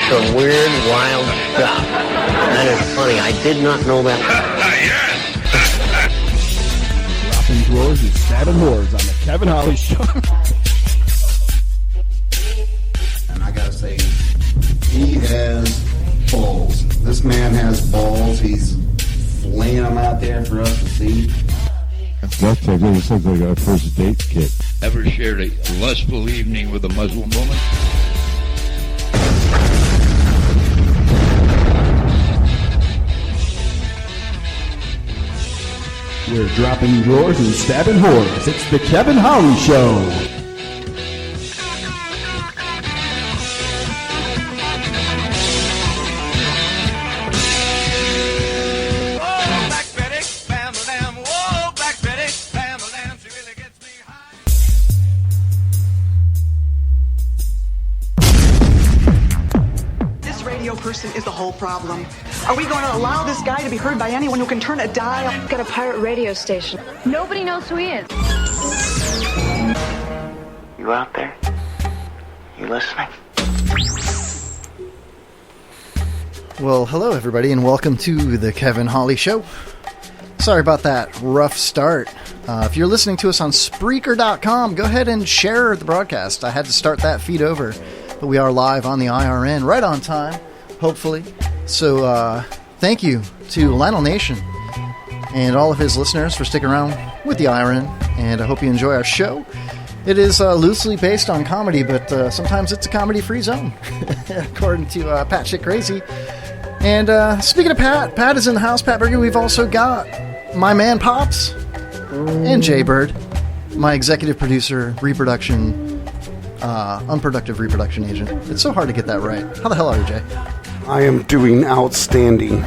some weird, wild stuff. That is funny. I did not know that. Dropping drawers and stabbing whores on the Kevin Holly Show. And I gotta say, he has balls. This man has balls. He's laying them out there for us to see. That's like it sounds like our first date kit. Ever shared a lustful evening with a Muslim woman? We're dropping drawers and stabbing whores. It's the Kevin Holly Show. Person is the whole problem. Are we going to allow this guy to be heard by anyone who can turn a dial? Got a pirate radio station. Nobody knows who he is. You out there? You listening? Well, hello everybody, and welcome to the Kevin Holly Show. Sorry about that rough start. If you're listening to us on Spreaker.com, go ahead and share the broadcast. I had to start that feed over, but we are live on the IRN right on time. Hopefully. So, thank you to Lionel Nation and all of his listeners for sticking around with the IRN, and I hope you enjoy our show. It is loosely based on comedy, but sometimes it's a comedy-free zone, according to Pat Shit Crazy. And speaking of Pat is in the house. Pat Berger. We've also got my man Pops and Jay Bird, my executive producer, unproductive reproduction agent. It's so hard to get that right. How the hell are you, Jay? I am doing outstanding.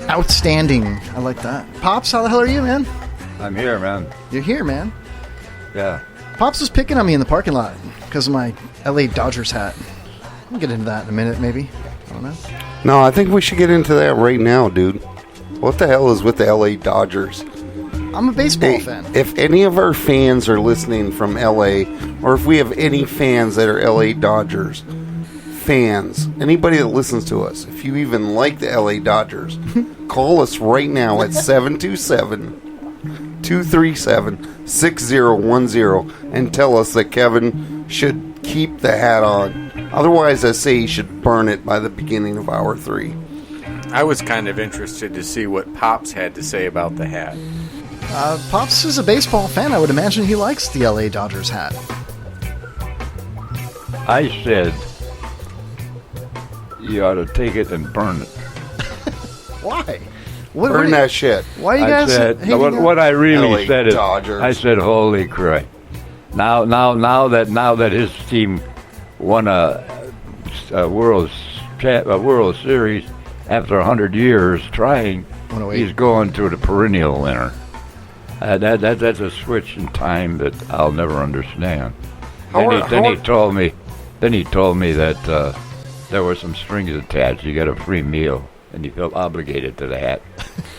Outstanding. I like that. Pops, how the hell are you, man? I'm here, man. You're here, man. Yeah. Pops was picking on me in the parking lot because of my LA Dodgers hat. We'll get into that in a minute, maybe. I don't know. No, I think we should get into that right now, dude. What the hell is with the LA Dodgers? I'm a baseball fan. If any of our fans are listening from LA, or if we have any fans that are LA Dodgers fans, anybody that listens to us, if you even like the LA Dodgers, call us right now at 727-237-6010 and tell us that Kevin should keep the hat on. Otherwise, I say he should burn it by the beginning of hour 3. I was kind of interested to see what Pops had to say about the hat. Pops is a baseball fan. I would imagine he likes the LA Dodgers hat. I said you ought to take it and burn it. Why? Burn that shit. Why are you guys hating what I really LA said is, Dodgers. I said, holy crap. Now that his team won a World Series after 100 years trying, he's going to the perennial winner. That's a switch in time that I'll never understand. Then he told me that there were some strings attached. You got a free meal, and he felt obligated to the hat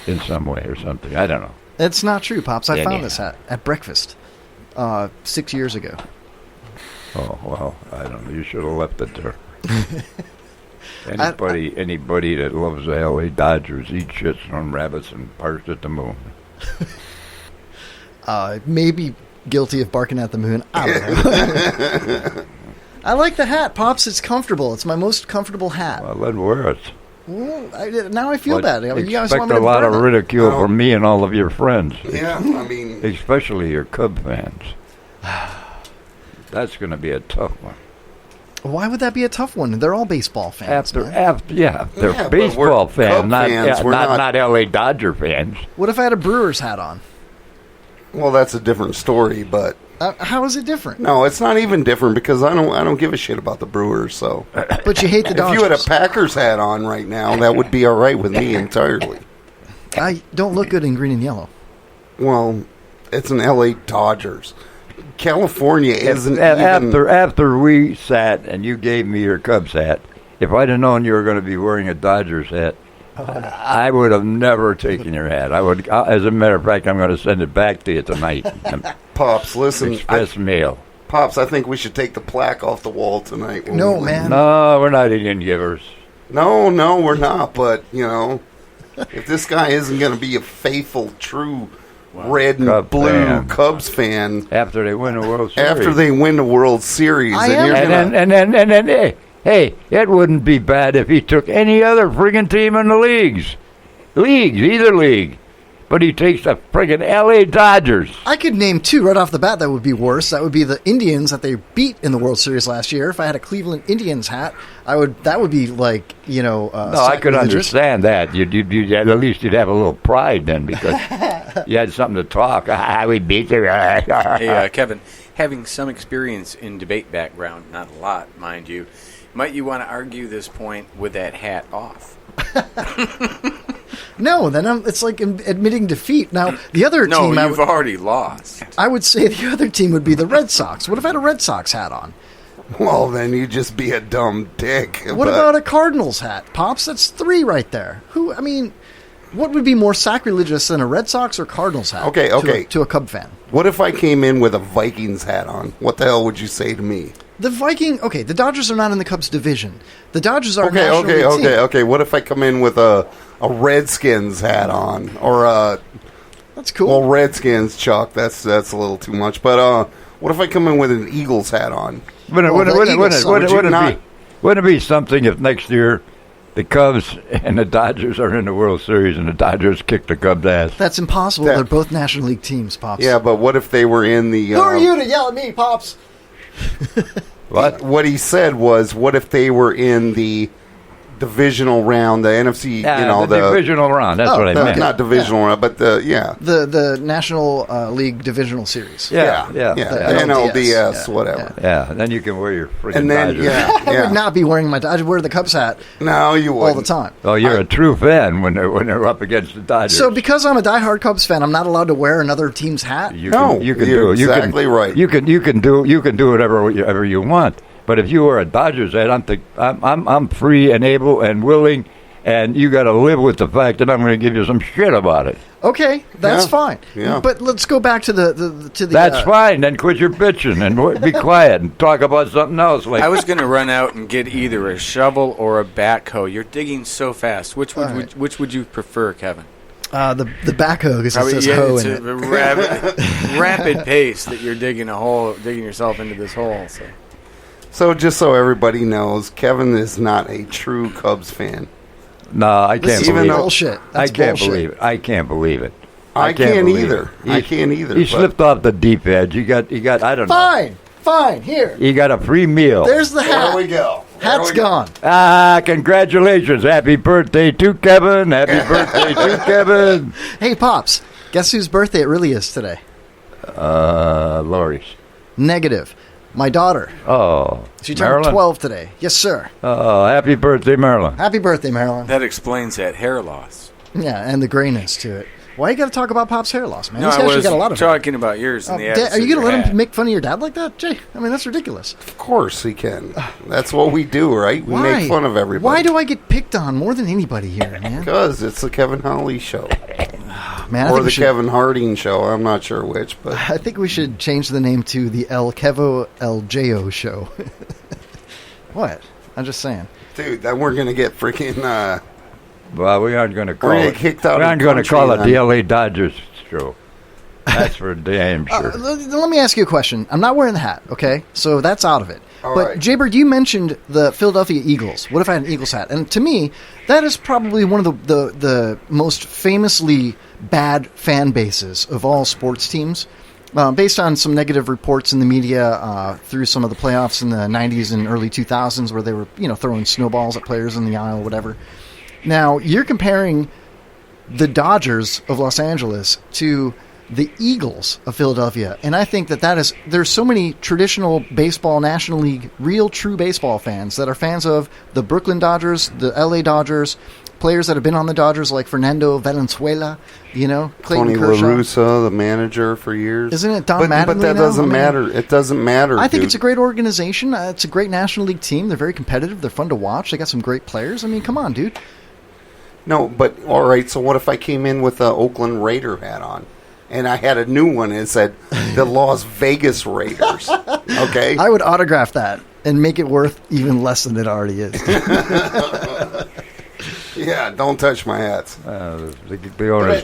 in some way or something. I don't know. It's not true, Pops. I found this hat at breakfast 6 years ago. Oh, well, I don't know. You should have left it there. Anybody that loves the LA Dodgers eats shits from rabbits and parks at the moon. Maybe guilty of barking at the moon. I don't know. I like the hat, Pops. It's comfortable. It's my most comfortable hat. Well, then wear it. Well, now I feel bad. You guys expect want me a to lot of burn it? ridicule from me and all of your friends. Yeah, I mean... Especially your Cub fans. That's going to be a tough one. Why would that be a tough one? They're all baseball fans. They're baseball fans, not LA Dodger fans. What if I had a Brewers hat on? Well, that's a different story, but... how is it different? No, it's not even different because I don't give a shit about the Brewers, so... But you hate the Dodgers. If you had a Packers hat on right now, that would be all right with me entirely. I don't look good in green and yellow. Well, it's an LA Dodgers. California isn't even... After we sat and you gave me your Cubs hat, if I'd have known you were going to be wearing a Dodgers hat, I would have never taken your hat. I would, as a matter of fact, I'm going to send it back to you tonight. Pops, listen. Express mail. Pops, I think we should take the plaque off the wall tonight. when No, we leave. man. No, we're not Indian givers. No, we're not. But, if this guy isn't going to be a faithful, true red and Cub blue fan. Cubs fan After they win the World Series. after they win the World Series, I then am. you're And gonna, then, hey, it wouldn't be bad if he took any other friggin' team in the either league. But he takes the friggin' L.A. Dodgers. I could name two right off the bat that would be worse. That would be the Indians that they beat in the World Series last year. If I had a Cleveland Indians hat, that would be like, No, I could understand that. You'd at least you'd have a little pride then because you had something to talk. We beat them. Hey, Kevin, having some experience in debate background, not a lot, mind you, might you want to argue this point with that hat off? No, then it's like admitting defeat. Now, the other No, team... you've already lost. I would say the other team would be the Red Sox. What if I had a Red Sox hat on? well, then you'd just be a dumb dick. What about a Cardinals hat? Pops, that's 3 right there. What would be more sacrilegious than a Red Sox or Cardinals hat? Okay. To a Cub fan. What if I came in with a Vikings hat on? What the hell would you say to me? The Dodgers are not in the Cubs division. The Dodgers are a National League team. Okay. What if I come in with a Redskins hat on, or That's cool. well, Redskins, Chuck. That's a little too much. But what if I come in with an Eagles hat on? Wouldn't it be something if next year the Cubs and the Dodgers are in the World Series and the Dodgers kick the Cubs' ass? That's impossible. They're both National League teams, Pops. Yeah, but what if they were in the? Who are you to yell at me, Pops? What? What he said was, what if they were in the divisional round, the NFC? Yeah, the divisional round. That's what I meant. Not divisional round, but the National League Divisional Series. Yeah. the NLDS, whatever. Yeah, then you can wear your freaking And then Dodgers. I would not be wearing my Dodgers. Wear the Cubs hat No, you all wouldn't. the time. Oh, you're a true fan when they're up against the Dodgers. So because I'm a diehard Cubs fan, I'm not allowed to wear another team's hat. you No, you can you're do it. exactly right. You can do whatever you want. But if you were a Dodgers fan, I'm free and able and willing, and you got to live with the fact that I'm going to give you some shit about it. Okay, that's Yeah. fine. Yeah. But let's go back to the That's fine. Then quit your bitching and be quiet and talk about something else. Like I was going to run out and get either a shovel or a backhoe. You're digging so fast. Which would you prefer, Kevin? the backhoe because it Probably, says yeah, hoe it's in a it. rapid pace that you're digging yourself into this hole. So just so everybody knows, Kevin is not a true Cubs fan. no, I This can't is believe it. bullshit. I That's can't bullshit. believe it. I can't believe it. I can't believe either. it. I can't either, He but- slipped off the deep edge. You got. I don't know. Fine. Here, You got a free meal. there's the hat. There we go. Hat's gone. Congratulations. Happy birthday to Kevin. Happy birthday to Kevin. Hey, Pops, guess whose birthday it really is today? Lori's. Negative. My daughter. Oh, She turned Marilyn? 12 today. Yes, sir. Oh, happy birthday, Marilyn. Happy birthday, Marilyn. That explains that hair loss. Yeah, and the grayness to it. Why you got to talk about Pop's hair loss, man? No, He's I actually was got a lot of it. talking about yours and the Are attitude you going to let hat. him make fun of your dad like that, Jay? I mean, that's ridiculous. Of course he can. That's what we do, right? We Why? make fun of everybody. Why do I get picked on more than anybody here, man? Because it's the Kevin Holly show. Man, I Or think the we should, Kevin Harding show. I'm not sure which, but I think we should change the name to the El Kevo LJO show. What? I'm just saying. dude, then we're gonna get freaking Well, we aren't going to call We're gonna it. get kicked out we of aren't the going to country call it then. the L.A. Dodgers show. That's for damn sure. Let me ask you a question. I'm not wearing the hat, okay? So that's out of it. All but, right. Jaybird, you mentioned the Philadelphia Eagles. What if I had an Eagles hat? And to me, that is probably one of the most famously bad fan bases of all sports teams. Based on some negative reports in the media through some of the playoffs in the 90s and early 2000s where they were, throwing snowballs at players in the aisle, whatever. Now, you're comparing the Dodgers of Los Angeles to the Eagles of Philadelphia. And I think there's so many traditional baseball, National League, real true baseball fans that are fans of the Brooklyn Dodgers, the LA Dodgers, players that have been on the Dodgers like Fernando Valenzuela, Clayton Tony Kershaw. La Russa, the manager for years. Isn't it Don Mattingly But that now? doesn't I mean, matter. It doesn't matter. I think dude. it's a great organization. It's a great National League team. They're very competitive. They're fun to watch. They got some great players. I mean, come on, dude. No, but all right. So what if I came in with an Oakland Raider hat on? and I had a new one. And it said the Las Vegas Raiders. Okay, I would autograph that and make it worth even less than it already is. Yeah, don't touch my hats. The owner's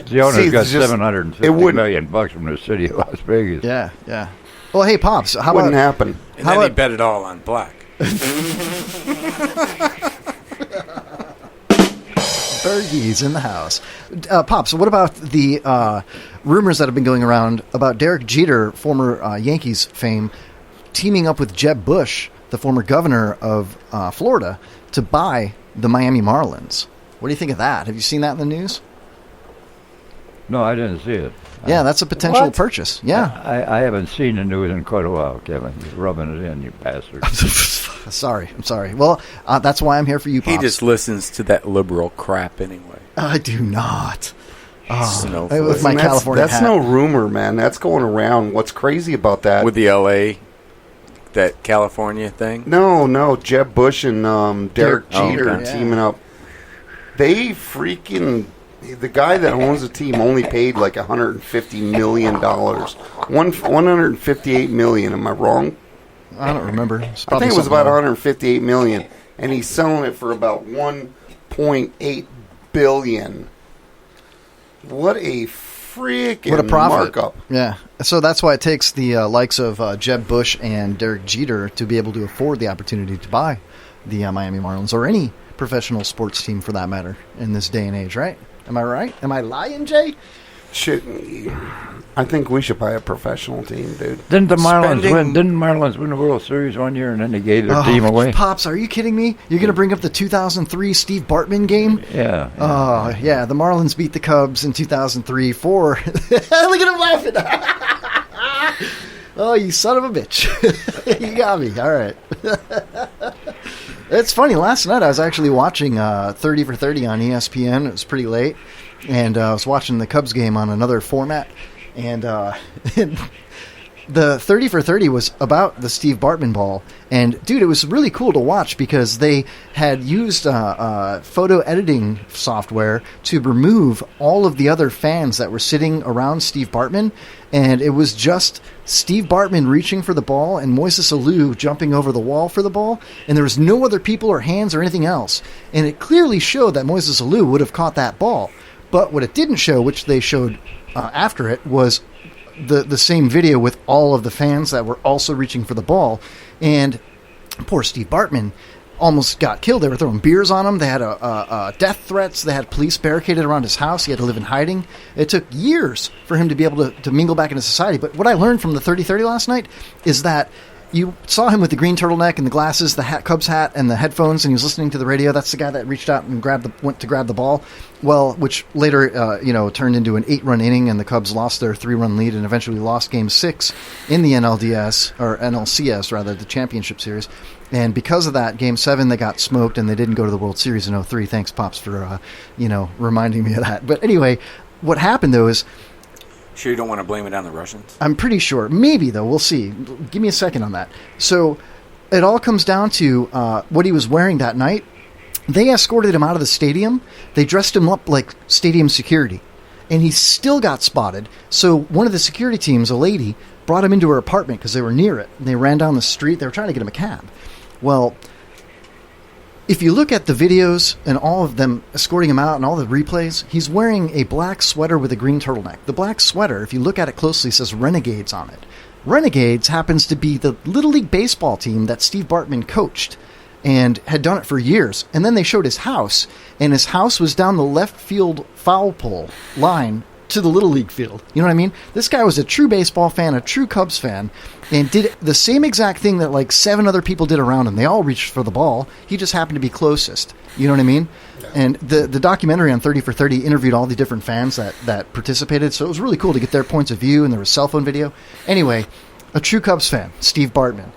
got $750 million from the city of Las Vegas. Yeah, yeah. Well, hey, Pops, how Wouldn't about happen. And then he bet it all on black. Bergie's in the house? Pops, what about the rumors that have been going around about Derek Jeter, former Yankees fame, teaming up with Jeb Bush, the former governor of Florida, to buy the Miami Marlins? What do you think of that? Have you seen that in the news? No, I didn't see it. Yeah, that's a potential purchase. Yeah. I haven't seen the news in quite a while, Kevin. You're rubbing it in, you bastard. I'm sorry. Well, that's why I'm here for you, Pops. He just listens to that liberal crap anyway. I do not. Snowflake. With my California That's hat. no rumor, man. That's going around. What's crazy about that? With the L.A., that California thing? No. Jeb Bush and Derek Jeter okay. teaming up. They freaking... The guy that owns the team only paid like $150 million. $158 million. Am I wrong? I don't remember. I think it was about $158 million. And he's selling it for about $1.8 billion. What a freaking what a profit. markup. Yeah. So that's why it takes the likes of Jeb Bush and Derek Jeter to be able to afford the opportunity to buy the Miami Marlins, or any professional sports team for that matter, in this day and age, right? Am I right? Am I lying, Jay? I think we should buy a professional team, dude. Didn't the Marlins win? Didn't Marlins win the World Series one year and then they gave their team away? Pops, are you kidding me? You're going to bring up the 2003 Steve Bartman game? Yeah. Oh, yeah. The Marlins beat the Cubs in 2003 for... Look at him laughing. Oh, you son of a bitch. You got me. All right. It's funny. Last night I was actually watching 30 for 30 on ESPN. It was pretty late. And I was watching the Cubs game on another format. And the 30 for 30 was about the Steve Bartman ball. And, dude, it was really cool to watch because they had used photo editing software to remove all of the other fans that were sitting around Steve Bartman. And it was just Steve Bartman reaching for the ball and Moises Alou jumping over the wall for the ball. And there was no other people or hands or anything else. And it clearly showed that Moises Alou would have caught that ball. But what it didn't show, which they showed after it, was the same video with all of the fans that were also reaching for the ball. And poor Steve Bartman almost got killed. They were throwing beers on him. They had death threats. They had police barricaded around his house. He had to live in hiding. It took years for him to be able to mingle back into society. But what I learned from the 30-30 last night is that you saw him with the green turtleneck and the glasses, the Cubs hat, and the headphones, and he was listening to the radio. That's the guy that reached out and went to grab the ball. Well, which later, turned into an 8-run inning, and the Cubs lost their 3-run lead and eventually lost Game 6 in the NLCS, the championship series. And because of that, Game 7, they got smoked, and they didn't go to the World Series in 03. Thanks, Pops, for, reminding me of that. But anyway, what happened, though, is... Sure you don't want to blame it on the Russians? I'm pretty sure. Maybe, though. We'll see. Give me a second on that. So it all comes down to what he was wearing that night. They escorted him out of the stadium. They dressed him up like stadium security. And he still got spotted. So one of the security teams, a lady, brought him into her apartment because they were near it. And they ran down the street. They were trying to get him a cab. Well, if you look at the videos and all of them escorting him out and all the replays, he's wearing a black sweater with a green turtleneck. The black sweater, if you look at it closely, says Renegades on it. Renegades happens to be the Little League baseball team that Steve Bartman coached and had done it for years. And then they showed his house, and his house was down the left field foul pole line to the Little League field. You know what I mean? This guy was a true baseball fan, a true Cubs fan, and did the same exact thing that like 7 other people did around him. They all reached for the ball. He just happened to be closest. You know what I mean? Yeah. And the documentary on 30 for 30 interviewed all the different fans that participated, so it was really cool to get their points of view, and there was cell phone video. Anyway, a true Cubs fan, Steve Bartman,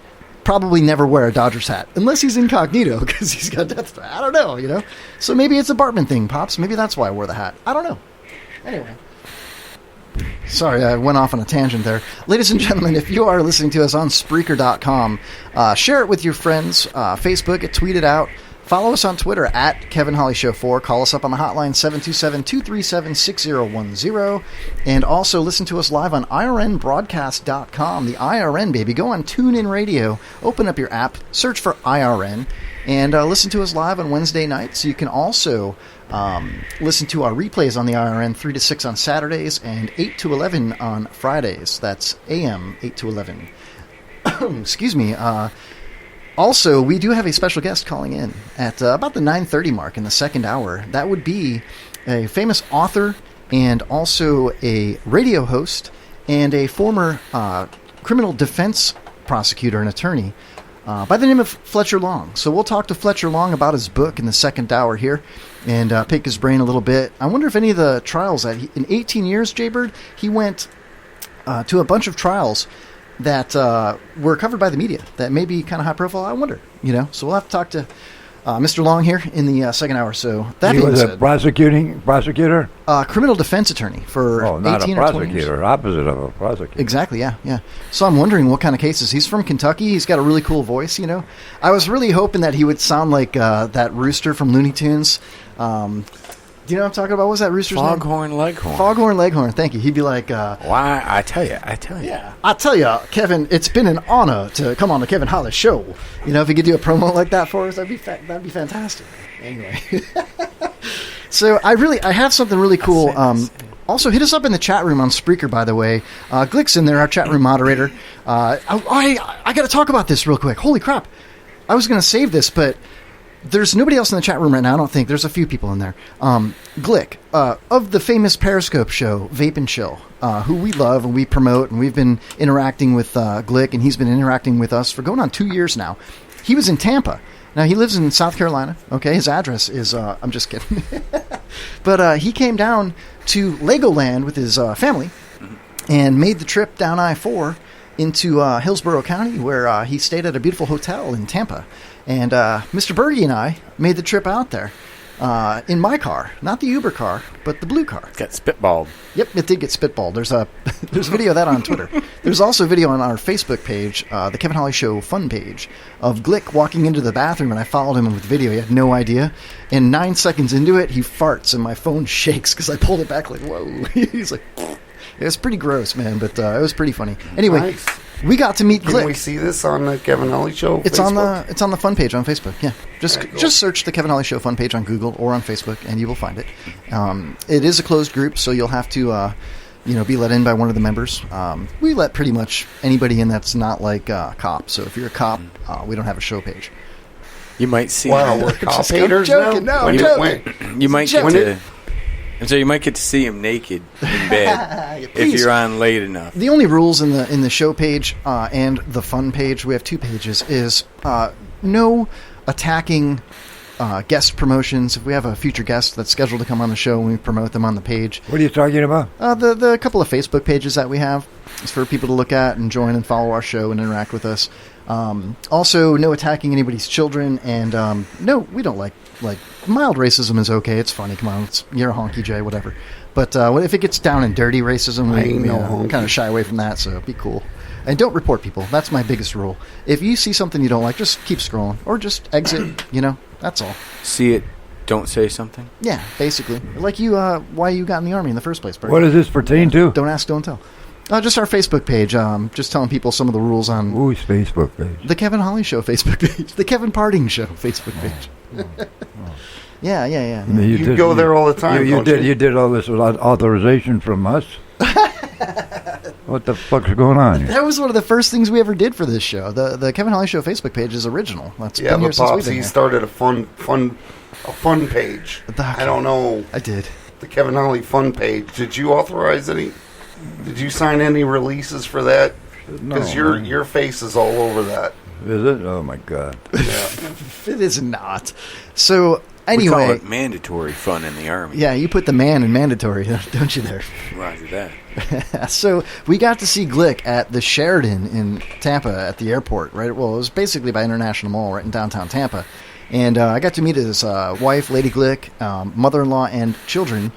probably never wear a Dodgers hat, unless he's incognito, because he's got death threat. I don't know, So maybe it's a Bartman thing, Pops. Maybe that's why I wore the hat. I don't know. Anyway. Sorry, I went off on a tangent there. Ladies and gentlemen, if you are listening to us on Spreaker.com, share it with your friends, Facebook it, tweet it out, Follow us on Twitter at Kevin Holly Show 4. Call us up on the hotline 727-237-6010. And also listen to us live on irnbroadcast.com. The IRN, baby. Go on TuneIn Radio. Open up your app. Search for IRN. And listen to us live on Wednesday nights. You can also listen to our replays on the IRN 3 to 6 on Saturdays and 8 to 11 on Fridays. That's AM 8 to 11. Excuse me. Also, we do have a special guest calling in at about the 9:30 mark in the second hour. That would be a famous author and also a radio host and a former criminal defense prosecutor and attorney by the name of Fletcher Long. So we'll talk to Fletcher Long about his book in the second hour here and pick his brain a little bit. I wonder if any of the trials that in 18 years, Jaybird, he went to a bunch of trials that were covered by the media that may be kind of high profile. I wonder, So we'll have to talk to Mr. Long here in the second hour. So that he being was said, a prosecutor? Criminal defense attorney for 18 not a or 20 prosecutor, years. opposite of a prosecutor. Exactly, yeah. So I'm wondering what kind of cases. He's from Kentucky. He's got a really cool voice, I was really hoping that he would sound like that rooster from Looney Tunes. Do you know what I'm talking about? What was that rooster's name? Foghorn Leghorn. Foghorn Leghorn, thank you. He'd be like... Why, I tell you. Yeah. I tell you, Kevin, it's been an honor to come on the Kevin Hollis Show. If you could do a promo like that for us, that'd be fantastic. Anyway. So I have something really cool. Also, hit us up in the chat room on Spreaker, by the way. Glick's in there, our chat room moderator. I got to talk about this real quick. Holy crap. I was going to save this, but... There's nobody else in the chat room right now, I don't think. There's a few people in there. Glick, of the famous Periscope show, Vape and Chill, who we love and we promote, and we've been interacting with Glick, and he's been interacting with us for going on 2 years now. He was in Tampa. Now, he lives in South Carolina, okay? His address is, I'm just kidding. But he came down to Legoland with his family and made the trip down I-4 into Hillsborough County, where he stayed at a beautiful hotel in Tampa. And Mr. Berge and I made the trip out there in my car. Not the Uber car, but the blue car. Got spitballed. Yep, it did get spitballed. There's video of that on Twitter. There's also a video on our Facebook page, the Kevin Holly Show fun page, of Glick walking into the bathroom, and I followed him with video. He had no idea. And 9 seconds into it, he farts, and my phone shakes because I pulled it back like, whoa. He's like... It was pretty gross, man, but it was pretty funny. Anyway, nice. We got to meet Glick. Can we see this on the Kevin Holly Show? It's on the fun page on Facebook. Yeah, just search the Kevin Holly Show fun page on Google or on Facebook, and you will find it. It is a closed group, so you'll have to, be let in by one of the members. We let pretty much anybody in that's not like a cop. So if you're a cop, we don't have a show page. You might see. Wow, we're cop haters now. No, I'm joking. You might get to. And so you might get to see him naked in bed if you're on late enough. The only rules in the show page and the fun page, we have 2 pages, is no attacking guest promotions. If we have a future guest that's scheduled to come on the show, we promote them on the page. What are you talking about? The couple of Facebook pages that we have is for people to look at and join and follow our show and interact with us. Also, no attacking anybody's children, and no, we don't like mild racism is okay. It's funny. Come on, you're a honky Jay, whatever. But if it gets down in dirty racism, we kind of shy away from that. So be cool, and don't report people. That's my biggest rule. If you see something you don't like, just keep scrolling or just exit. That's all. See it, don't say something. Yeah, basically, like you. Why you got in the army in the first place? Bert? What does this pertain to? Don't ask, don't tell. Just our Facebook page. Just telling people some of the rules on... Whose Facebook page? The Kevin Holly Show Facebook page. The Kevin Parting Show Facebook page. Yeah. You go there all the time, you did all this without authorization from us? What the fuck's going on here? That was one of the first things we ever did for this show. The Kevin Holly Show Facebook page is original. That's been here since we've been here. Started a fun page. I don't know. I did. The Kevin Holly fun page. Did you authorize any? Did you sign any releases for that? Because your face is all over that. Is it? Oh my God. Yeah. It is not. So anyway, we call it mandatory fun in the Army. Yeah, you put the man in mandatory, don't you? There. Roger that. So we got to see Glick at the Sheridan in Tampa at the airport. Right. Well, it was basically by International Mall, right in downtown Tampa, and I got to meet his wife, Lady Glick, mother-in-law, and children.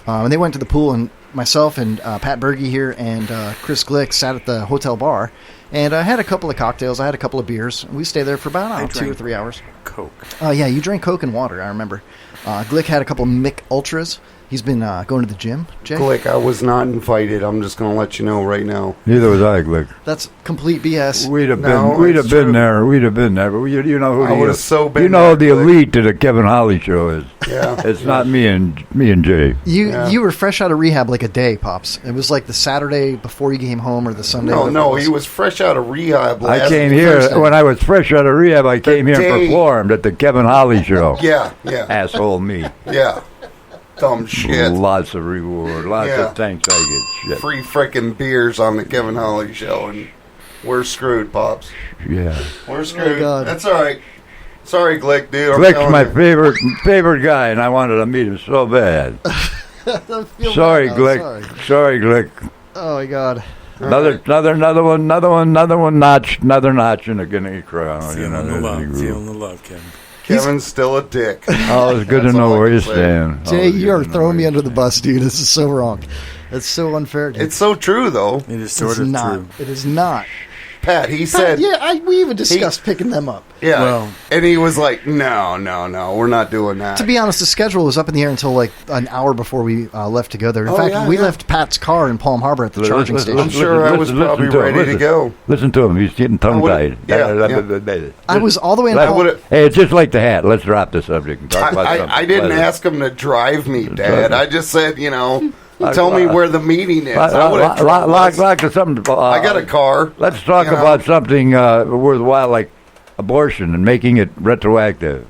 And they went to the pool, and myself and Pat Berge here and Chris Glick sat at the hotel bar, and I had a couple of cocktails. I had a couple of beers. We stayed there for about 2 or 3 hours. Coke. Yeah, you drank Coke and water, I remember. Glick had a couple of Mick Ultras. He's been going to the gym, Jay. Glick, I was not invited. I'm just going to let you know right now. Neither was I, Glick. That's complete BS. We'd have been there. We'd have been there. But you know who I would've so been you know there, the Glick. elite to the Kevin Holly show is. Yeah. It's not me and Jay. You were fresh out of rehab like a day, Pops. It was like the Saturday before you came home or the Sunday. No, he was fresh out of rehab. I came here Thursday. when I was fresh out of rehab. I came here and performed at the Kevin Holly show. Yeah. Asshole me. Yeah. Dumb shit. Lots of reward. Lots Yeah. of thanks I get. Shit. Free frickin' beers on the Kevin Holly show, and we're screwed, Pops. Yeah. We're screwed. God. That's all right. Sorry, Glick, dude. I'm Glick's telling my you. favorite guy, and I wanted to meet him so bad. Sorry, Glick. Sorry, Glick. Oh my God. Another notch in the guinea crown. Feeling the love, Kevin. Kevin's still a dick. Oh, it's good to That's know all I where can you say. stand. Jay, you are throwing me under the bus, dude. This is so wrong. That's so unfair, dude. It's so true, though. It is It's sort of not. true. It is not. Pat, he said... We even discussed picking them up. Yeah. Well- and he was like, no, we're not doing that. To be honest, the schedule was up in the air until like an hour before we left to go there. In fact, we left Pat's car in Palm Harbor at the charging station. I'm sure I was probably ready to go. Listen to him. He's getting tongue-tied. I was all the way in Palm. Hey, it's just like the hat. Let's drop the subject and talk about something. I didn't pleasant. ask him to drive me, Dad. I just said, tell me where the meeting is. Lock to something. I got a car. Let's talk about something worthwhile, like abortion and making it retroactive.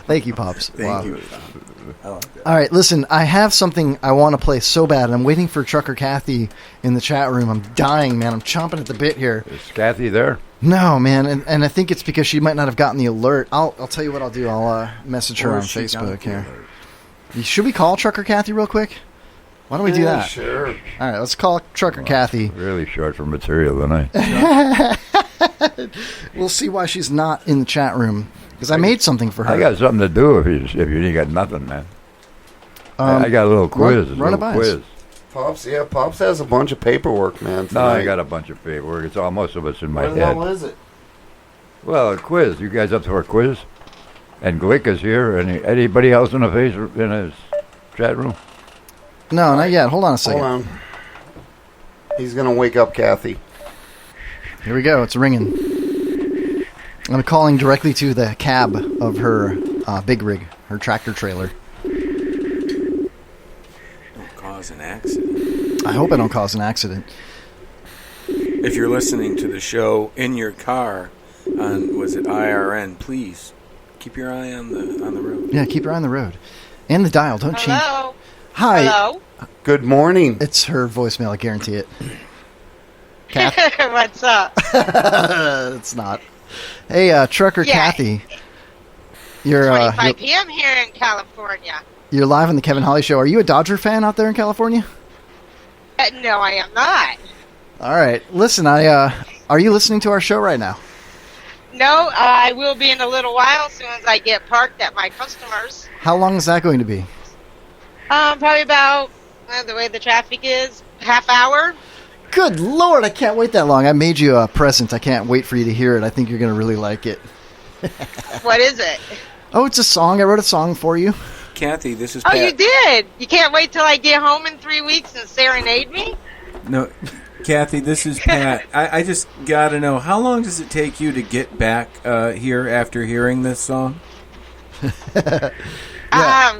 Thank you, Pops. Thank you. I like that. All right, listen, I have something I want to play so bad, and I'm waiting for Trucker Kathy in the chat room. I'm dying, man. I'm chomping at the bit here. Is Kathy there? No, man, and I think it's because she might not have gotten the alert. I'll tell you what I'll do. I'll message her Or on she got Facebook the here. alert. Should we call Trucker Kathy real quick? Why don't we do that? Sure. All right, let's call Trucker Kathy. Really short for material tonight. We'll see why she's not in the chat room, because I made something for her. I got something to do if you ain't got nothing, man. I got a little quiz. Run it by us. Pops has a bunch of paperwork, man. No, I tonight. got a bunch of paperwork. It's all most of it's in my What the head. hell is it? Well, a quiz. You guys up for a quiz? And Glick is here. Anybody else in his chat room? No, not yet. Hold on a second. Hold on. He's going to wake up Kathy. Here we go. It's ringing. I'm calling directly to the cab of her big rig, her tractor trailer. Don't cause an accident. I hope I don't cause an accident. If you're listening to the show in your car on, was it IRN, please keep your eye on the road. Yeah, keep your eye on the road. And the dial. Don't change. Hello. Hi. Hello. Good morning. It's her voicemail. I guarantee it. Kath? What's up? It's not. Hey, Trucker Yeah. Kathy. You're 25 p.m. here in California. you're live on the Kevin Holly Show. Are you a Dodger fan out there in California? No, I am not. All right. Listen, are you listening to our show right now? No, I will be in a little while as soon as I get parked at my customers. How long is that going to be? Probably about, the way the traffic is, half hour. Good Lord, I can't wait that long. I made you a present. I can't wait for you to hear it. I think you're going to really like it. What is it? Oh, it's a song. I wrote a song for you. Kathy, this is Oh, Pat. you did? You can't wait till I get home in 3 weeks and serenade me? No, Kathy, this is Pat. I just got to know, how long does it take you to get back here after hearing this song? How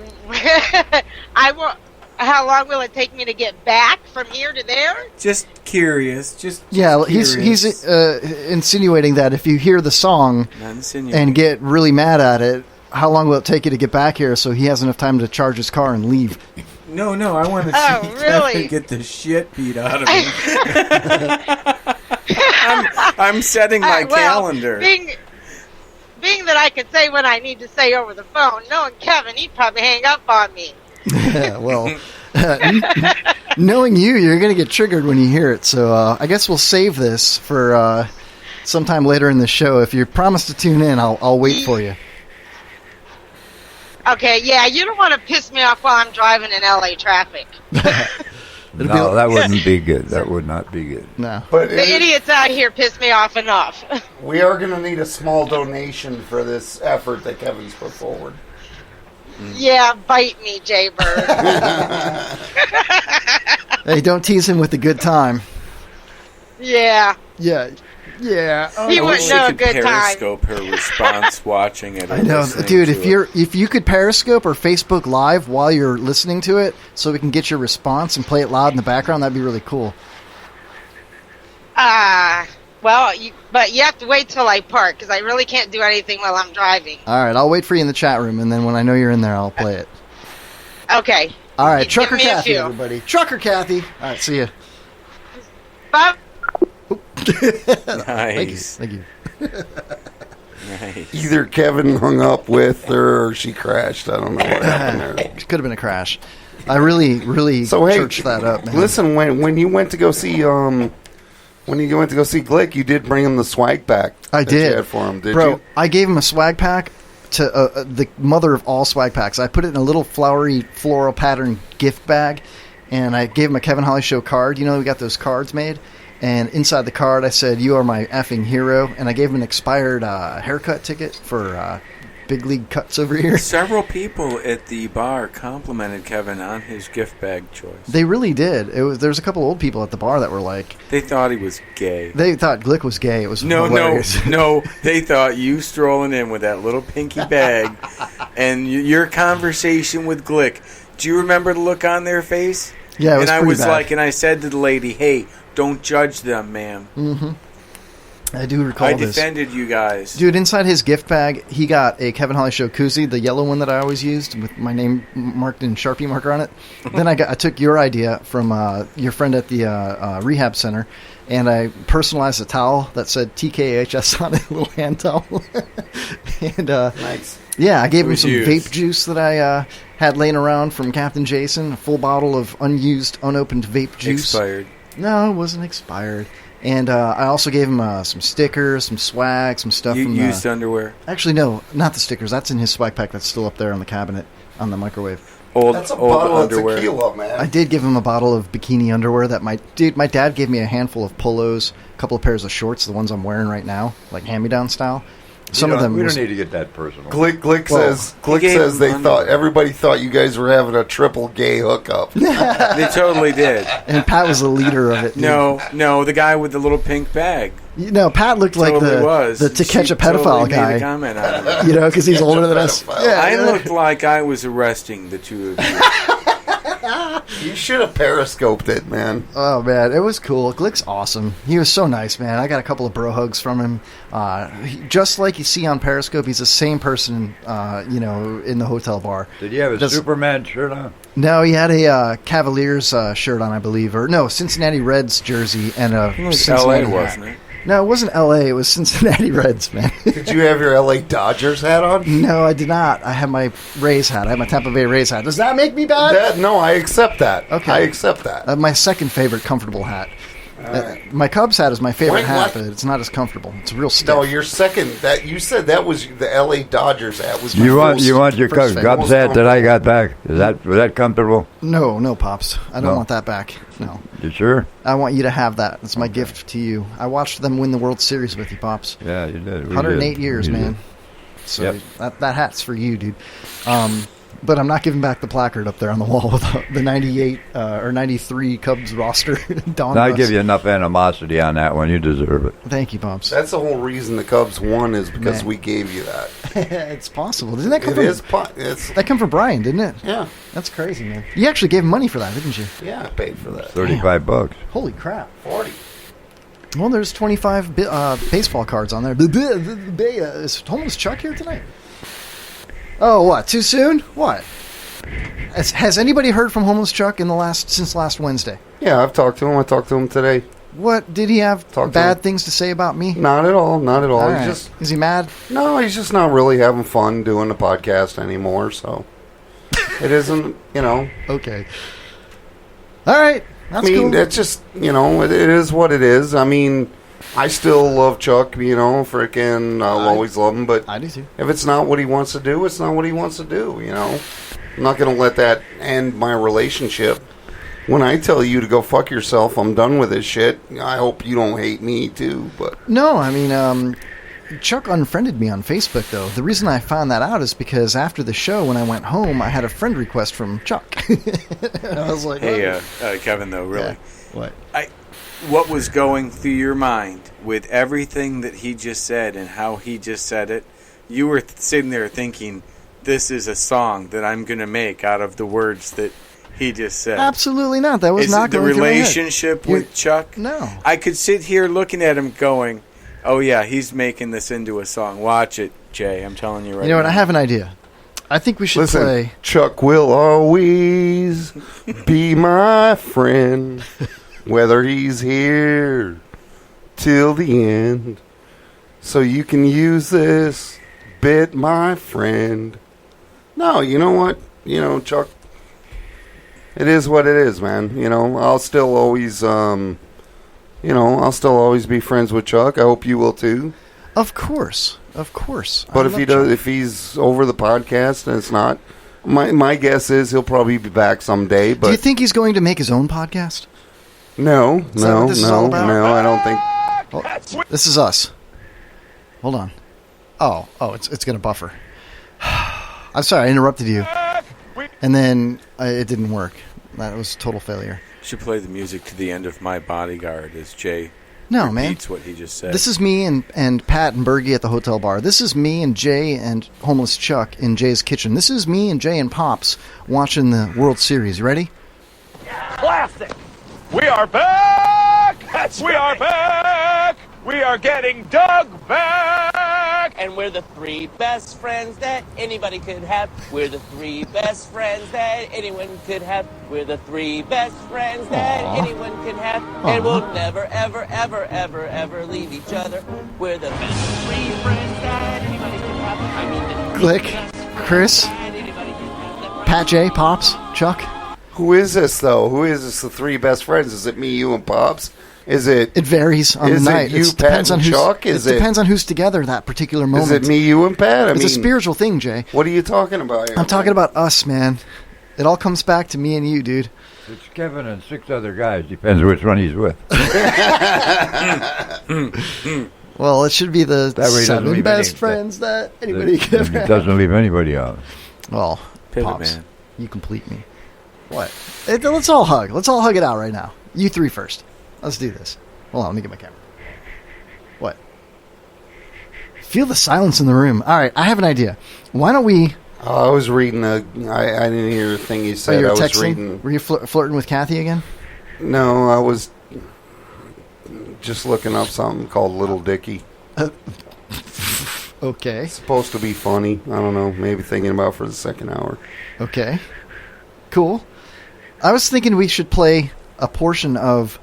long will it take me to get back from here to there? Just curious. Yeah, curious. he's insinuating that if you hear the song Not insinuating. and get really mad at it, how long will it take you to get back here so he has enough time to charge his car and leave? No, I want to Oh, see really? Kevin get the shit beat out of him. I'm setting my Well, calendar. Being that I can say what I need to say over the phone, knowing Kevin, he'd probably hang up on me. Well, knowing you're going to get triggered when you hear it. So I guess we'll save this for sometime later in the show. If you promise to tune in, I'll wait for you. Okay, yeah, you don't want to piss me off while I'm driving in LA traffic. No, that wouldn't be good. That would not be good. No. But The idiots out here piss me off enough. we are going to need a small donation for this effort that Kevin's put forward. Yeah, bite me, Jaybird. Hey, don't tease him with the good time. Yeah. Yeah. Yeah. Oh, He I wish wouldn't she know a could good time. periscope her response watching it. Or I know, listening dude. to If you could Periscope or Facebook Live while you're listening to it, so we can get your response and play it loud in the background, that'd be really cool. Well, but you have to wait till I park, because I really can't do anything while I'm driving. All right, I'll wait for you in the chat room, and then when I know you're in there, I'll play it. Okay. All right, Give Trucker me a Kathy, few. everybody. Trucker Kathy. All right, see you. Bye. Nice. Thank you. Nice. Either Kevin hung up with her or she crashed. I don't know what happened there. It could have been a crash. I really So hey, churched that up, man. listen, when you went to go see Glick, you did bring him the swag pack. I that you did. had for him, did Bro, you? I gave him a swag pack to the mother of all swag packs. I put it in a little flowery floral pattern gift bag, and I gave him a Kevin Holly Show card. You know, we got those cards made. And inside the card, I said, "You are my effing hero." And I gave him an expired haircut ticket for big league cuts over here. Several people at the bar complimented Kevin on his gift bag choice. They really did. There was a couple old people at the bar that were like, They thought he was gay. they thought Glick was gay. It was No, hilarious. no. They thought you strolling in with that little pinky bag and your conversation with Glick. Do you remember the look on their face? Yeah, it was and I pretty was bad. like, and I said to the lady, "Hey, don't judge them, ma'am." Mm-hmm. I do recall I this. defended you guys. Dude, inside his gift bag, he got a Kevin Holly Show koozie, the yellow one that I always used with my name marked in Sharpie marker on it. Then I took your idea from your friend at the rehab center, and I personalized a towel that said TKHS on it, a little hand towel. And Nice. yeah, I gave him was some used. vape juice that I had laying around from Captain Jason, a full bottle of unused, unopened vape juice. Expired. No, it wasn't expired. And I also gave him some stickers, some swag, some stuff You from used underwear. Actually, no, not the stickers. That's in his swag pack that's still up there on the cabinet on the microwave. That's a bottle of tequila, man. I did give him a bottle of bikini underwear that my dad gave me a handful of polos, a couple of pairs of shorts, the ones I'm wearing right now, like hand-me-down style. Some of them We was- don't need to get that personal. Glick Well, says they thought everybody thought you guys were having a triple gay hookup. They totally did. And Pat was the leader of it. Dude. No, the guy with the little pink bag. You know, Pat looked like Totally was. the To Catch She a Pedophile totally made guy. a comment on it. You know, because he's older than us. Yeah, I looked like I was arresting the two of you. You should have periscoped it, man. Oh man, it was cool. Glick's awesome. He was so nice, man. I got a couple of bro hugs from him. Just like you see on Periscope, he's the same person, in the hotel bar. Did you have a Superman shirt on? No, he had a Cavaliers shirt on, I believe, or no, Cincinnati Reds jersey and a It was Cincinnati LA, hat. wasn't it? No, it wasn't L.A. It was Cincinnati Reds, man. Did you have your LA Dodgers hat on? No, I did not. I had my Rays hat. I had my Tampa Bay Rays hat. Does that make me bad? No, I accept that. Okay. I accept that. My second favorite comfortable hat. My Cubs hat is my favorite Wait, hat, what? but it's not as comfortable. It's real stiff. No, your second. That you said that was the LA Dodgers hat. Was my You want most- your first Cubs favorite. hat that I got back? Was that comfortable? No, Pops. I don't No. want that back. No. You sure? I want you to have that. It's my gift to you. I watched them win the World Series with you, Pops. Yeah, you did. We 108 did. years, We did. man. So Yep. that hat's for you, dude. But I'm not giving back the placard up there on the wall with the 98 or 93 Cubs roster. I'll give you enough animosity on that one. You deserve it. Thank you, Pops. That's the whole reason the Cubs won is because Man. we gave you that. It's possible. Didn't that come It from? is. It's That come from Brian, didn't it? yeah, That's crazy, man. You actually gave him money for that, didn't you? yeah. I paid for that. $35. Holy crap. 40. Well, there's 25 baseball cards on there. Is Homeless Chuck here tonight? Oh, what? Too soon? What? Has anybody heard from Homeless Chuck since last Wednesday? Yeah, I've talked to him. I talked to him today. What did he have Talk to bad him. things to say about me? Not at all. Not at all. All He's right. just Is he mad? no. He's just not really having fun doing the podcast anymore. So it isn't. Okay. All right. That's I mean, cool. it's just it is what it is. I mean, I still love Chuck, freaking, I'll always love him, but I do too. if it's not what he wants to do, it's not what he wants to do, I'm not going to let that end my relationship. When I tell you to go fuck yourself, I'm done with this shit. I hope you don't hate me, too, but... No, I mean, Chuck unfriended me on Facebook, though. The reason I found that out is because after the show, when I went home, I had a friend request from Chuck. I was like, hey, Kevin, though, really. Yeah. What was going through your mind with everything that he just said and how he just said it? You were sitting there thinking, this is a song that I'm going to make out of the words that he just said. Absolutely not. That was not going the through my head. relationship with Chuck? No. I could sit here looking at him going, oh, yeah, he's making this into a song. Watch it, Jay. I'm telling you right now. You know what? I have an idea. I think we should play... Chuck will always be my friend, whether he's here till the end. So you can use this bit, my friend. No, you know what? Chuck, it is what it is, man. I'll still always... I'll still always be friends with Chuck. I hope you will too. Of course. But if he's over the podcast and it's not, my guess is he'll probably be back someday. But do you think he's going to make his own podcast? No, I don't think. Well, this is us. Hold on. Oh, it's going to buffer. I'm sorry, I interrupted you, and then it didn't work. That was a total failure. Should play the music to the end of My Bodyguard as Jay repeats what he just said. This is me and Pat and Bergie at the hotel bar. This is me and Jay and homeless Chuck in Jay's kitchen. This is me and Jay and Pops watching the World Series. You ready? Classic. We are back. We are back. We are getting Doug back. And we're the three best friends that anybody could have. We're the three best friends that anyone could have. We're the three best friends that anyone can have. And we'll never, ever, ever, ever, ever leave each other. We're the best three friends that anybody could have. Click. Chris. Pat, Jay, Pops, Chuck. Who is this, though? Who is this, the three best friends? Is it me, you, and Pops? It varies on the night. It Pat, and Chuck? It depends on who's together that particular moment. Is it me, you, and Pat? It's a spiritual thing, Jay. What are you talking about here? I'm talking about us, man. It all comes back to me and you, dude. It's Kevin and 6 other guys. Depends which one he's with. Well, it should be the 7 best friends that anybody could have. It doesn't leave anybody out. Well, Pivot, Pops, man. You complete me. What? Let's all hug. Let's all hug it out right now. You three first. Let's do this. Hold on, let me get my camera. What? Feel the silence in the room. All right, I have an idea. Why don't we... I was reading I didn't hear the thing you said. You were I was texting? reading... Were you flirting with Kathy again? No, I was just looking up something called Little Dicky. Okay. It's supposed to be funny. I don't know. Maybe thinking about for the second hour. Okay. Cool. I was thinking we should play a portion of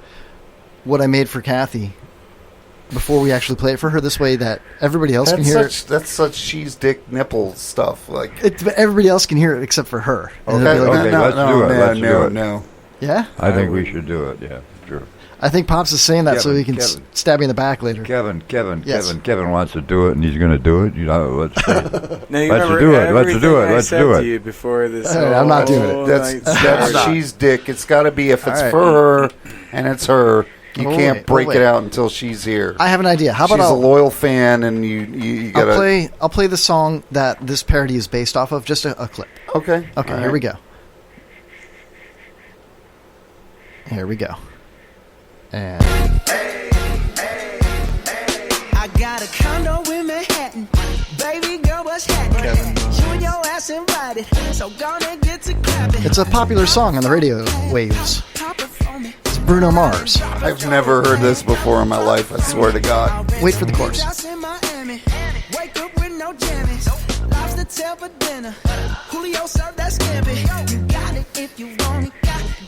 what I made for Kathy before we actually play it for her. This way that everybody else can hear it. That's such cheese dick nipple stuff. Everybody else can hear it except for her. Okay, let's do it. No. Yeah? I think we should do it, yeah, sure. I think Pops is saying that so he can stab me in the back later. Kevin wants to do it, and he's going to do it. Let's do it. Let's do it. To you before this, I'm not doing it. That's cheese dick. It's got to be if it's for her and it's her. You can't break it out until she's here. I have an idea. How about she's a loyal fan, and you got to. I'll play the song that this parody is based off of. Just a clip. Okay. Okay. Here we go. Here we go. And I got a condo in Manhattan. Baby girl, what's happening? You and your ass invited, so gonna get to clapping. It's a popular song on the radio waves. It's Bruno Mars. I've never heard this before in my life, I swear to God. Wait for the chorus. Wake up with no jammies. Lobster tail for dinner. Julio served that scampi. You got it if you want it.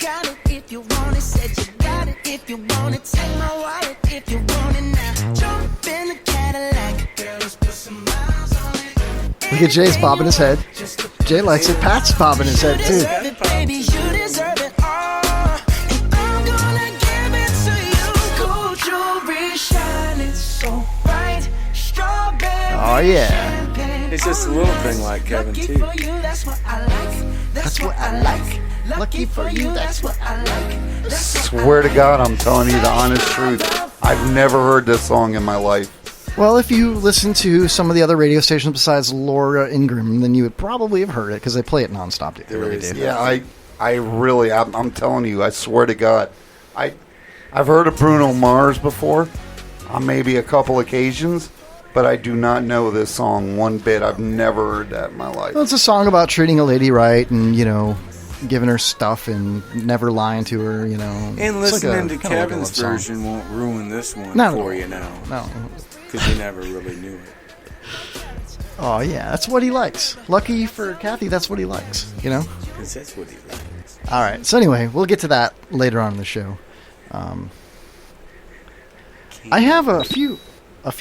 Got it if you want it. Said you got it if you want it. Take my wallet if you want it now. Jump in the Cadillac. Girl, let's put some miles on it. Look at Jay's bobbing his head. Jay likes it. Pat's bobbing his head too. Baby, you deserve it all. And I'm gonna give it to you. Gold jewelry shine. Oh, yeah. It's just a little thing like Kevin, too. That's what I like. Lucky for you, that's what I like. Swear to God, I'm telling you the honest truth. I've never heard this song in my life. Well, if you listen to some of the other radio stations besides Laura Ingram, then you would probably have heard it because they play it nonstop. They really do. Yeah, I'm telling you, I swear to God. I've heard of Bruno Mars before on maybe a couple occasions, but I do not know this song one bit. I've never heard that in my life. Well, it's a song about treating a lady right and, giving her stuff and never lying to her, And listening to Kevin's version won't ruin this one for you now. No. Because you never really knew it. Oh, yeah, that's what he likes. Lucky for Kathy, that's what he likes, Because that's what he likes. All right, so anyway, we'll get to that later on in the show. I have a few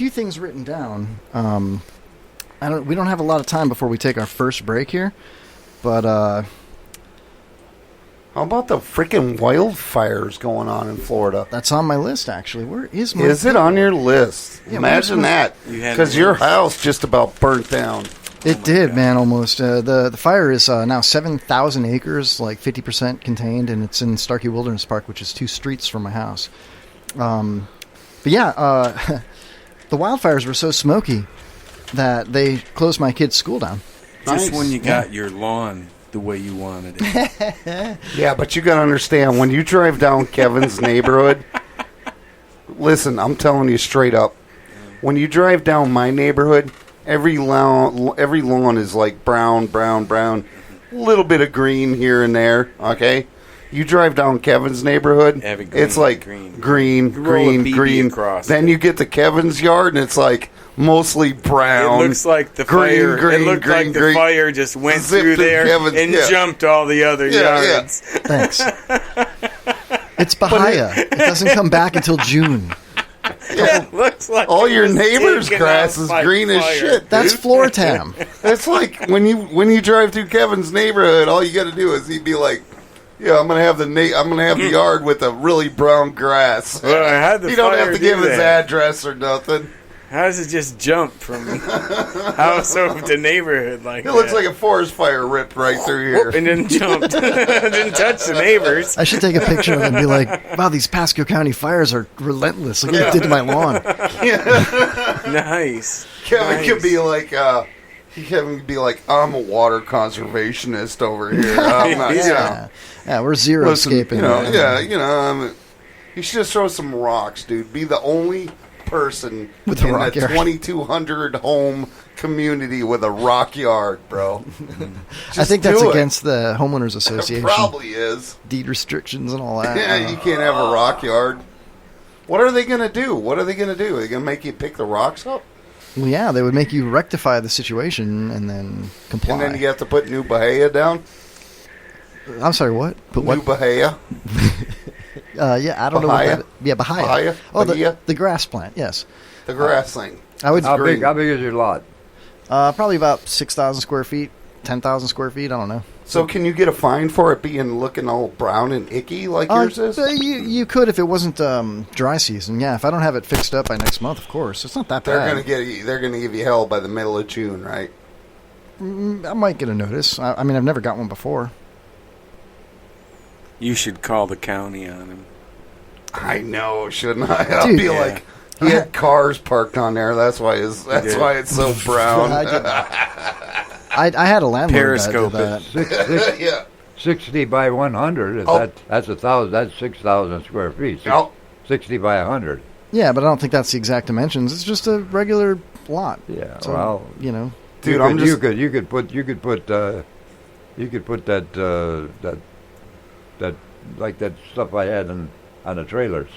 things written down. We don't have a lot of time before we take our first break here, but how about the freaking wildfires going on in Florida? That's on my list, actually. Where is my... Is it on your list? Yeah, imagine that. Because your house just about burnt down. It did, man, almost. The fire is now 7,000 acres, like 50% contained, and it's in Starkey Wilderness Park, which is 2 streets from my house. But yeah, the wildfires were so smoky that they closed my kid's school down. Just when you got your lawn the way you wanted it. Yeah, but you got to understand, when you drive down Kevin's neighborhood, listen, I'm telling you straight up, when you drive down my neighborhood, every lawn is like brown, a little bit of green here and there, okay? You drive down Kevin's neighborhood, it's like green. Across then you get to Kevin's yard, and it's like mostly brown. It looks like the fire. It looked like the fire just went through there and jumped all the other yards. Yeah. Thanks. It's Bahia. It doesn't come back until June. Yeah, it looks like all your neighbor's grass is green as shit. That's Floritam. It's like when you drive through Kevin's neighborhood, all you got to do is he'd be like, "Yeah, I'm gonna have the yard with a really brown grass." Well, I had the you don't fire have to do give his that. address or nothing. How does it just jump from house over to neighborhood like It looks like a forest fire ripped right through here. And then jumped. Didn't touch the neighbors. I should take a picture of it and be like, wow, these Pasco County fires are relentless. Look what it did to my lawn. Nice. Kevin could be like, I'm a water conservationist over here. I'm not, Yeah, we're zero escaping. You should just throw some rocks, dude. Be the only person with in a rock the yard. 2,200 home community with a rock yard, bro. I think that's against the homeowners association. It probably is. Deed restrictions and all that. Yeah, you can't have a rock yard. What are they going to do? Are they going to make you pick the rocks up? Well, yeah, they would make you rectify the situation and then comply. And then you have to put New Bahia down? I'm sorry, what? Put New Bahia? Yeah, I don't know what that. Yeah, Bahia. Bahia? Oh, Bahia? The grass plant. Yes, the grass thing. I would. How big is your lot? Probably about 6,000 square feet, 10,000 square feet. I don't know. So can you get a fine for it looking all brown and icky like yours is? You could if it wasn't dry season. Yeah, if I don't have it fixed up by next month, of course, it's not that bad. They're gonna give you hell by the middle of June, right? I might get a notice. I mean, I've never got one before. You should call the county on him. I know, shouldn't I? I'll be like, he had cars parked on there. That's why it's so brown. I had a landlord Periscope that did that. Yeah. 60 by 100. That's 1,000. That's 6,000 square feet. 60 by 100. Yeah, but I don't think that's the exact dimensions. It's just a regular lot. Yeah. So, well, dude, you could put that like that stuff I had on the trailers.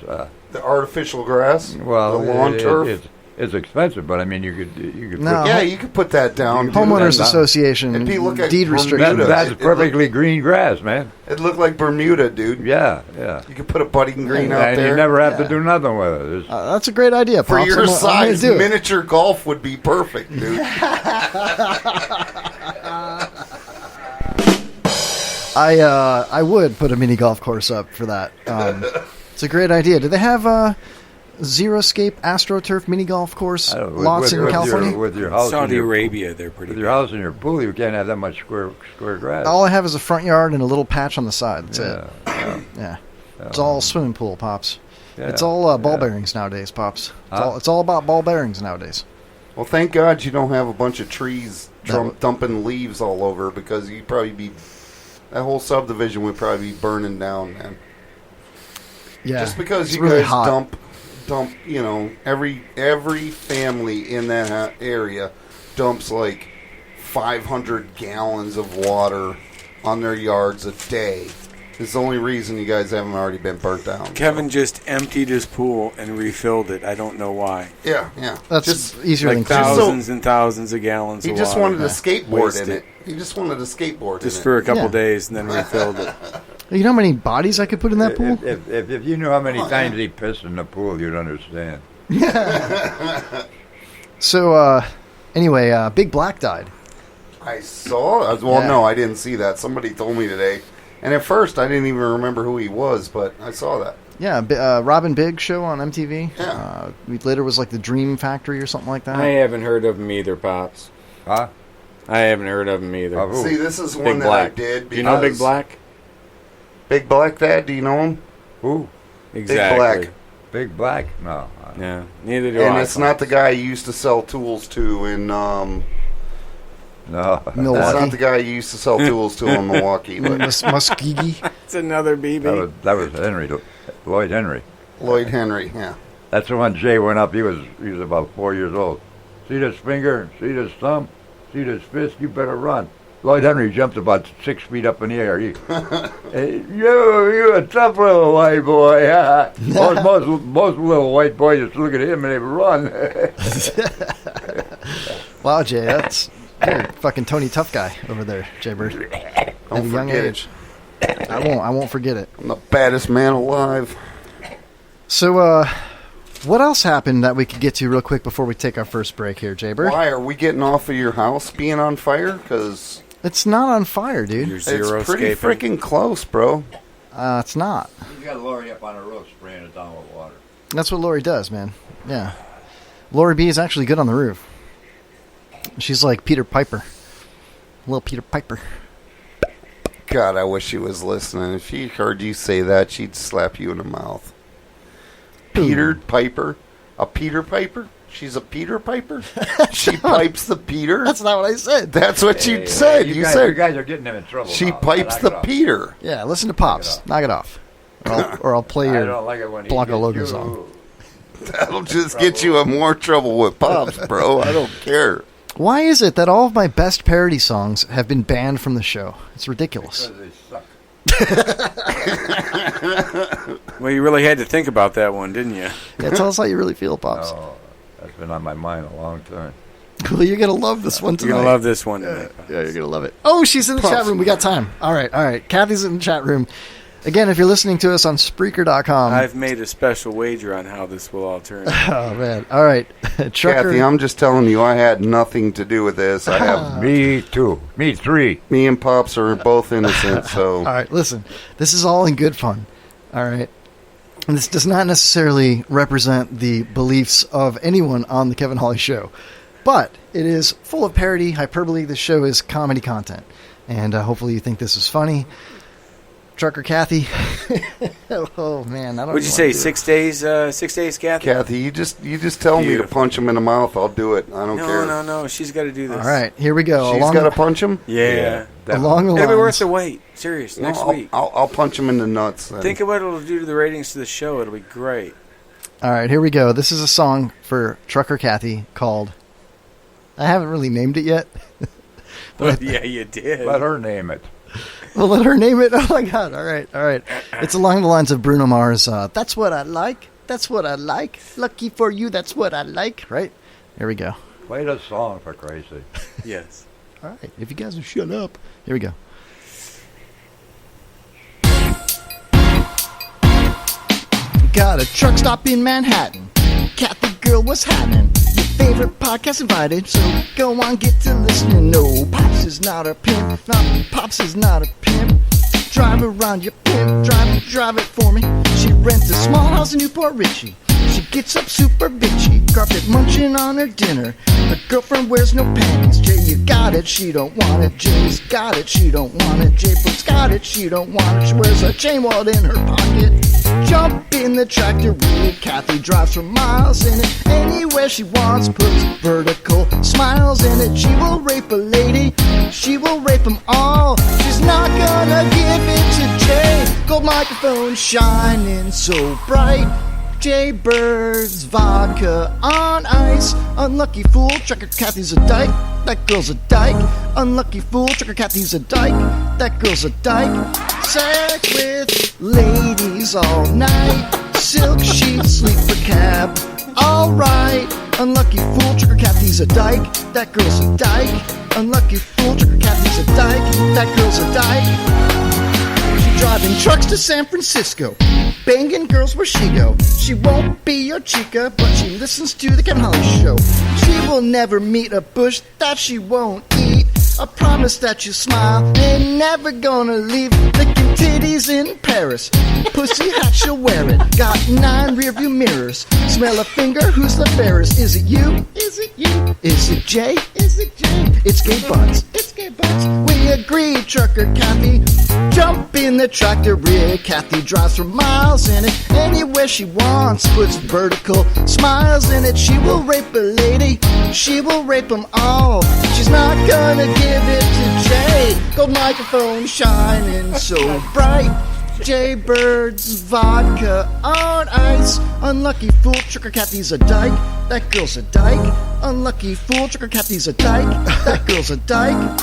The artificial grass. Well, the lawn turf. It's expensive, but I mean, you could. You could put that down. Homeowners Association. It'd look like deed restrictions. That's perfectly green grass, man. It looked like Bermuda, dude. Yeah. You could put a budding green out and there. You never have to do nothing with it. That's a great idea, For Pops. your I'm size, gonna do it. miniature golf would be perfect, dude. I would put a mini golf course up for that. It's a great idea. Do they have Xeriscape AstroTurf mini golf course, lots in California. With your house, Saudi Arabia, they're pretty. With your house and your pool, you can't have that much square grass. All I have is a front yard and a little patch on the side. That's it. Yeah. It's all swimming pool, Pops. Yeah. It's all ball bearings nowadays, Pops. It's all about ball bearings nowadays. Well, thank God you don't have a bunch of trees dumping leaves all over, because you'd probably be... That whole subdivision would probably be burning down, man. Yeah. Just because it's you really guys hot. dump, you know, every family in that area dumps like 500 gallons of water on their yards a day. It's the only reason you guys haven't already been burnt down. Kevin just emptied his pool and refilled it. I don't know why. Yeah. That's just easier like than thousands and thousands of gallons. He of just water. wanted a skateboard in Wasted. it. He just wanted a skateboard just in for it. a couple days and then refilled it. You know how many bodies I could put in that pool? If you knew how many times he pissed in the pool, you'd understand. So, anyway, Big Black died. I saw. No, I didn't see that. Somebody told me today, and at first I didn't even remember who he was, but I saw that. Yeah, Robin Big show on MTV. Yeah. Later was like the Dream Factory or something like that. I haven't heard of him either, Pops. Huh? I haven't heard of him either. See, this is Big one that Black. I did. Do you know Big Black? Big Black Dad, do you know him? Who? Exactly. Big Black? No. Yeah, neither do And I. it's not the guy you used to sell tools to in No. That's not the guy you used to sell tools to in Milwaukee. But Muskegee. It's another BB. That was Henry, Lloyd Henry. Lloyd Henry, yeah. That's the one Jay went up. He was about 4 years old. See this finger? See this thumb? See this fist? You better run. Lloyd Henry jumped about 6 feet up in the air. Hey, you're a tough little white boy. most little white boys just look at him and they run. Wow, Jay, that's you're a fucking Tony Tough guy over there, Jay Bird. At a young forget age. I won't forget it. I'm the baddest man alive. So, what else happened that we could get to real quick before we take our first break here, Jay Bird? Why are we getting off of your house being on fire? Because it's not on fire, dude. it's pretty freaking close, bro. It's not. You got Lori up on a roof spraying it down with water. That's what Lori does, man. Yeah. Lori B is actually good on the roof. She's like Peter Piper. Little Peter Piper. God, I wish she was listening. If she heard you say that, she'd slap you in the mouth. Peter Piper? A Peter Piper? She's a Peter Piper? She pipes the Peter? That's not what I said. That's what you said. You said you guys are getting them in trouble. she now. pipes the Peter. Yeah, listen to Pops. Knock it off. Or I'll play I your don't like it when he Blanca gets Logan you. song. That'll just get you in more trouble with Pops, bro. I don't care. Why is it that all of my best parody songs have been banned from the show? It's ridiculous. Because they suck. Well, you really had to think about that one, didn't you? Yeah, tell us how you really feel, Pops. Oh, that's been on my mind a long time. Well, you're going to love this one tonight. You're going to love this one tonight. Yeah, you're going to love it. Oh, she's in the chat room. We got time. All right. Kathy's in the chat room. Again, if you're listening to us on Spreaker.com. I've made a special wager on how this will all turn out. Oh, man. All right. Trucker. Kathy, I'm just telling you, I had nothing to do with this. I have Me too. Me three. Me and Pops are both innocent, so. All right, listen. This is all in good fun. All right. And this does not necessarily represent the beliefs of anyone on the Kevin Hawley Show. But it is full of parody, hyperbole. The show is comedy content. And hopefully you think this is funny. Trucker Kathy. Oh, man. I don't. What'd you say, 6 days? 6 days, Kathy? Kathy, you just tell me to punch him in the mouth. I'll do it. I don't care. No. She's got to do this. All right, here we go. She's got to punch him? Yeah. Along the It'll be lines. worth the wait. Serious. No, Next week. I'll punch him in the nuts. Then. Think of what it'll do to the ratings to the show. It'll be great. All right, here we go. This is a song for Trucker Kathy called... I haven't really named it yet. But yeah, you did. Let her name it. Well, let her name it. Oh, my God. All right. It's along the lines of Bruno Mars. That's what I like. That's what I like. Lucky for you, that's what I like. Right? Here we go. Play the song, for Christ's sake. Yes. All right. If you guys will shut up. Here we go. Got a truck stop in Manhattan. Kathy girl, what's happening? Your favorite podcast invited, so go on, get to listening. No, Pops is not a pimp. No, Pops is not a pimp. Drive around your pimp. Drive it for me. She rents a small house in Newport Richie. She gets up super bitchy, carpet munching on her dinner. Her girlfriend wears no panties. Jay, you got it, she don't want it. Jay's got it, she don't want it. Jay Brooks got it, she don't want it. She wears a chain wallet in her pocket. Jump in the tractor wheel. Kathy drives for miles in it. Anywhere she wants, puts vertical smiles in it. She will rape a lady, she will rape them all. She's not gonna give it to Jay. Gold microphone shining so bright. Jay Bird's vodka on ice. Unlucky fool, Trucker Kathy's a dyke. That girl's a dyke. Unlucky fool, Trucker Kathy's a dyke. That girl's a dyke. Sex with ladies all night. Silk sheets, sleeper cab. Alright. Unlucky fool, Trucker Kathy's a dyke. That girl's a dyke. Unlucky fool, Trucker Kathy's a dyke. That girl's a dyke. She driving trucks to San Francisco, banging girls where she go. She won't be your chica, but she listens to the Kevin Holly Show. She will never meet a bush that she won't eat. I promise that you smile, ain't never gonna leave. Licking titties in Paris, pussy hat, she'll wear it. Got 9 rearview mirrors, smell a finger, who's the fairest? Is it you? Is it you? Is it Jay? Is it Jay? It's gay butts. It's gay butts. We agree, Trucker Kathy. Jump in the tractor rig. Kathy drives for miles in it. Anywhere she wants, puts vertical smiles in it. She will rape a lady, she will rape them all. She's not gonna give it to Jay. Gold microphone shining so bright. Jay Bird's vodka on ice. Unlucky fool, Trucker Kathy's a dyke. That girl's a dyke. Unlucky fool, Trucker Kathy's a dyke. That girl's a dyke.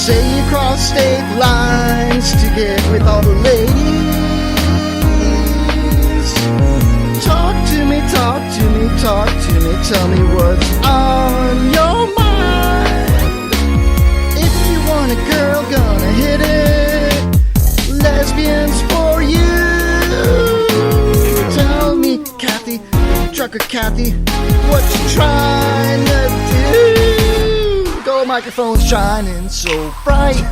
Say you cross state lines to get with all the ladies. Talk to me, talk to me, talk to me. Tell me what's on your mind. If you want a girl, gonna hit it. Lesbians for you. Tell me, Kathy, Trucker Kathy, what you trying to do? Gold microphone shining so bright.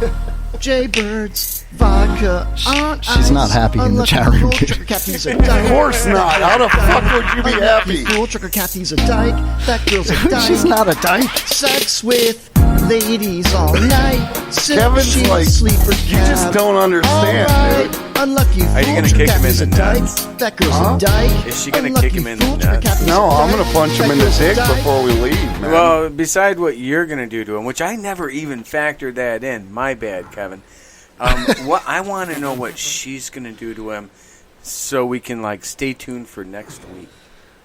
Jay Bird's vodka on ice. She's not happy in the chat room. Of course not. How the fuck would you be happy? Fool, Trucker Kathy's a dyke. That girl's a dyke. She's not a dyke. Sex with ladies all night. Kevin's like, sleeper you just don't understand, dude. Unlucky Are you fool, gonna Trucker kick him in Kathy's the a dyke. nuts? That girl's a dyke. Is she gonna Unlucky kick him in the fool, Trucker nuts? Kathy's No, a I'm dyke. gonna punch him That in the girl's a dick dyke. before we leave, man. Well, beside what you're going to do to him, which I never even factored that in. My bad, Kevin. What I want to know what she's going to do to him, so we can stay tuned for next week.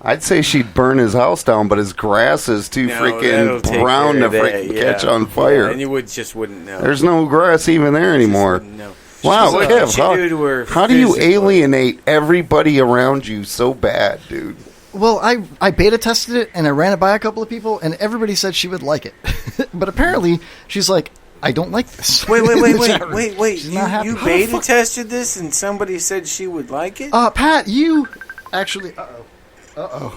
I'd say she'd burn his house down, but his grass is too that'll freaking take brown care to of that, freaking yeah. catch on fire. Yeah, and you just wouldn't know. There's no grass even there anymore. No. Wow, What Kev, did she do to her how do you physically? alienate everybody around you so bad, dude? Well, I beta tested it and I ran it by a couple of people and everybody said she would like it. But apparently she's like, I don't like this. Wait. She's not happy. You beta tested this and somebody said she would like it? Pat, you actually...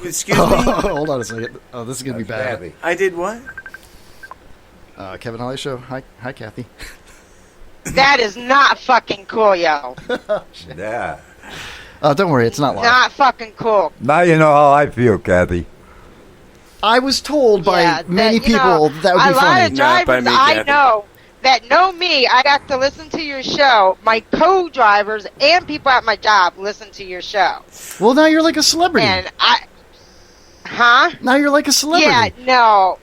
Excuse me? Hold on a second. Oh, this is going to be bad. Kathy. I did what? Kevin Holly Show. Hi, Kathy. That is not fucking cool, yo. Yeah. Don't worry, it's not live. Not fucking cool. Now you know how I feel, Kathy. I was told by many people that would be a lot funny. of drivers I know that know me, I got to listen to your show. My co-drivers and people at my job listen to your show. Well, now you're like a celebrity. And huh? Now you're like a celebrity. Yeah, no,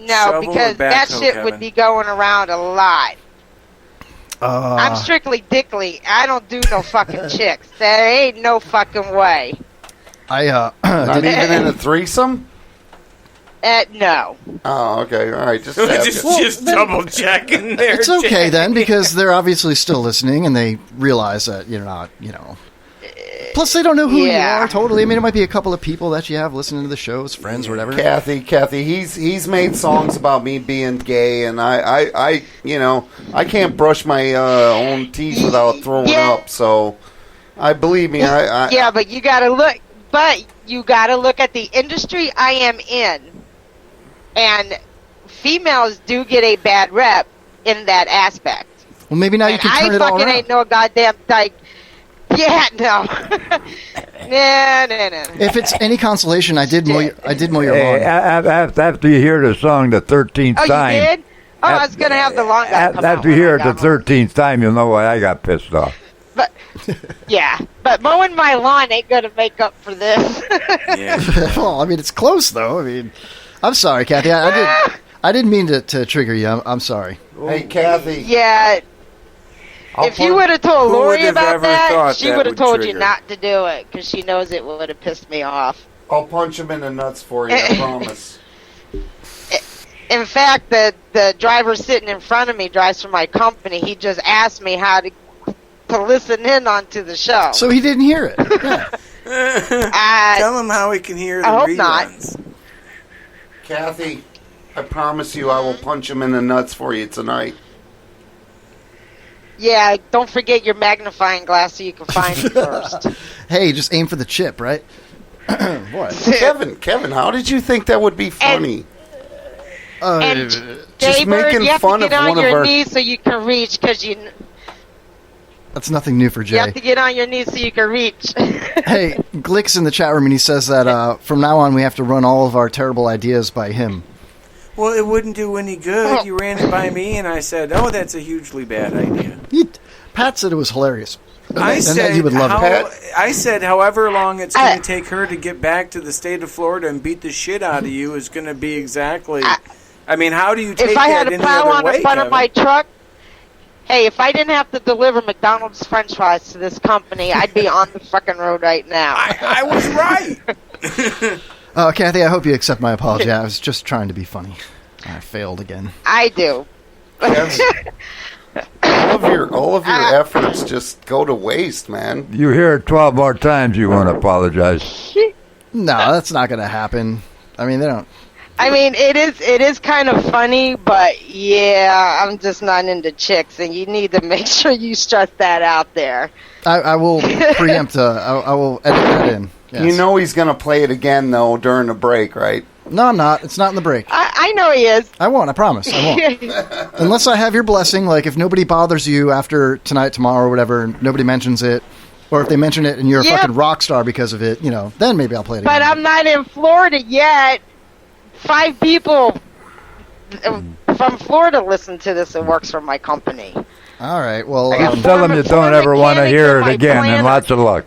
Shovel because or that backhoe, shit Kevin? would be going around a lot. I'm strictly dickly. I don't do no fucking chicks. There ain't no fucking way. Not even in a threesome? No. Oh, okay. All right. Just then- double checking there. It's okay Jack. then, because they're obviously still listening and they realize that you're not, Plus, they don't know who you are, totally. I mean, it might be a couple of people that you have listening to the shows, friends, whatever. Kathy, he's made songs about me being gay, and I can't brush my own teeth without throwing up. So, I believe me, Yeah, but you gotta look. But you got to look at the industry I am in, and females do get a bad rep in that aspect. Well, maybe now you can turn it all around. I fucking ain't no goddamn like. Yeah, no. No. If it's any consolation, I did mow your lawn. After you hear the song the 13th time. Oh, you did? Oh, I was gonna have the long guy come out After you when hear I it the got home. 13th time, you'll know why I got pissed off. But yeah, but mowing my lawn ain't gonna make up for this. Well, I mean, it's close though. I mean, I'm sorry, Kathy. I didn't mean to trigger you. I'm sorry. Hey, Kathy. Yeah. If you would have told Who would Lori have about ever that, thought she that would have would told you trigger? not to do it because she knows it would have pissed me off. I'll punch him in the nuts for you, I promise. In fact, the driver sitting in front of me drives for my company. He just asked me how to listen in onto the show. So he didn't hear it. Yeah. Tell him how he can hear the I hope reruns. not. Kathy, I promise you I will punch him in the nuts for you tonight. Yeah, don't forget your magnifying glass so you can find it first. Hey, just aim for the chip, right? What? Kevin, how did you think that would be funny? And just Jaybird, making you have fun to of get on one of your our... knees so you can reach because That's nothing new for Jay. you have to get on your knees so you can reach. Hey, Glick's in the chat room, and he says that from now on we have to run all of our terrible ideas by him. Well, it wouldn't do any good. You ran it by me, and I said, "Oh, that's a hugely bad idea." Pat said it was hilarious. I and said, that you would love it. I said, however long it's going to take her to get back to the state of Florida and beat the shit out of you is going to be exactly. I mean, how do you take If I had that a any plow other on way, the front of Kevin? my truck, hey, if I didn't have to deliver McDonald's French fries to this company, I'd be on the fucking road right now. I was right. Kathy, I hope you accept my apology. I was just trying to be funny. I failed again. I do. all of your efforts just go to waste, man. You hear it 12 more times, you won't apologize. No, that's not going to happen. I mean, they don't. I mean, it is kind of funny, but yeah, I'm just not into chicks, and you need to make sure you stress that out there. I will preempt. I will edit that in. Yes. You know he's going to play it again, though, during the break, right? No, I'm not. It's not in the break. I know he is. I won't. I promise. I won't. Unless I have your blessing. Like, if nobody bothers you after tonight, tomorrow, or whatever, and nobody mentions it, or if they mention it and you're a fucking rock star because of it, then maybe I'll play it again. But I'm not in Florida yet. 5 people from Florida listen to this and works for my company. All right. Well, Just tell them you don't ever want to hear it again, and lots of luck.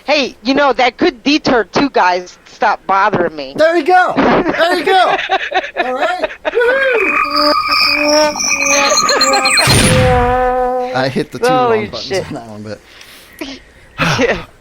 Hey, that could deter 2 guys to stop bothering me. There you go. There you go. All right. I hit the 2 wrong buttons on that one, but...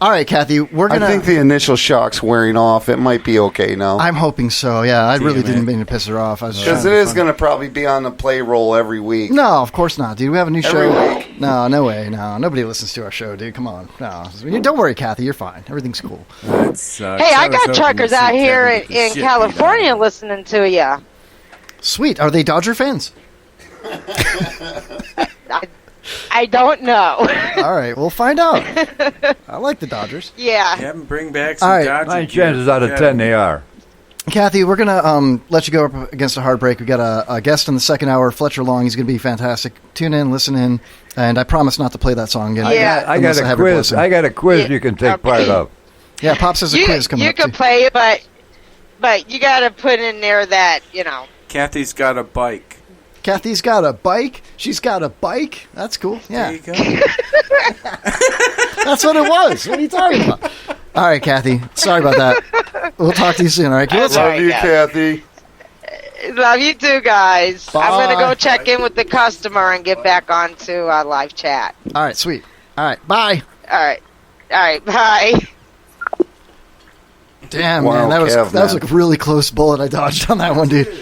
All right, Kathy, we're gonna. I think the initial shock's wearing off. It might be okay now. I'm hoping so. Yeah, I really didn't mean to piss her off. Because it is going to probably be on the play roll every week. No, of course not, dude. We have a new show. Every week. No way. No, nobody listens to our show, dude. Come on. No, don't worry, Kathy. You're fine. Everything's cool. Hey, I got truckers out here in California listening to you. Sweet. Are they Dodger fans? I don't know. All right, we'll find out. I like the Dodgers. Yeah. Have them bring back some All right. Dodger 9 gear. chances out of 10 they are. Kathy, we're gonna let you go up against a hard break. We got a guest in the second hour, Fletcher Long. He's gonna be fantastic. Tune in, listen in, and I promise not to play that song again. Yeah. I got a quiz. I got a quiz you can take part of. Yeah, Pops has a quiz coming you up. can too. play it, but you got to put in there that Kathy's got a bike. Kathy's got a bike. She's got a bike. That's cool. Yeah. There you go. That's what it was. What are you talking about? All right, Kathy. Sorry about that. We'll talk to you soon. All right, kids? Love you, Kathy. Love you too, guys. Bye. I'm gonna go check in with the customer and get back onto live chat. All right, sweet. All right, bye. All right, bye. Damn, Wow, man, that was Kev, that was man. a really close bullet I dodged on that one, dude.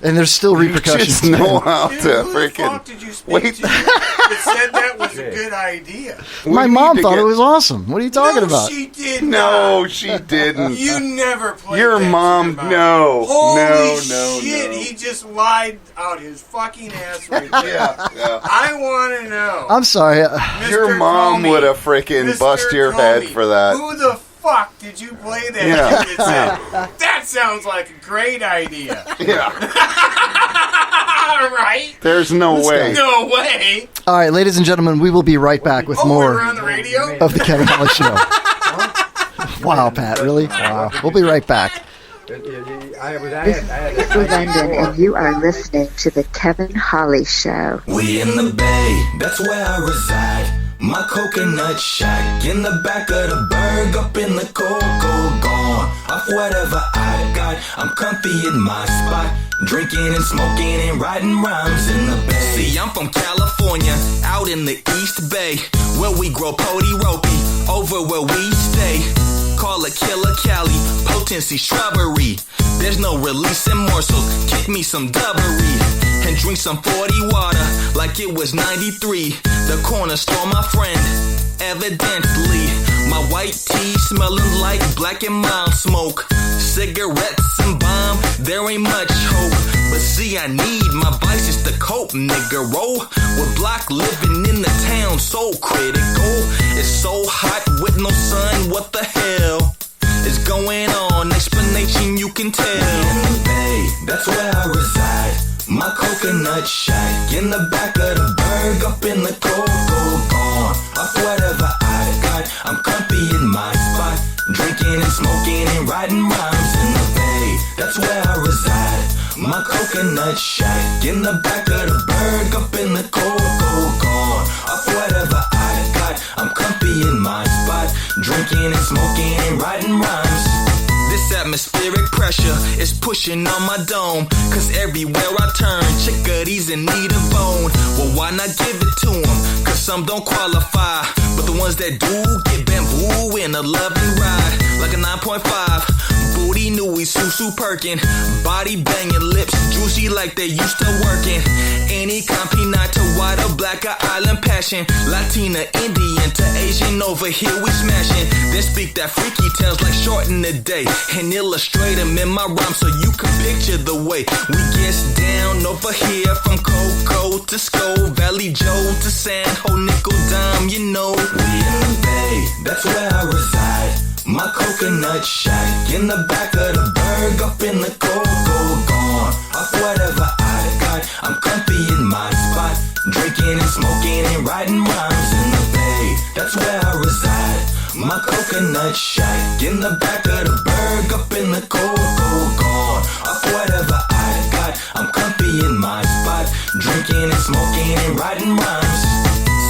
And there's still repercussions. You just know how to Who the fuck freaking did you speak wait. to that said that was a good idea? My mom thought it was awesome. What are you talking about? She did No, not. she didn't. You never played Your that mom, shit about no, it. Holy no, shit, no. he just lied out his fucking ass right there. Yeah. I want to know. I'm sorry. Your mom Comey, would have freaking Mr. bust your head Comey, for that. Who the fuck did you play that? Yeah. kid that said, that sounds like a great idea. Yeah. Right? There's no way. No way. All right, ladies and gentlemen, we will be right back with more We're on the radio? of the Kevin Holly Show. Wow, Pat, really? Wow. We'll be right back. This is London, and you are listening to the Kevin Holly Show. We in the Bay, that's where I reside. My coconut shack in the back of the Berg, up in the cocoa, gone off whatever I got. I'm comfy in my spot, drinking and smoking and writing rhymes in the Bay. See, I'm from California, out in the East Bay, where we grow pody ropey, over where we stay. Call it Killer Cali, potency strawberry. There's no releasing morsels, kick me some doublery. And drink some 40 water like it was 93. The corner store, my friend, evidently. My white tea smelling like black and mild smoke. Cigarettes and bomb, there ain't much hope. But see, I need my vices to cope, nigga. Roll with block living in the town, so critical. It's so hot with no sun, what the hell is going on? Explanation you can tell. In the Bay, that's where I reside. My coconut shack in the back of the Berg, up in the cocoa, gone off whatever I got. I'm comfy in my spot, drinking and smoking and writing rhymes in the Bay. That's where I reside. My coconut shack in the back of the Berg, up in the cocoa, gone off whatever I got. I'm comfy in my spot, drinking and smoking and writing rhymes. This atmospheric pressure is pushing on my dome, cause everywhere I turn, chickadees in need of bone. Well, why not give it to them? Cause some don't qualify, but the ones that do get bamboo in a loving ride, like a 9.5. Booty Nui, Susu Perkin, body banging, lips juicy like they used to working. Any campina to white or black or island passion, Latina, Indian to Asian, over here we smashing. Then speak that freaky tales like short in the day, and illustrate them in my rhyme so you can picture the way we get down over here, from Cocoa to Skull Valley, Joe to San Ho, nickel dime, you know. We in the Bay, that's where I reside. My coconut shack in the back of the Berg, up in the cocoa, gone off whatever I got. I'm comfy in my spot, drinking and smoking and writing rhymes in the Bay. That's where I reside. My coconut shack in the back of the Berg, up in the cocoa, gone off whatever I got. I'm comfy in my spot, drinking and smoking and writing rhymes.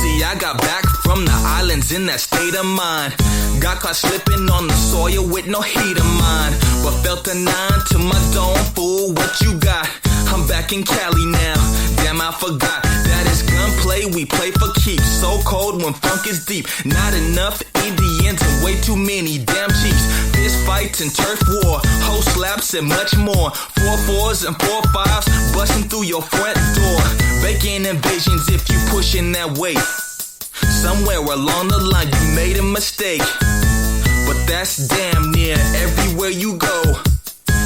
See, I got back from the islands in that state of mind. Got caught slipping on the soil with no heat of mine, but felt a 9 to my dome. Fool, what you got? I'm back in Cali now. Damn, I forgot that it's gunplay. We play for keeps. So cold when funk is deep. Not enough Indians and way too many damn chiefs. Fist fights and turf war, hoe slaps and much more. 4-4s and 4-5s busting through your front door. Baking invasions if you pushing that weight. Somewhere along the line you made a mistake, but that's damn near everywhere you go.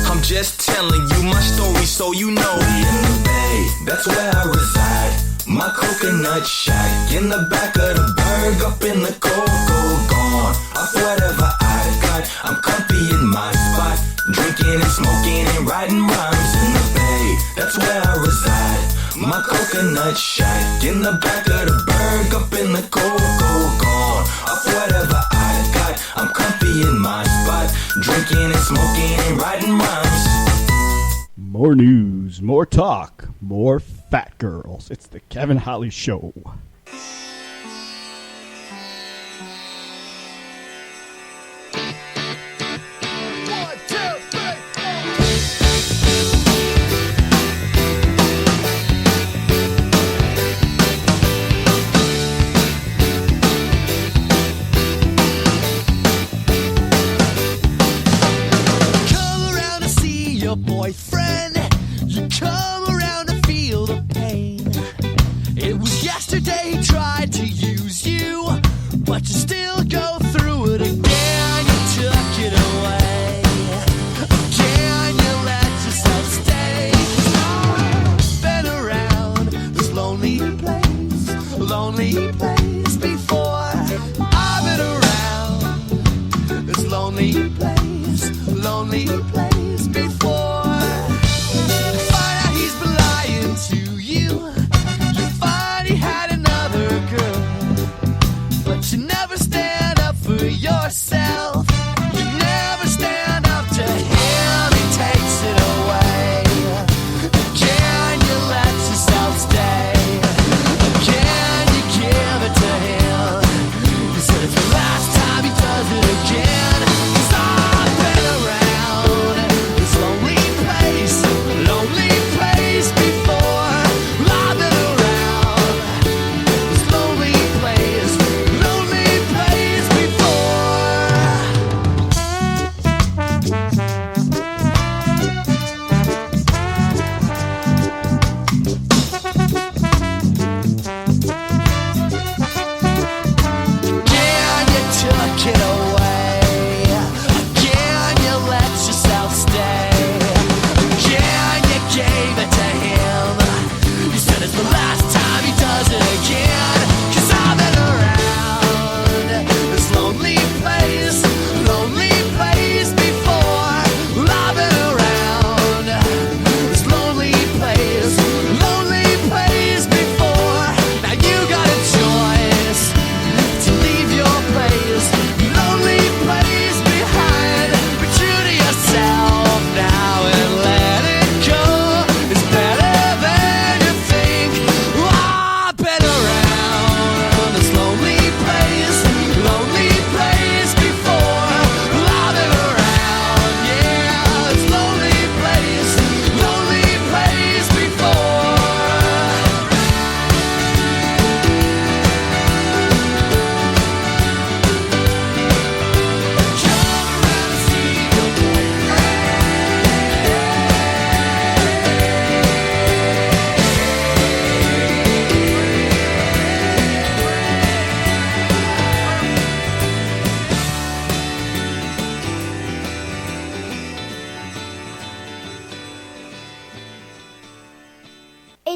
I'm just telling you my story so you know. We in the Bay, that's where I reside. My coconut shack in the back of the Berg, up in the cocoa, gone off whatever I got. I'm comfy in my spot, drinking and smoking and writing rhymes in the Bay. That's where I reside. My coconut shack in the back of the Berg, up in the cocoa, gone off whatever I got. I'm comfy in my spot, drinking and smoking and writing rhymes. More news, more talk, more fat girls. It's the Kevin Holly Show. Boyfriend, you come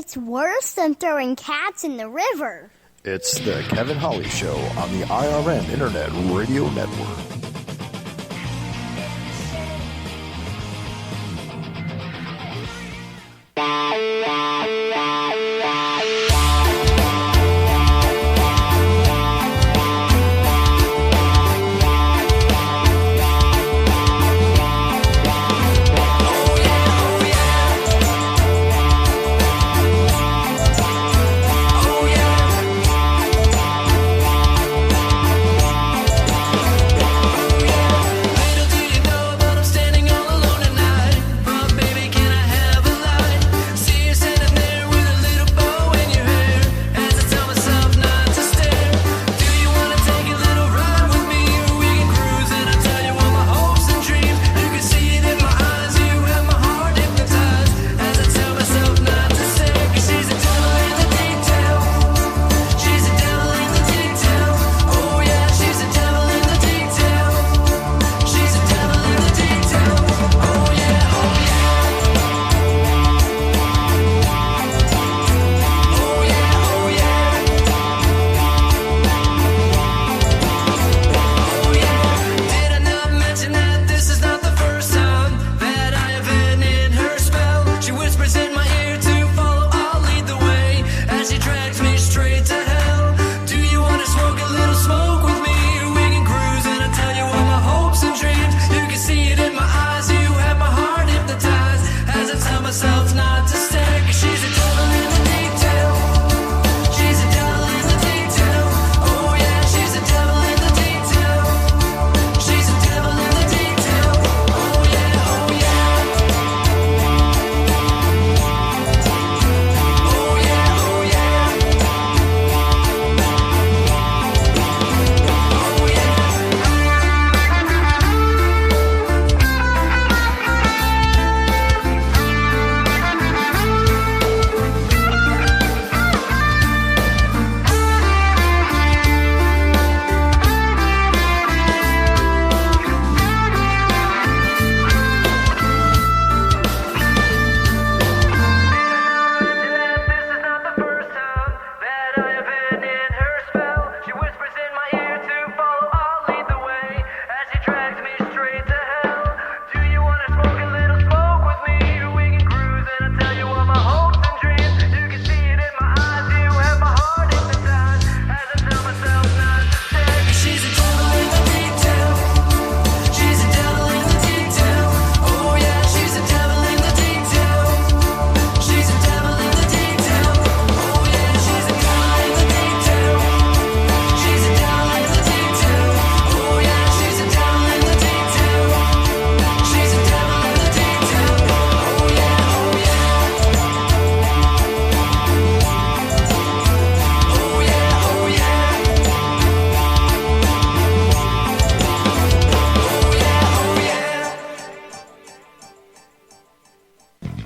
It's worse than throwing cats in the river. It's the Kevin Holly Show on the IRN Internet Radio Network.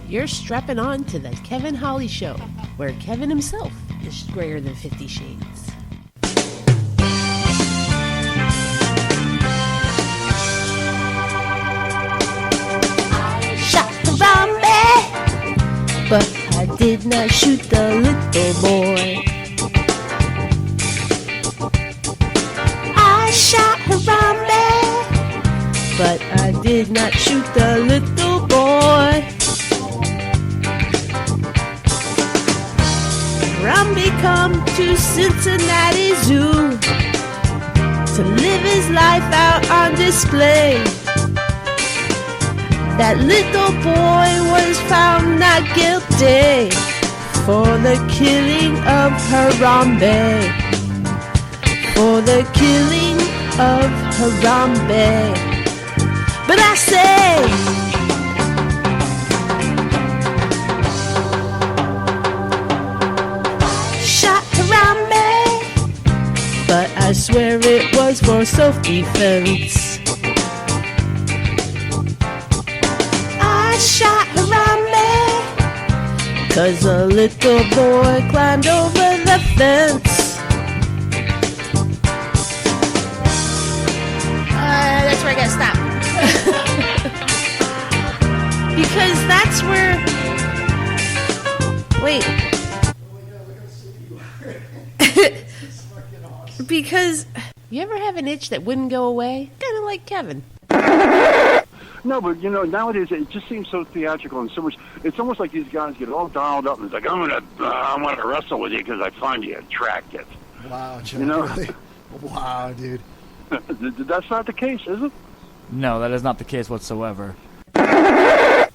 You're strapping on to the Kevin Holly Show, where Kevin himself is grayer than 50 Shades. I shot the zombie, but I did not shoot the little boy. I shot Harambe, but I did not shoot the little boy. Harambe come to Cincinnati Zoo to live his life out on display. That little boy was found not guilty for the killing of Harambe. For the killing of Harambe. But I say, shot Harambe, but I swear it was for self-defense. I shot Harambe, 'cause a little boy climbed over the fence. That's where I gotta stop. Because that's where... Wait. Because you ever have an itch that wouldn't go away? Kind of like Kevin. No, but nowadays it just seems so theatrical and so much. It's almost like these guys get all dialed up and it's like, I want to wrestle with you because I find you attractive. Wow, Joe, really? Wow, dude. That's not the case, is it? No, that is not the case whatsoever.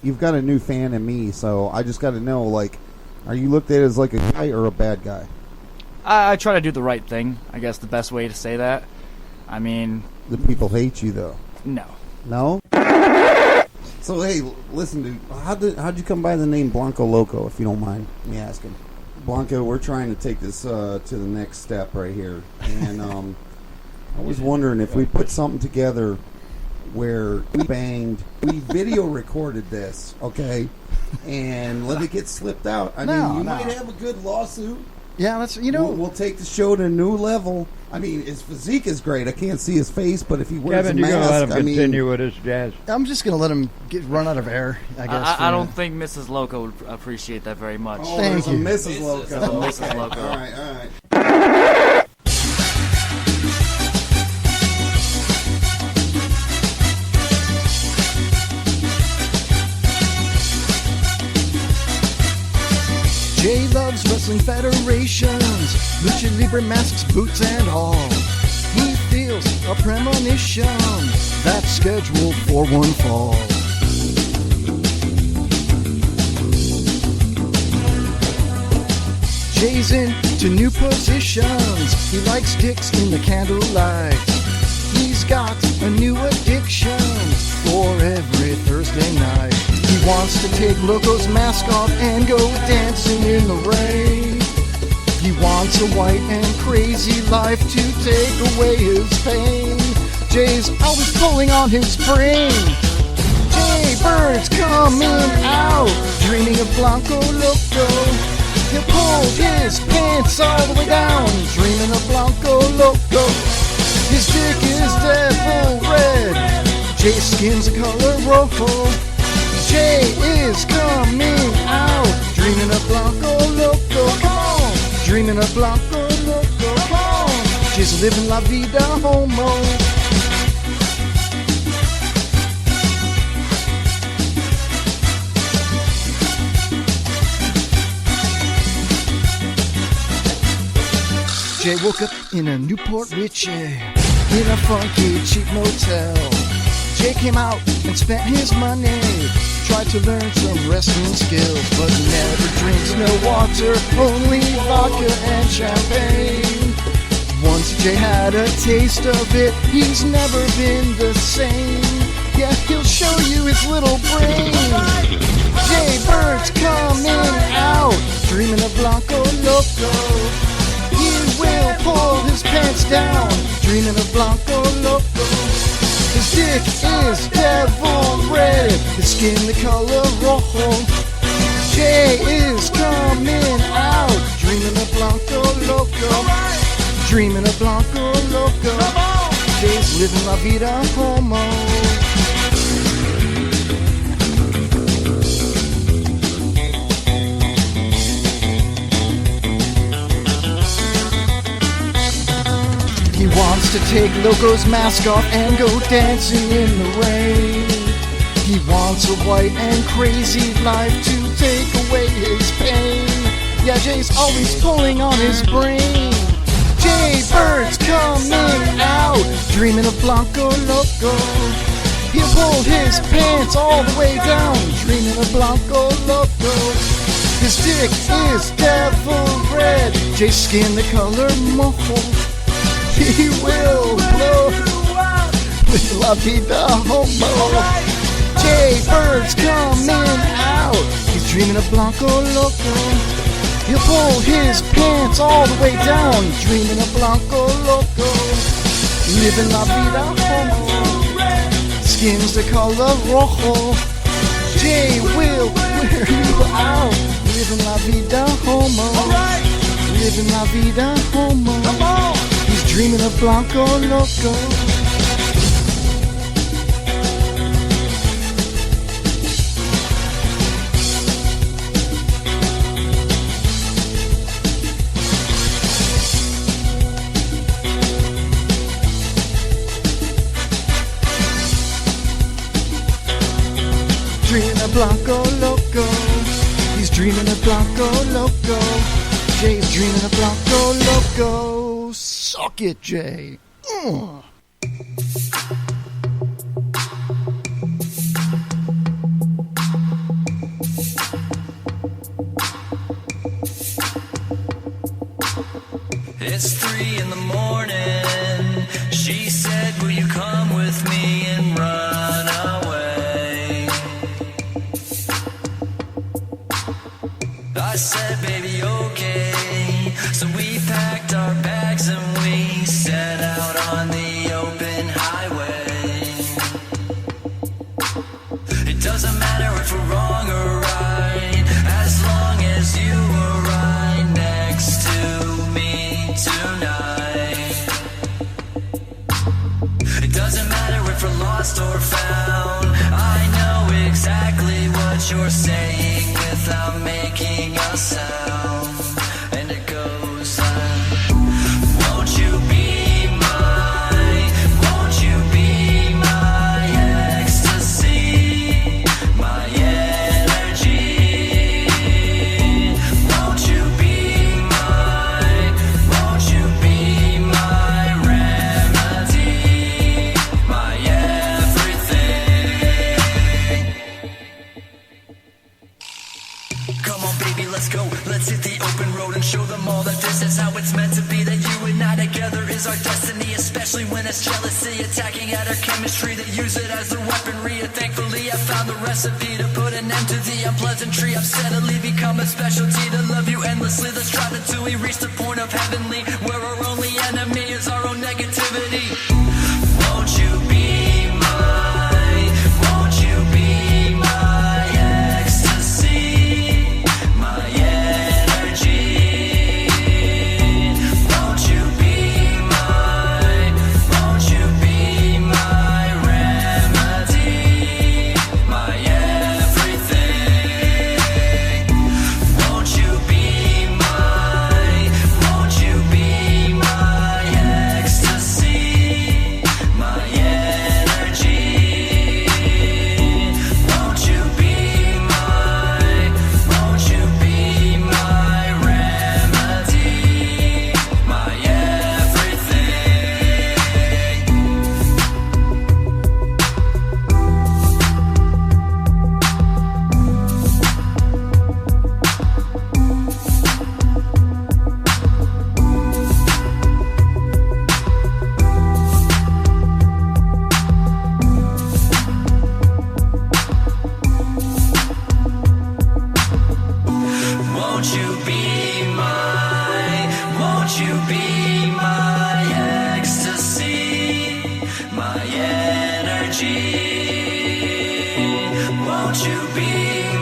You've got a new fan in me, so I just got to know, are you looked at as like a guy or a bad guy? I try to do the right thing. I guess the best way to say that. I mean, the people hate you, though. No. No? So, hey, listen, dude. How'd you come by the name Blanco Loco, if you don't mind me asking? Blanco, we're trying to take this to the next step right here. And I was wondering if we put something together where we video recorded this, okay? And let it get slipped out. I mean, you might have a good lawsuit. Yeah, that's, We'll take the show to a new level. I mean, his physique is great. I can't see his face, but if he wears Kevin, a mask, you're going to let him continue with his jazz. I'm just going to let him run out of air, I guess. I don't think Mrs. Loco would appreciate that very much. Oh, there's a Mrs. Loco. There's a Mrs. Loco. All right. Jay loves wrestling federations, lucha libre masks, boots, and all. He feels a premonition that's scheduled for one fall. Jay's into new positions. He likes dicks in the candlelight. He's got a new addiction for every Thursday night. He wants to take Loco's mask off and go dancing in the rain. He wants a white and crazy life to take away his pain. Jay's always pulling on his brain. Jay Bird's coming out, dreaming of Blanco Loco. He'll pull his pants all the way down, dreaming of Blanco Loco. His dick is devil red, Jay's skin's a color rojo. Jay is coming out, dreaming of Blanco Loco. Come on, dreaming of Blanco Loco. Come on, Jay's living la vida homo. Jay woke up in a Newport Richie, in a funky cheap motel. Jay came out and spent his money, tried to learn some wrestling skills, but never drinks no water, only vodka and champagne. Once Jay had a taste of it, he's never been the same. Yeah, he'll show you his little brain. Jay Bird's coming out, dreaming of Blanco Loco. He will pull his pants down, dreaming of Blanco Loco. His dick is devil red, his skin the color rojo. Jay is coming out, dreaming of Blanco Loco. Dreaming of Blanco Loco. Jay's living la vida homo. He wants to take Loco's mask off and go dancing in the rain. He wants a white and crazy life to take away his pain. Yeah, Jay's always pulling on his brain. Jay Bird's coming out, dreaming of Blanco Loco. He'll pull his pants all the way down, dreaming of Blanco Loco. His dick is devil red, Jay's skin the color mojo. He will blow with la vida homo. Jay Bird's coming out, he's dreaming of Blanco Loco. He'll pull his pants all the way down, dreaming of Blanco Loco. Living la vida homo, skin's the color rojo. Jay will wear you out, living la vida homo. Living la vida homo. He's dreaming of Blanco Loco. of Blanco Loco. Jay's dreaming of Blanco Loco. Suck it, Jay. It's 3 in the morning. She said, will you come with me and run away? I said, baby, okay. So we packed our bags and we set out on the open highway. It doesn't matter if we're wrong or right, as long as you were right next to me tonight. It doesn't matter if we're lost or found, I know exactly what you're saying without making a sound. And it goes won't you be my, won't you be my ecstasy, my energy? Won't you be my, won't you be my remedy, my everything? Come on, baby, let's go. Let's hit the open road and show them all that this is how it's meant to be. That you and I together is our destiny, especially when it's jealousy attacking at our chemistry. That use it as their weaponry. And thankfully, I found the recipe to put an end to the unpleasantry. I've steadily become a specialty to love you endlessly. Let's strive until we reach the point of heavenly, where our only enemy is our own negativity. Won't you be my, won't you be my ecstasy, my energy? Won't you be my, won't you be my remedy, my everything? Won't you be my, won't you be my ecstasy, my energy? Won't you be my, won't you be my remedy, my Won't you be my, won't you be my ecstasy, my energy? Won't you be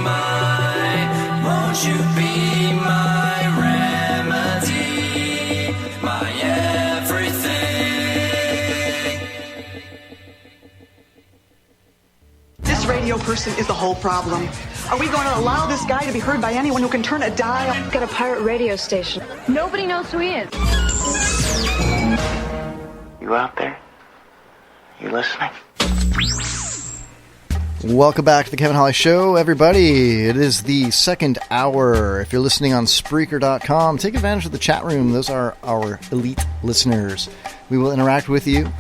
my, won't you be my remedy, my everything? This radio person is the whole problem. Are we going to allow this guy to be heard by anyone who can turn a dial? Got a pirate radio station. Nobody knows who he is. You out there? You listening? Welcome back to the Kevin Holly Show, everybody. It is the second hour. If you're listening on Spreaker.com, take advantage of the chat room. Those are our elite listeners. We will interact with you.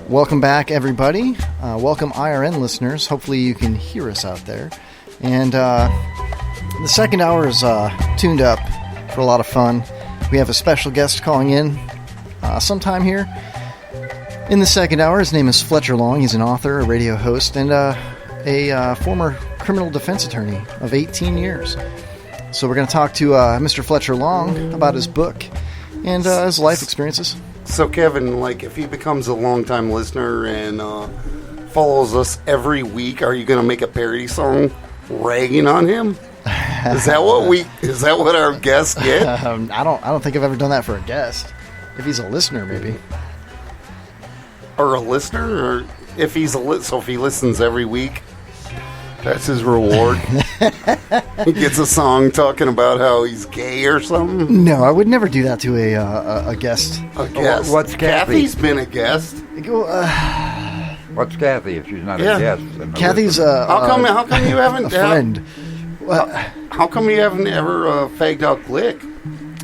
Welcome back, everybody. Welcome, IRN listeners. Hopefully you can hear us out there. And the second hour is tuned up for a lot of fun. We have a special guest calling in sometime here in the second hour. His name is Fletcher Long. He's an author, a radio host, and a former criminal defense attorney of 18 years. So we're going to talk to Mr. Fletcher Long about his book and his life experiences. So, Kevin, like, if he becomes a longtime listener and follows us every week, are you going to make a parody song ragging on him? Is that what our guests get? I don't think I've ever done that for a guest. If he's a listener, maybe. Or a listener, or if he's so if he listens every week, that's his reward. He gets a song talking about how he's gay or something. No, I would never do that to a guest. A guest. What's Kathy? Kathy's been a guest. What's Kathy if she's not a guest? Kathy's how come you haven't? a friend. How come you haven't ever fagged out Glick?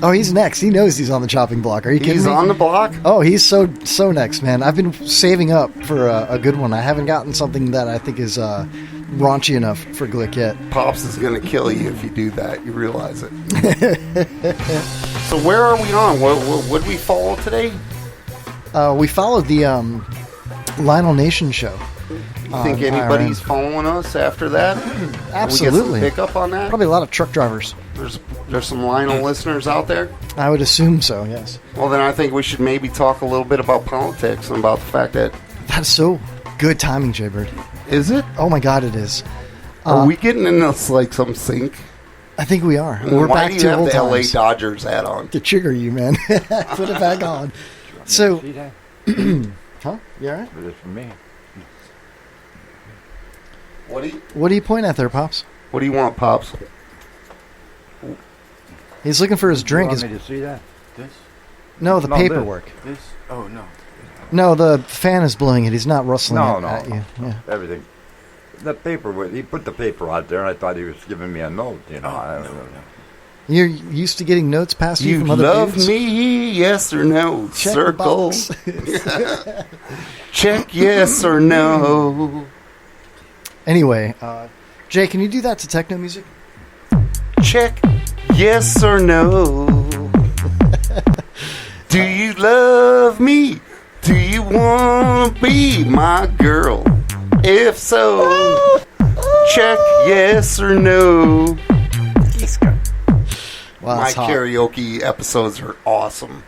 Oh, he's next. He knows he's on the chopping block. Are you kidding me? He's on the block? Oh, he's so next, man. I've been saving up for a good one. I haven't gotten something that I think is raunchy enough for Glick yet. Pops is going to kill you if you do that. You realize it. So where are we on? What did we follow today? We followed the Lionel Nation show. You think anybody's following us after that? Absolutely. We get some pick up on that? Probably a lot of truck drivers. There's some Lionel listeners out there? I would assume so, yes. Well, then I think we should maybe talk a little bit about politics and about the fact that... That's so good timing, Jaybird. Is it? Oh my God, it is. Are we getting in this, like, some sync? I think we are. We're back to old times. Why do you have the LA Dodgers hat on? To trigger you, man. Put it back on. So... Huh? You all right? But it's for me. What do you point at there, Pops? What do you want, Pops? He's looking for his drink. You want me to see that? This? No, the paperwork. This? Oh, no. No, the fan is blowing it. He's not rustling it at you. Yeah. Everything. The paper, he put the paper out there, and I thought he was giving me a note, you know. I don't know. You're used to getting notes passed you from other love dudes? Me, yes or no? Check Circle. Check yes or no. Anyway, Jay, can you do that to techno music? Check yes or no. Do you love me? Do you want to be my girl? If so, check yes or no. Wow, my karaoke episodes are awesome.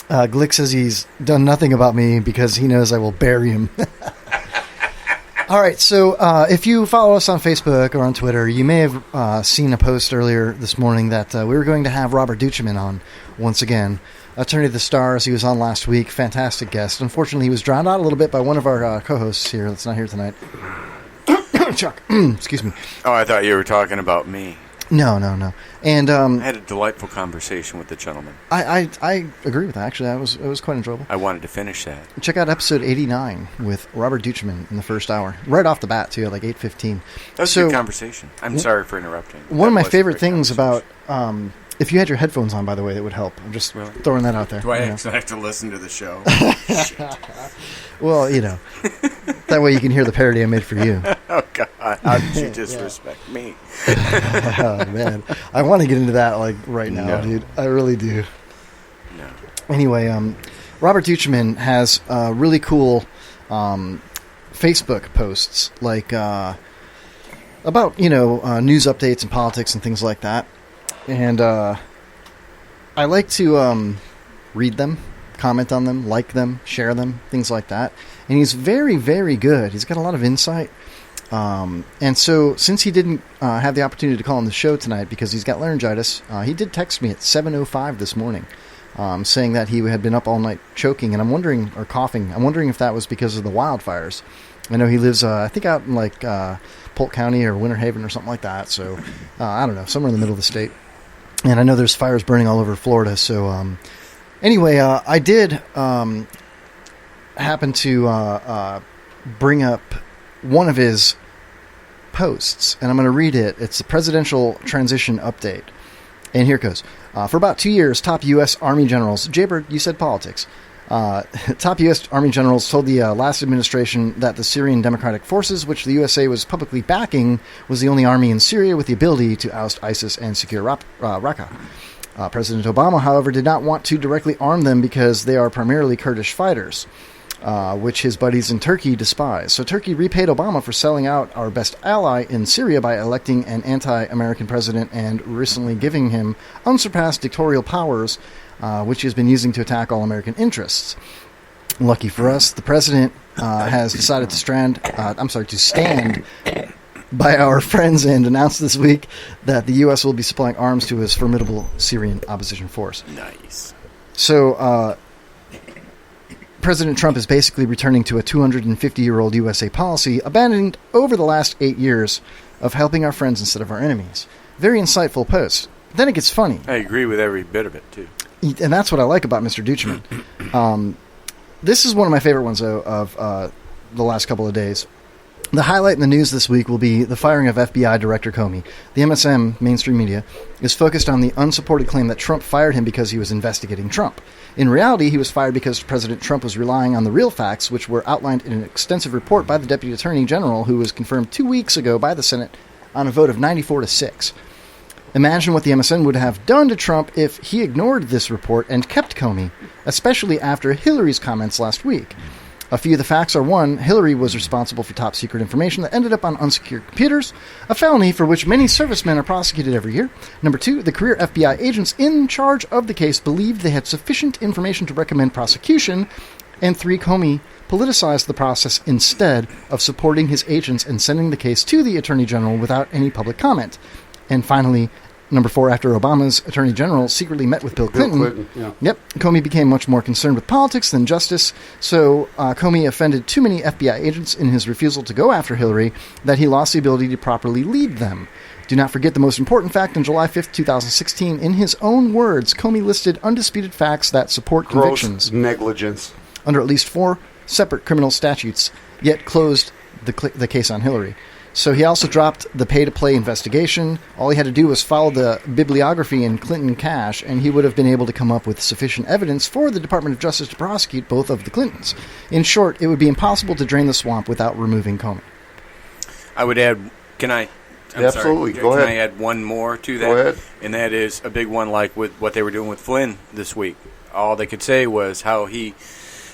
Glick says he's done nothing about me because he knows I will bury him. All right, so if you follow us on Facebook or on Twitter, you may have seen a post earlier this morning that we were going to have Robert Duchemin on once again. Attorney of the Stars, he was on last week. Fantastic guest. Unfortunately, he was drowned out a little bit by one of our co-hosts here that's not here tonight. Chuck, excuse me. Oh, I thought you were talking about me. No. And I had a delightful conversation with the gentleman. I agree with that. Actually, it was quite enjoyable. I wanted to finish that. Check out episode 89 with Robert Duchemin in the first hour, right off the bat too, at like 8:15. That was a good conversation. I'm sorry for interrupting. One of my favorite things about if you had your headphones on, by the way, that would help. I'm just throwing that out there. Do I actually have to listen to the show? Well, you know, that way you can hear the parody I made for you. Oh God, how did you disrespect me? Oh man, I want to get into that like right now, dude. I really do. No. Anyway, Robert Duchemin has really cool Facebook posts like about news updates and politics and things like that, and I like to read them, comment on them, like them, share them, things like that. And he's very, very good. He's got a lot of insight. And so since he didn't have the opportunity to call on the show tonight because he's got laryngitis, he did text me at 7:05 this morning saying that he had been up all night choking and coughing. I'm wondering if that was because of the wildfires. I know he lives, I think out in like Polk County or Winter Haven or something like that. So I don't know, somewhere in the middle of the state. And I know there's fires burning all over Florida. So anyway, I did happen to bring up one of his posts, and I'm going to read it. It's the presidential transition update. And here it goes. For about 2 years, top U.S. Army generals, Jaybird, you said politics. Top U.S. Army generals told the last administration that the Syrian Democratic Forces, which the USA was publicly backing, was the only army in Syria with the ability to oust ISIS and secure Raqqa. President Obama, however, did not want to directly arm them because they are primarily Kurdish fighters, which his buddies in Turkey despise. So Turkey repaid Obama for selling out our best ally in Syria by electing an anti-American president and recently giving him unsurpassed dictatorial powers, which he has been using to attack all American interests. Lucky for us, the president has decided to stand by our friends and announced this week that the U.S. will be supplying arms to his formidable Syrian opposition force. Nice. So, President Trump is basically returning to a 250-year-old USA policy abandoned over the last 8 years of helping our friends instead of our enemies. Very insightful post. Then it gets funny. I agree with every bit of it, too. And that's what I like about Mr. Duchemin. This is one of my favorite ones, though, of the last couple of days. The highlight in the news this week will be the firing of FBI Director Comey. The MSM, mainstream media, is focused on the unsupported claim that Trump fired him because he was investigating Trump. In reality, he was fired because President Trump was relying on the real facts, which were outlined in an extensive report by the Deputy Attorney General, who was confirmed 2 weeks ago by the Senate on a vote of 94-6. Imagine what the MSN would have done to Trump if he ignored this report and kept Comey, especially after Hillary's comments last week. A few of the facts are: 1, Hillary was responsible for top-secret information that ended up on unsecured computers, a felony for which many servicemen are prosecuted every year. 2, the career FBI agents in charge of the case believed they had sufficient information to recommend prosecution. And 3, Comey politicized the process instead of supporting his agents and sending the case to the Attorney General without any public comment. And finally, 4, after Obama's Attorney General secretly met with Bill Clinton, Comey became much more concerned with politics than justice, so Comey offended too many FBI agents in his refusal to go after Hillary that he lost the ability to properly lead them. Do not forget the most important fact. On July 5th, 2016, in his own words, Comey listed undisputed facts that support convictions. Gross negligence. Under at least 4 separate criminal statutes, yet closed the case on Hillary. So he also dropped the pay-to-play investigation. All he had to do was follow the bibliography in Clinton cache, and he would have been able to come up with sufficient evidence for the Department of Justice to prosecute both of the Clintons. In short, it would be impossible to drain the swamp without removing Comey. I would add, Absolutely. Go ahead. Can I add one more to that? Go ahead. And that is a big one, like with what they were doing with Flynn this week. All they could say was how he,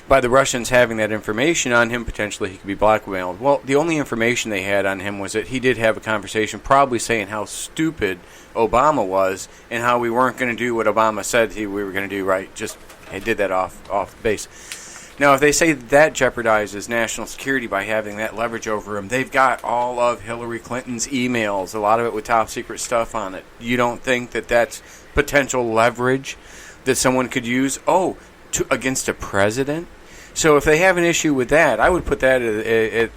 by the Russians having that information on him, potentially he could be blackmailed. Well, the only information they had on him was that he did have a conversation probably saying how stupid Obama was and how we weren't going to do what Obama said we were going to do, right? Just he did that off base. Now, if they say that jeopardizes national security by having that leverage over him, they've got all of Hillary Clinton's emails, a lot of it with top secret stuff on it. You don't think that that's potential leverage that someone could use? Against a president? So if they have an issue with that, I would put that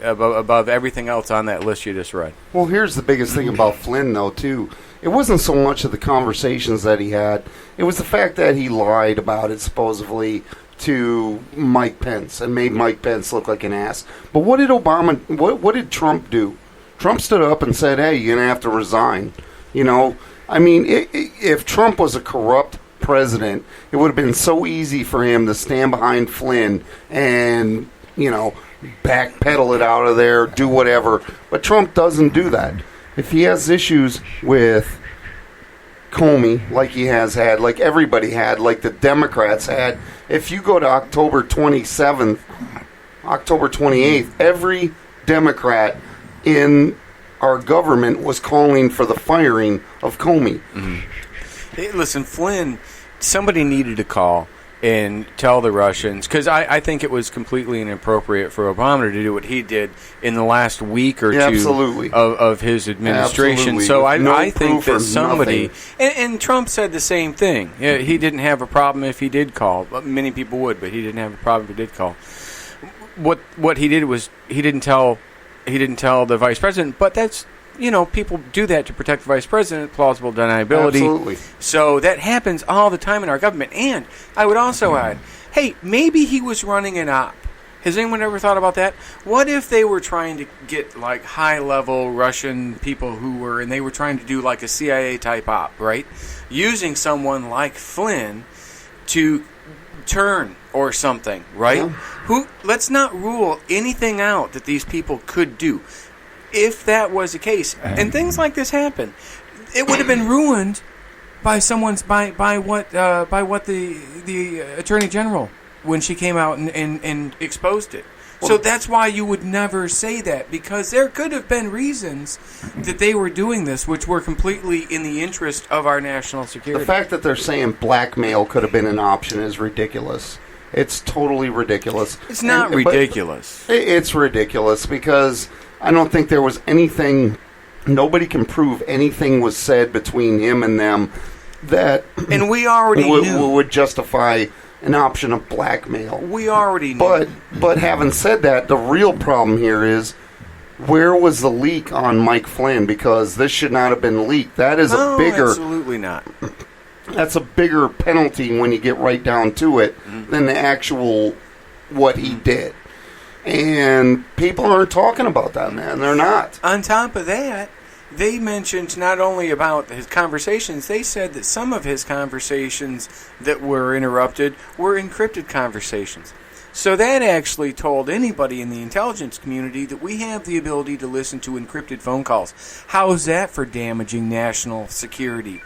above everything else on that list you just read. Well, here's the biggest thing about Flynn, though, too. It wasn't so much of the conversations that he had. It was the fact that he lied about it, supposedly, to Mike Pence and made Mike Pence look like an ass. But what did what did Trump do? Trump stood up and said, hey, you're going to have to resign. You know, I mean, if Trump was a corrupt president, it would have been so easy for him to stand behind Flynn and, backpedal it out of there, do whatever. But Trump doesn't do that. If he has issues with Comey, like he has had, like everybody had, like the Democrats had, if you go to October 27th, October 28th, every Democrat in our government was calling for the firing of Comey. Mm-hmm. Hey, listen, Flynn, somebody needed to call and tell the Russians, because I think it was completely inappropriate for Obama to do what he did in the last week or two of his administration. Absolutely. So No I think proof that or somebody, nothing. and Trump said the same thing. Yeah, he didn't have a problem if he did call. Many people would, but he didn't have a problem if he did call. What he did was he didn't tell the vice president, but that's, people do that to protect the vice president, plausible deniability. Absolutely. So that happens all the time in our government. And I would also add, hey, maybe he was running an op. Has anyone ever thought about that? What if they were trying to get, like, high-level Russian people and they were trying to do, like, a CIA-type op, right? Using someone like Flynn to turn or something, right? Yeah. Let's not rule anything out that these people could do. If that was the case, and things like this happen, it would have been ruined by what the Attorney General, when she came out and exposed it. So that's why you would never say that, because there could have been reasons that they were doing this which were completely in the interest of our national security. The fact that they're saying blackmail could have been an option is ridiculous. It's totally ridiculous. It's not ridiculous. It's ridiculous because I don't think there was anything, nobody can prove anything was said between him and them that and we already knew. Would justify an option of blackmail. We already knew. But having said that, the real problem here is, where was the leak on Mike Flynn? Because this should not have been leaked. That is a bigger... absolutely not. That's a bigger penalty when you get right down to it than the actual what he did. And people aren't talking about that, man. They're not. On top of that, they mentioned not only about his conversations, they said that some of his conversations that were interrupted were encrypted conversations. So that actually told anybody in the intelligence community that we have the ability to listen to encrypted phone calls. How's that for damaging national security?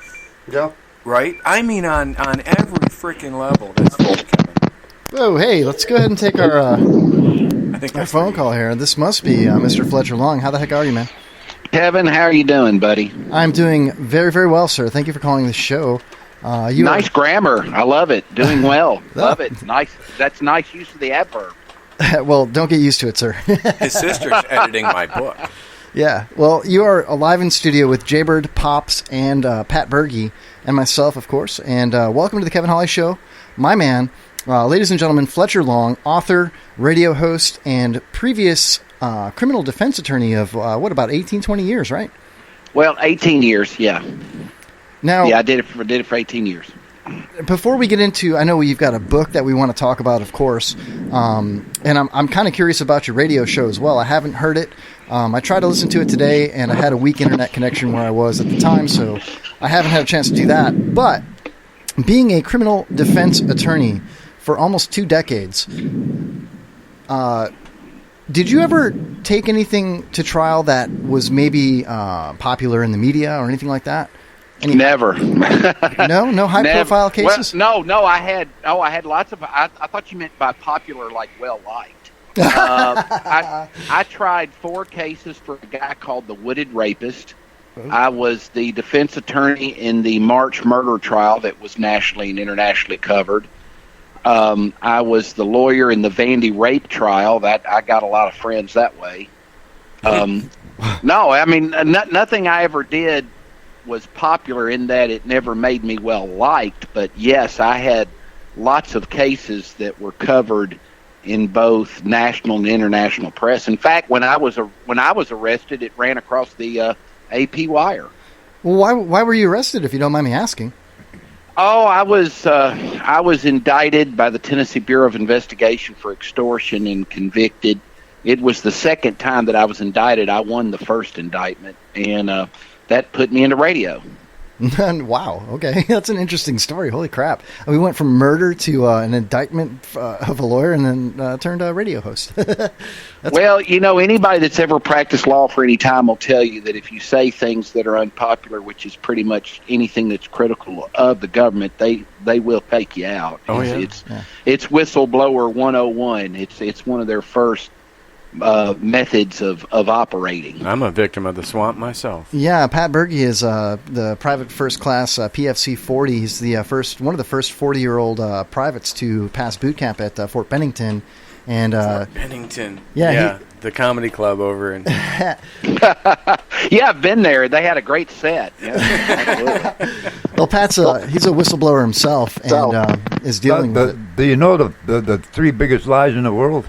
Yeah. Right? I mean, on every freaking level. That's what Whoa, hey, let's go ahead and take our phone call here. This must be Mr. Fletcher Long. How the heck are you, man? Kevin, how are you doing, buddy? I'm doing very, very well, sir. Thank you for calling the show. Nice grammar. I love it. Doing well. Love it. Nice. That's nice use of the adverb. Well, don't get used to it, sir. His sister's editing my book. Yeah. Well, you are live in studio with Jaybird, Pops, and Pat Berge, and myself, of course. And welcome to the Kevin Holly Show. My man, ladies and gentlemen, Fletcher Long, author, radio host, and previous criminal defense attorney of, about 18, 20 years, right? Well, 18 years, yeah. Now, yeah, I did it for 18 years. Before we get into, I know you've got a book that we want to talk about, of course, and I'm kind of curious about your radio show as well. I haven't heard it. I tried to listen to it today, and I had a weak internet connection where I was at the time, so I haven't had a chance to do that. But being a criminal defense attorney for almost 2 decades, did you ever take anything to trial that was maybe popular in the media or anything like that? Never. No high-profile cases? Well, no. I had lots of. I thought you meant by popular, like well-liked. I tried 4 cases for a guy called the Wooded Rapist. I was the defense attorney in the March murder trial that was nationally and internationally covered. I was the lawyer in the Vandy rape trial. That I got a lot of friends that way. No, I mean nothing I ever did was popular in that it never made me well liked. But yes, I had lots of cases that were covered in both national and international press. In fact, when I was arrested, it ran across the AP wire. Well, why were you arrested, if you don't mind me asking? Oh, I was indicted by the Tennessee Bureau of Investigation for extortion and convicted. It was the second time that I was indicted. I won the first indictment, and that put me into radio. Wow. Okay, that's an interesting story. Holy crap! We went from murder to an indictment of a lawyer, and then turned a radio host. Well, anybody that's ever practiced law for any time will tell you that if you say things that are unpopular, which is pretty much anything that's critical of the government, they will take you out. It's whistleblower 101. It's one of their first methods of operating. I'm a victim of the swamp myself. Yeah, Pat Berge is the private first class PFC 40. He's the one of the first 40-year-old privates to pass boot camp at Fort Bennington. And Fort Bennington. Yeah, the comedy club over in. Yeah, I've been there. They had a great set. Yeah, absolutely. Well, Pat's he's a whistleblower himself and is dealing with it. Do you know the 3 biggest lies in the world?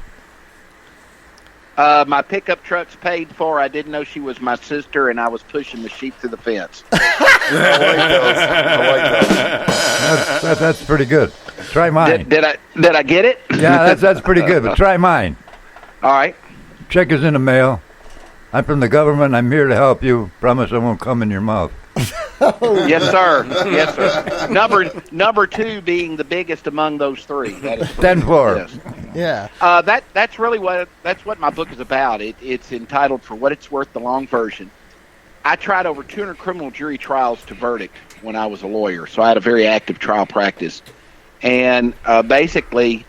My pickup truck's paid for. I didn't know she was my sister, and I was pushing the sheep through the fence. I like those. That's pretty good. Try mine. Did I get it? Yeah, that's pretty good. But try mine. All right. Check is in the mail. I'm from the government. I'm here to help you. Promise I won't come in your mouth. Yes, sir. Yes, sir. Number 2 being the biggest among those 3. That is 10-4. Yes. Yeah. That's really what my book is about. It's entitled For What It's Worth, the long version. I tried over 200 criminal jury trials to verdict when I was a lawyer, so I had a very active trial practice. And basically,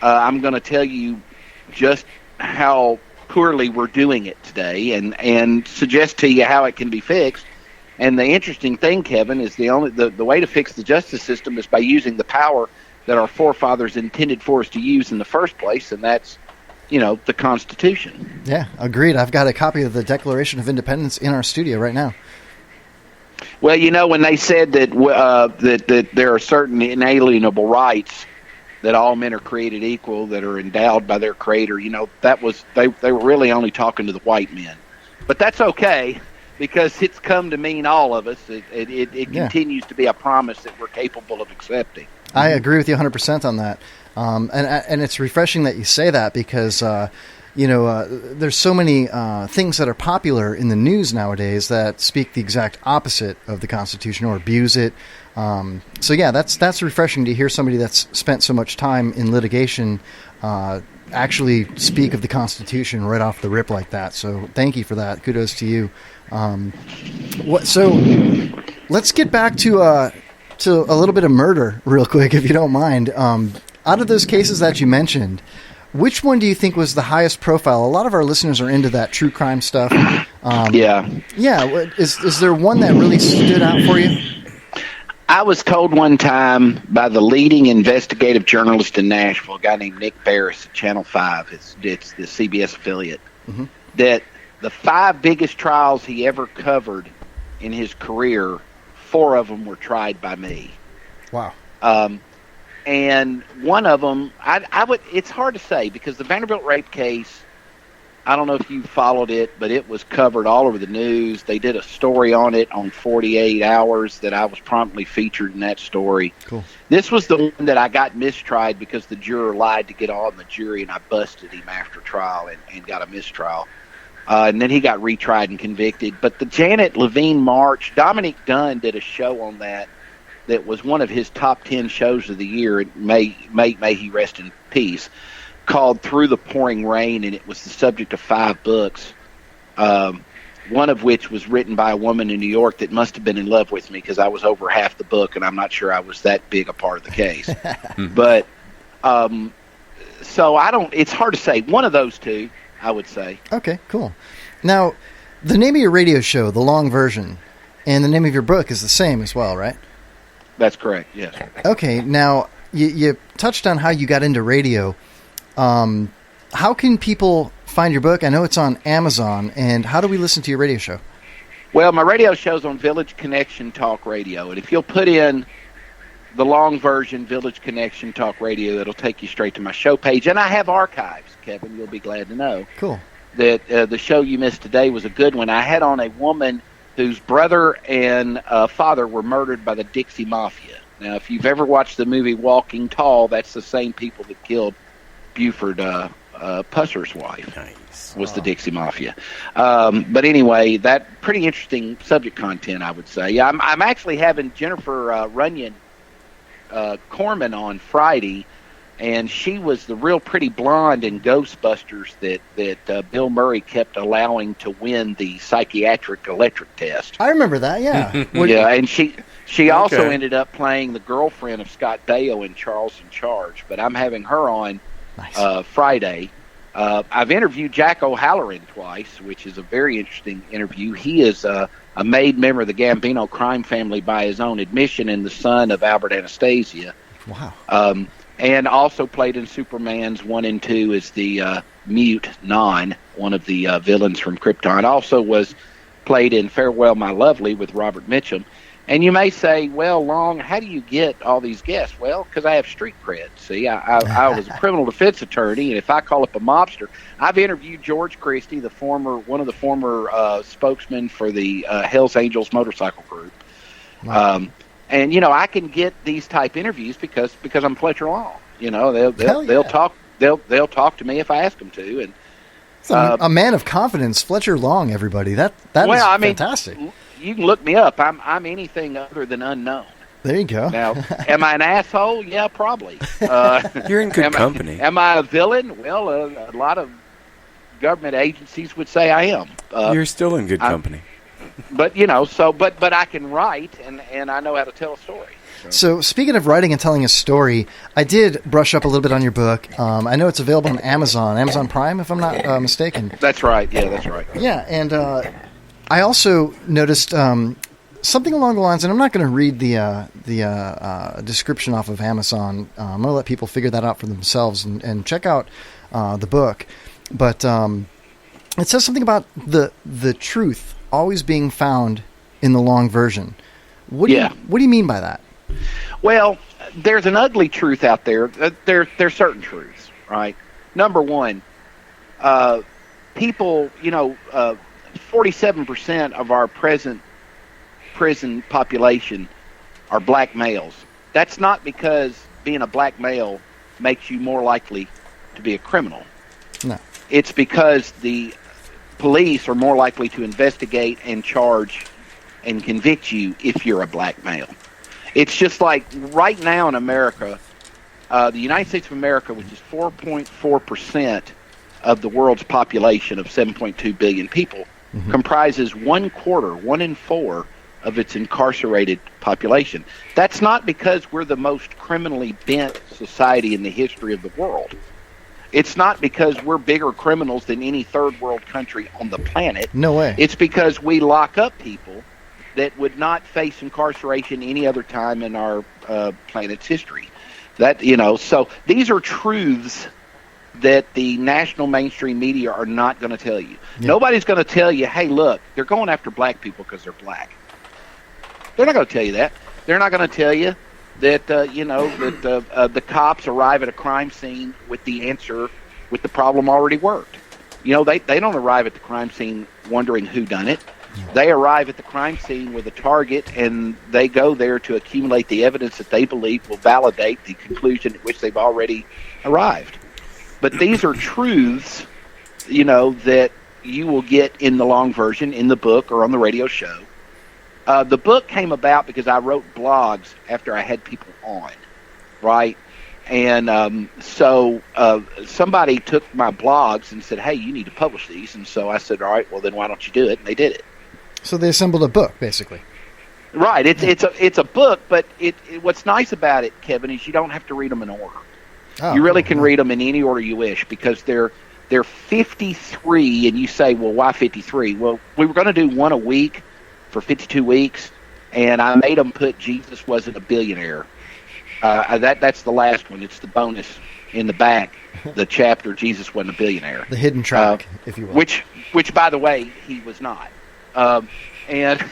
I'm going to tell you just how poorly we're doing it today, and suggest to you how it can be fixed. And the interesting thing, Kevin, is the way to fix the justice system is by using the power that our forefathers intended for us to use in the first place, and that's, the Constitution. Yeah, agreed. I've got a copy of the Declaration of Independence in our studio right now. Well, when they said that that there are certain inalienable rights, that all men are created equal, that are endowed by their Creator, that was they were really only talking to the white men. But that's okay, because it's come to mean all of us. It continues to be a promise that we're capable of accepting. I agree with you 100% on that. And it's refreshing that you say that because, there's so many things that are popular in the news nowadays that speak the exact opposite of the Constitution or abuse it. That's refreshing to hear somebody that's spent so much time in litigation actually speak of the Constitution right off the rip like that. So thank you for that. Kudos to you. So let's get back to a little bit of murder real quick, if you don't mind. Out of those cases that you mentioned, which one do you think was the highest profile? A lot of our listeners are into that true crime stuff. Yeah. Is there one that really stood out for you? I was told one time by the leading investigative journalist in Nashville, a guy named Nick Barris at Channel 5, it's the CBS affiliate, that the 5 biggest trials he ever covered in his career, 4 of them were tried by me. Wow. And one of them, it's hard to say because the Vanderbilt rape case, I don't know if you followed it, but it was covered all over the news. They did a story on it on 48 Hours that I was promptly featured in that story. Cool. This was the one that I got mistried because the juror lied to get on the jury, and I busted him after trial and got a mistrial. And then he got retried and convicted. But the Janet Levine March, Dominic Dunn did a show on that was one of his top 10 shows of the year. May he rest in peace. Called Through the Pouring Rain, and it was the subject of 5 books, one of which was written by a woman in New York that must have been in love with me because I was over half the book, and I'm not sure I was that big a part of the case. But so it's hard to say. One of those 2, I would say. Okay, cool. Now, the name of your radio show, The Long Version, and the name of your book is the same as well, right? That's correct, yes. Okay, now, you touched on how you got into radio. How can people find your book? I know it's on Amazon, and how do we listen to your radio show? Well, my radio show's on Village Connection Talk Radio, and if you'll put in The Long Version, Village Connection Talk Radio, it'll take you straight to my show page. And I have archives, Kevin, you'll be glad to know. Cool. That the show you missed today was a good one. I had on a woman whose brother and father were murdered by the Dixie Mafia. Now, if you've ever watched the movie Walking Tall, that's the same people that killed Buford Pusser's wife. Was the Dixie Mafia. But anyway, that pretty interesting subject content, I would say. I'm actually having Jennifer Runyon Corman on Friday, and she was the real pretty blonde in Ghostbusters that Bill Murray kept allowing to win the psychiatric electric test. I remember that, yeah. Yeah, and she also ended up playing the girlfriend of Scott Baio in Charles in Charge, but I'm having her on Friday. I've interviewed Jack O'Halloran twice, which is a very interesting interview. He is a made member of the Gambino crime family by his own admission and the son of Albert Anastasia. Wow. And also played in Superman's 1 and 2 as the mute Non, one of the villains from Krypton. Also was played in Farewell My Lovely with Robert Mitchum. And you may say, well, Long, how do you get all these guests? Well, because I have street cred. See, I was a criminal defense attorney, and if I call up a mobster, I've interviewed George Christie, one of the former spokesmen for the Hells Angels motorcycle group. Wow. And I can get these type interviews because I'm Fletcher Long. They'll talk to me if I ask them to. And a man of confidence, Fletcher Long. Everybody, that is fantastic. You can look me up. I'm anything other than unknown. There you go. Now, am I an asshole? Yeah, probably. You're in good company. Am I a villain? Well, a lot of government agencies would say I am. You're still in good company. But but I can write and I know how to tell a story. So speaking of writing and telling a story, I did brush up a little bit on your book. I know it's available on Amazon Prime, if I'm not mistaken. That's right. Yeah, that's right. Yeah, and I also noticed something along the lines, and I'm not going to read the description off of Amazon. I'm going to let people figure that out for themselves and check out the book. But it says something about the truth always being found in the long version. What do you mean by that? Well, there's an ugly truth out there. There's certain truths, right? Number one, people, 47% of our present prison population are black males. that's not because being a black male makes you more likely to be a criminal. No. It's because the police are more likely to investigate and charge and convict you if you're a black male. It's just like right now in America, the United States of America, which is 4.4% of the world's population of 7.2 billion people, comprises 1 in 4 of its incarcerated population. That's not because we're the most criminally bent society in the history of the world. It's not because we're bigger criminals than any third world country on the planet. No way. It's because we lock up people that would not face incarceration any other time in our planet's history. That, you know, so these are truths that the national mainstream media are not going to tell you. Yeah. Nobody's going to tell you, hey, look, they're going after black people because they're black. They're not going to tell you that. They're not going to tell you that, the cops arrive at a crime scene with the answer, with the problem already worked. You know, they don't arrive at the crime scene wondering who done it. They arrive at the crime scene with a target, and they go there to accumulate the evidence that they believe will validate the conclusion at which they've already arrived. But these are truths, you know, that you will get in the long version, in the book, or on the radio show. The book came about because I wrote blogs after I had people on, right? And so somebody took my blogs and said, hey, you need to publish these. And so I said, all right, well, then why don't you do it? And they did it. So they assembled a book, basically. Right. It's a book, but what's nice about it, Kevin, is you don't have to read them in order. Oh, you really can read them in any order you wish, because they're 53, and you say, well, why 53? Well, we were going to do one a week for 52 weeks, and I made them put Jesus wasn't a billionaire. That's the last one. It's the bonus in the back, the chapter Jesus wasn't a billionaire. The hidden track, if you will. Which, by the way, he was not. And,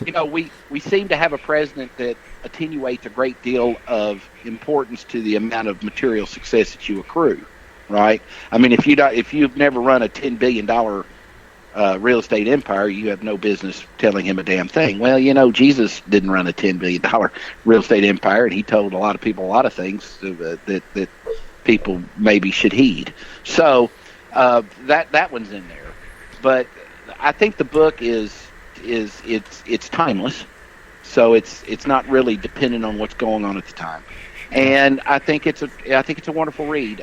you know, we seem to have a president that attenuates a great deal of importance to the amount of material success that you accrue, right? I mean, if you've never run a $10 billion real estate empire, you have no business telling him a damn thing. Well, you know, Jesus didn't run a $10 billion real estate empire, and he told a lot of people a lot of things that people maybe should heed. So that one's in there. But I think the book is timeless, so it's not really dependent on what's going on at the time. And I think it's a wonderful read.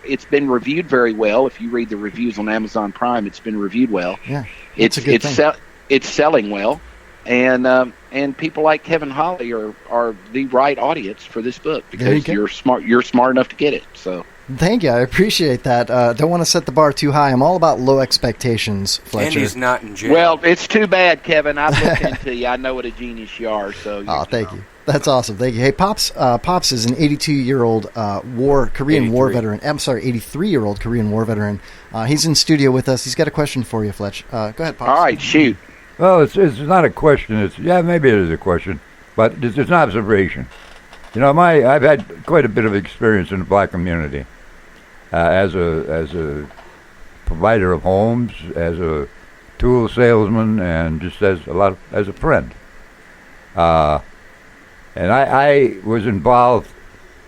It's been reviewed very well. If you read the reviews on Amazon Prime, it's been reviewed well. Yeah, it's a good thing. It's selling well, and people like Kevin Holly are the right audience for this book, because you're smart. You're smart enough to get it. So. Thank you. I appreciate that. Don't want to set the bar too high. I'm all about low expectations, Fletcher. And he's not in jail. Well, it's too bad, Kevin. I've looked into you. I know what a genius you are. So. Thank you. That's awesome. Thank you. Hey, Pops is an 82-year-old Korean War veteran. I'm sorry, 83-year-old Korean War veteran. He's in studio with us. He's got a question for you, Fletch. Go ahead, Pops. All right, shoot. Well, it's not a question. Maybe it is a question, but it's an observation. You know, I've had quite a bit of experience in the black community as a provider of homes, as a tool salesman, and just as a friend. And I was involved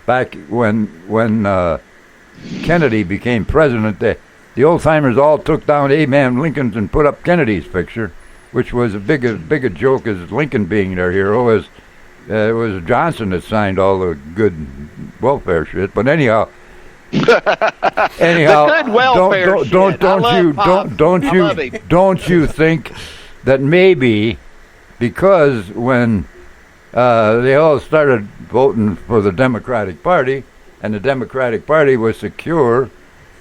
back when Kennedy became president. The old timers all took down Abraham Lincoln's and put up Kennedy's picture, which was as big a joke as Lincoln being their hero as it was Johnson that signed all the good welfare shit. But anyhow, the good welfare don't you think that maybe because when they all started voting for the Democratic Party, and the Democratic Party was secure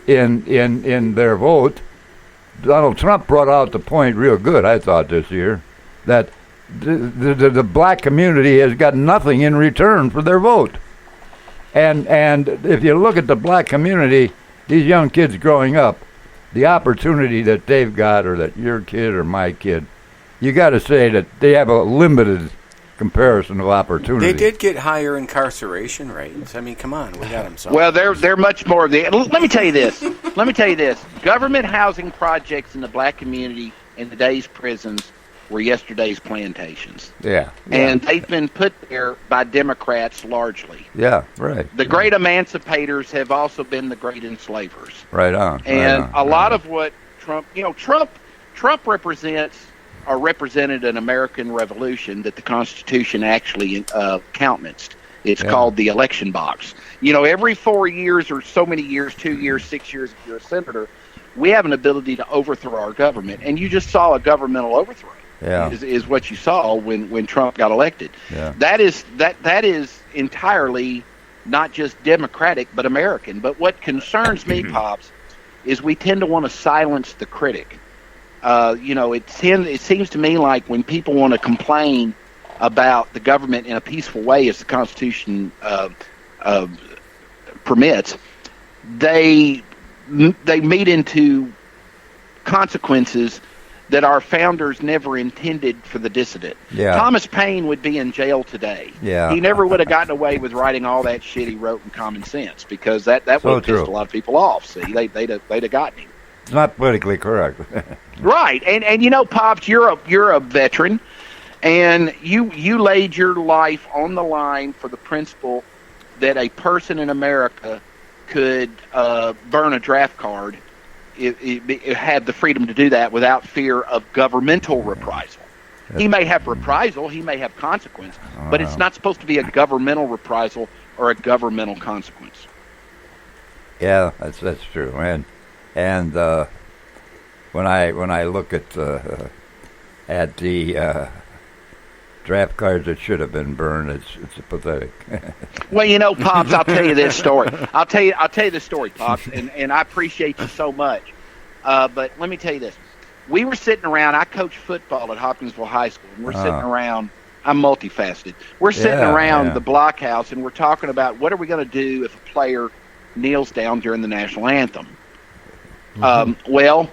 in their vote, Donald Trump brought out the point real good, I thought, this year, that the black community has got nothing in return for their vote. And if you look at the black community, these young kids growing up, the opportunity that they've got, or that your kid or my kid, you got to say that they have a limited comparison of opportunity. They did get higher incarceration rates. I mean, come on, we got them. Well, they're much more. Let me tell you this. Government housing projects in the black community in today's prisons were yesterday's plantations. Yeah. And they've been put there by Democrats largely. Yeah, right. The great emancipators have also been the great enslavers. Right on. And a lot of what Trump represents or represented an American revolution that the Constitution actually countenanced. It's called the election box. Every 4 years or so many years, 2 years, 6 years, if you're a senator, we have an ability to overthrow our government. And you just saw a governmental overthrow. Is what you saw when Trump got elected. Yeah. That is entirely not just Democratic but American. But what concerns me, Pops, is we tend to want to silence the critic. It seems to me like when people want to complain about the government in a peaceful way, as the Constitution permits, they meet into consequences that our founders never intended for the dissident. Yeah. Thomas Paine would be in jail today. Yeah. He never would have gotten away with writing all that shit he wrote in Common Sense, because that would have pissed a lot of people off. See, they'd have gotten him. It's not politically correct. Right. And Pops, you're a veteran, and you laid your life on the line for the principle that a person in America could burn a draft card. It had the freedom to do that without fear of governmental reprisal. He may have reprisal, he may have consequence, but it's not supposed to be a governmental reprisal or a governmental consequence. Yeah, that's true. And when I look at the draft cards that should have been burned, it's pathetic. Well, Pops, I'll tell you this story. I'll tell you this story, Pops, and I appreciate you so much. But let me tell you this. We were sitting around. I coached football at Hopkinsville High School, and we're sitting around. I'm multifaceted. We're sitting around the blockhouse, and we're talking about what are we going to do if a player kneels down during the national anthem. Well,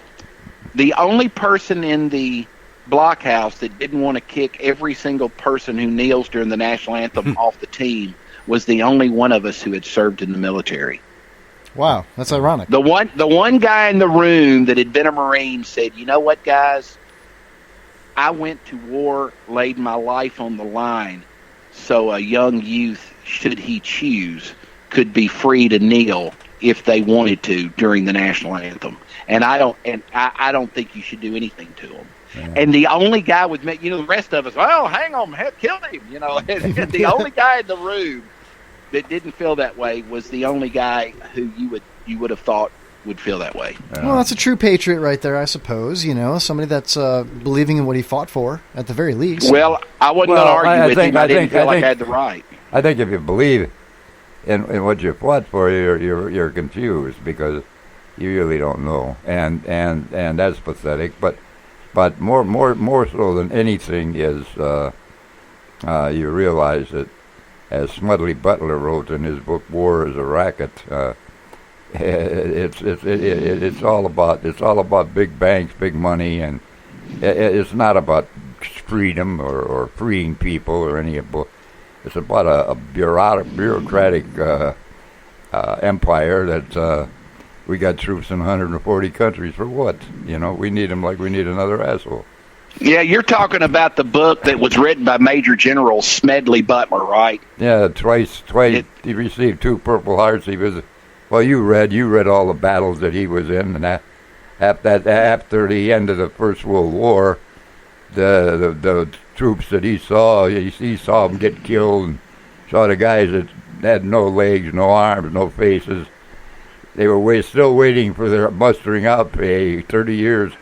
the only person in the blockhouse that didn't want to kick every single person who kneels during the national anthem off the team was the only one of us who had served in the military. Wow, that's ironic. The one guy in the room that had been a Marine said, "You know what, guys? I went to war, laid my life on the line, so a young youth, should he choose, could be free to kneel if they wanted to during the national anthem. And I don't think you should do anything to them." Yeah. And the only guy with me, the rest of us, well, hang on, kill him, And the only guy in the room that didn't feel that way was the only guy who you would have thought would feel that way. Well, that's a true patriot right there, I suppose. Somebody that's believing in what he fought for, at the very least. Well, I wasn't going to argue with him. I didn't feel like I had the right. I think if you believe in what you fought for, you're confused because you really don't know, and that's pathetic. But more so than anything is you realize that, as Smedley Butler wrote in his book "War is a Racket," it's all about big banks, big money, and it's not about freedom or freeing people or any of it. It's about a bureaucratic empire that we got troops in 140 countries for what? We need them like we need another asshole. Yeah, you're talking about the book that was written by Major General Smedley Butler, right? Yeah, twice he received 2 Purple Hearts. He was, well, you read all the battles that he was in, and after the end of the First World War, the troops that he saw them get killed, and saw the guys that had no legs, no arms, no faces. They were still waiting for their mustering out pay. 30 years.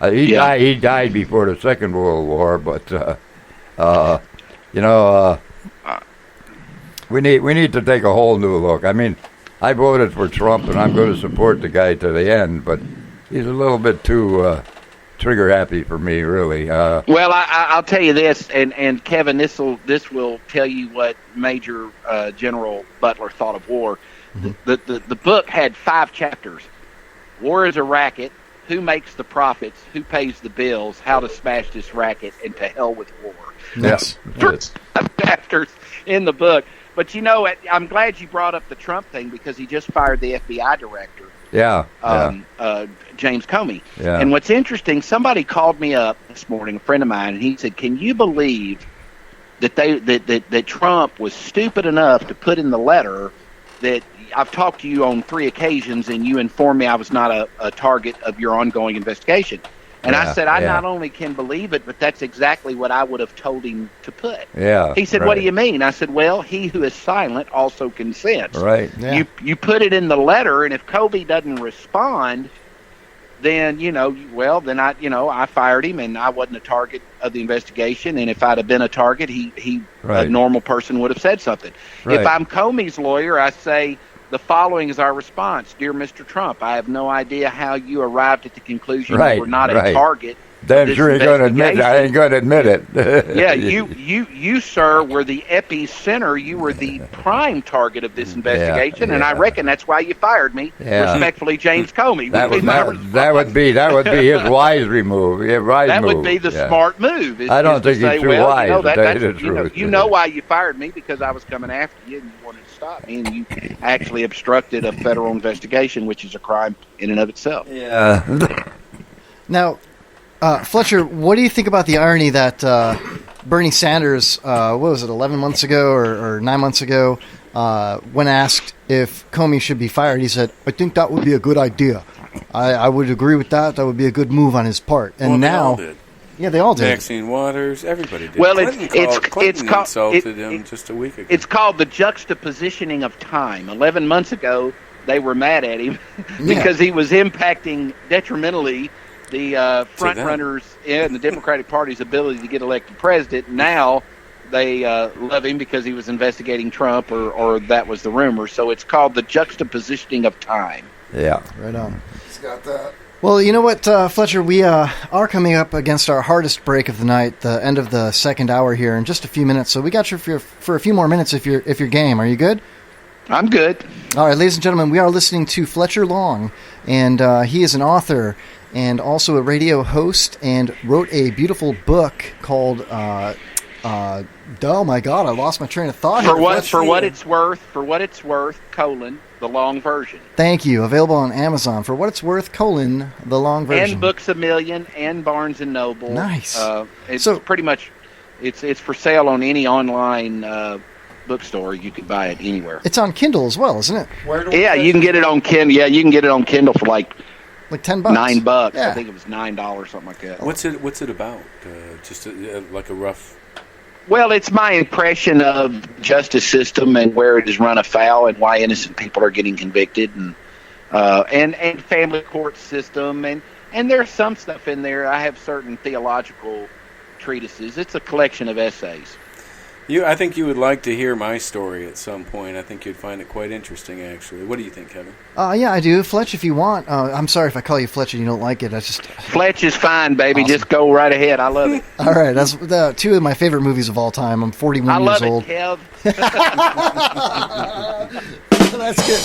He died before the Second World War, but we need to take a whole new look. I mean, I voted for Trump, and I'm going to support the guy to the end, but he's a little bit too trigger happy for me, really. Well, I'll tell you this, and Kevin, this will tell you what Major General Butler thought of war. Mm-hmm. The book had 5 chapters. War is a racket. Who makes the profits? Who pays the bills? How to smash this racket? And to hell with war. Yes. Chapters in the book. But I'm glad you brought up the Trump thing, because he just fired the FBI director James Comey. Yeah. And what's interesting, somebody called me up this morning, a friend of mine, and he said, "Can you believe that that Trump was stupid enough to put in the letter that I've talked to you on 3 occasions and you informed me I was not a target of your ongoing investigation?" And I said, I not only can believe it, but that's exactly what I would have told him to put. Yeah. He said, "What do you mean?" I said, "Well, he who is silent also consents." Right. Yeah. You put it in the letter, and if Kobe doesn't respond, then then I fired him, and I wasn't a target of the investigation. And if I'd have been a target, he a normal person would have said something. Right. If I'm Comey's lawyer, I say, "The following is our response. Dear Mr. Trump, I have no idea how you arrived at the conclusion that we're not a target." Damn sure you're going to admit it. I ain't going to admit it. Yeah, you, sir, were the epicenter. You were the prime target of this investigation, and I reckon that's why you fired me. Yeah. Respectfully, James Comey. That would be his wise move. Yeah, that would be the smart move. I don't think he's too wise. To tell you the truth. You know why you fired me, because I was coming after you and you wanted to stop me, and you actually obstructed a federal investigation, which is a crime in and of itself. Yeah. Now, Fletcher, what do you think about the irony that Bernie Sanders, what was it, 11 months ago or 9 months ago, when asked if Comey should be fired, he said, "I think that would be a good idea. I would agree with that. That would be a good move on his part." And they now, all did. Yeah, they all did. Maxine Waters, everybody did. Well, Clinton insulted him just a week ago. It's called the juxtapositioning of time. 11 months ago, they were mad at him because he was impacting detrimentally the front runners in the Democratic Party's ability to get elected president. Now they love him because he was investigating Trump, or that was the rumor. So it's called the juxtapositioning of time. Yeah. Right on. He's got that. Well, you know what, Fletcher, we are coming up against our hardest break of the night, the end of the second hour here, in just a few minutes. So we got you for a few more minutes if you're game. Are you good? I'm good. All right, ladies and gentlemen, we are listening to Fletcher Long, and he is an author and also a radio host, and wrote a beautiful book called oh my God, I lost my train of thought. For what it's worth, the long version. Thank you. Available on Amazon. For what it's worth, the long version. And Books A Million and Barnes and Noble. Nice. It's pretty much it's for sale on any online bookstore. You can buy it anywhere. It's on Kindle as well, isn't it? You can get it on Kindle. Yeah, you can get it on Kindle for like $10. $9. Yeah. I think it was $9, something like that. What's it about? Just like a rough. Well, it's my impression of the justice system and where it is run afoul, and why innocent people are getting convicted, and family court system, and there's some stuff in there. I have certain theological treatises. It's a collection of essays. I think you would like to hear my story at some point. I think you'd find it quite interesting, actually. What do you think, Kevin? Yeah, I do. Fletch, if you want. I'm sorry if I call you Fletch and you don't like it. Fletch is fine, baby. Awesome. Just go right ahead. I love it. All right. That's two of my favorite movies of all time. I'm 41 years old. I love it, Kev. That's good.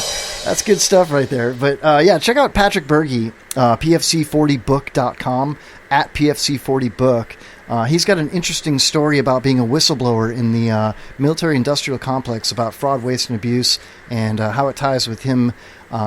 That's good stuff right there. But, check out Patrick Berge, pfc40book.com, at pfc40book. He's got an interesting story about being a whistleblower in the military-industrial complex, about fraud, waste, and abuse, and how it ties with him.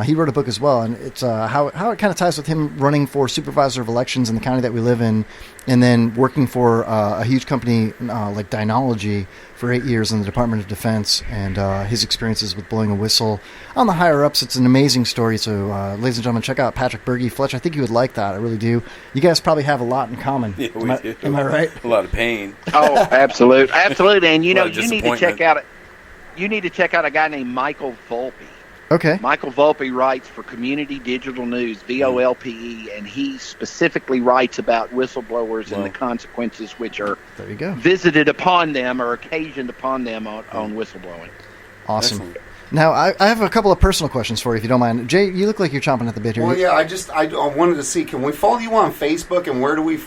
He wrote a book as well, and it's how it kind of ties with him running for supervisor of elections in the county that we live in, and then working for a huge company like Dynology for 8 years in the Department of Defense, and his experiences with blowing a whistle on the higher-ups. It's an amazing story, so ladies and gentlemen, check out Patrick Berge. Fletch, I think you would like that. I really do. You guys probably have a lot in common. Yeah, we do. Am I right? A lot of pain. Oh, absolutely. And you need to check out a guy named Michael Volpe. Okay. Michael Volpe writes for Community Digital News, VOLPE, and he specifically writes about whistleblowers and the consequences which are visited upon them or occasioned upon them on whistleblowing. Awesome. Excellent. Now, I have a couple of personal questions for you, if you don't mind. Jay, you look like you're chomping at the bit here. Well, yeah, I wanted to see, can we follow you on Facebook, and where do we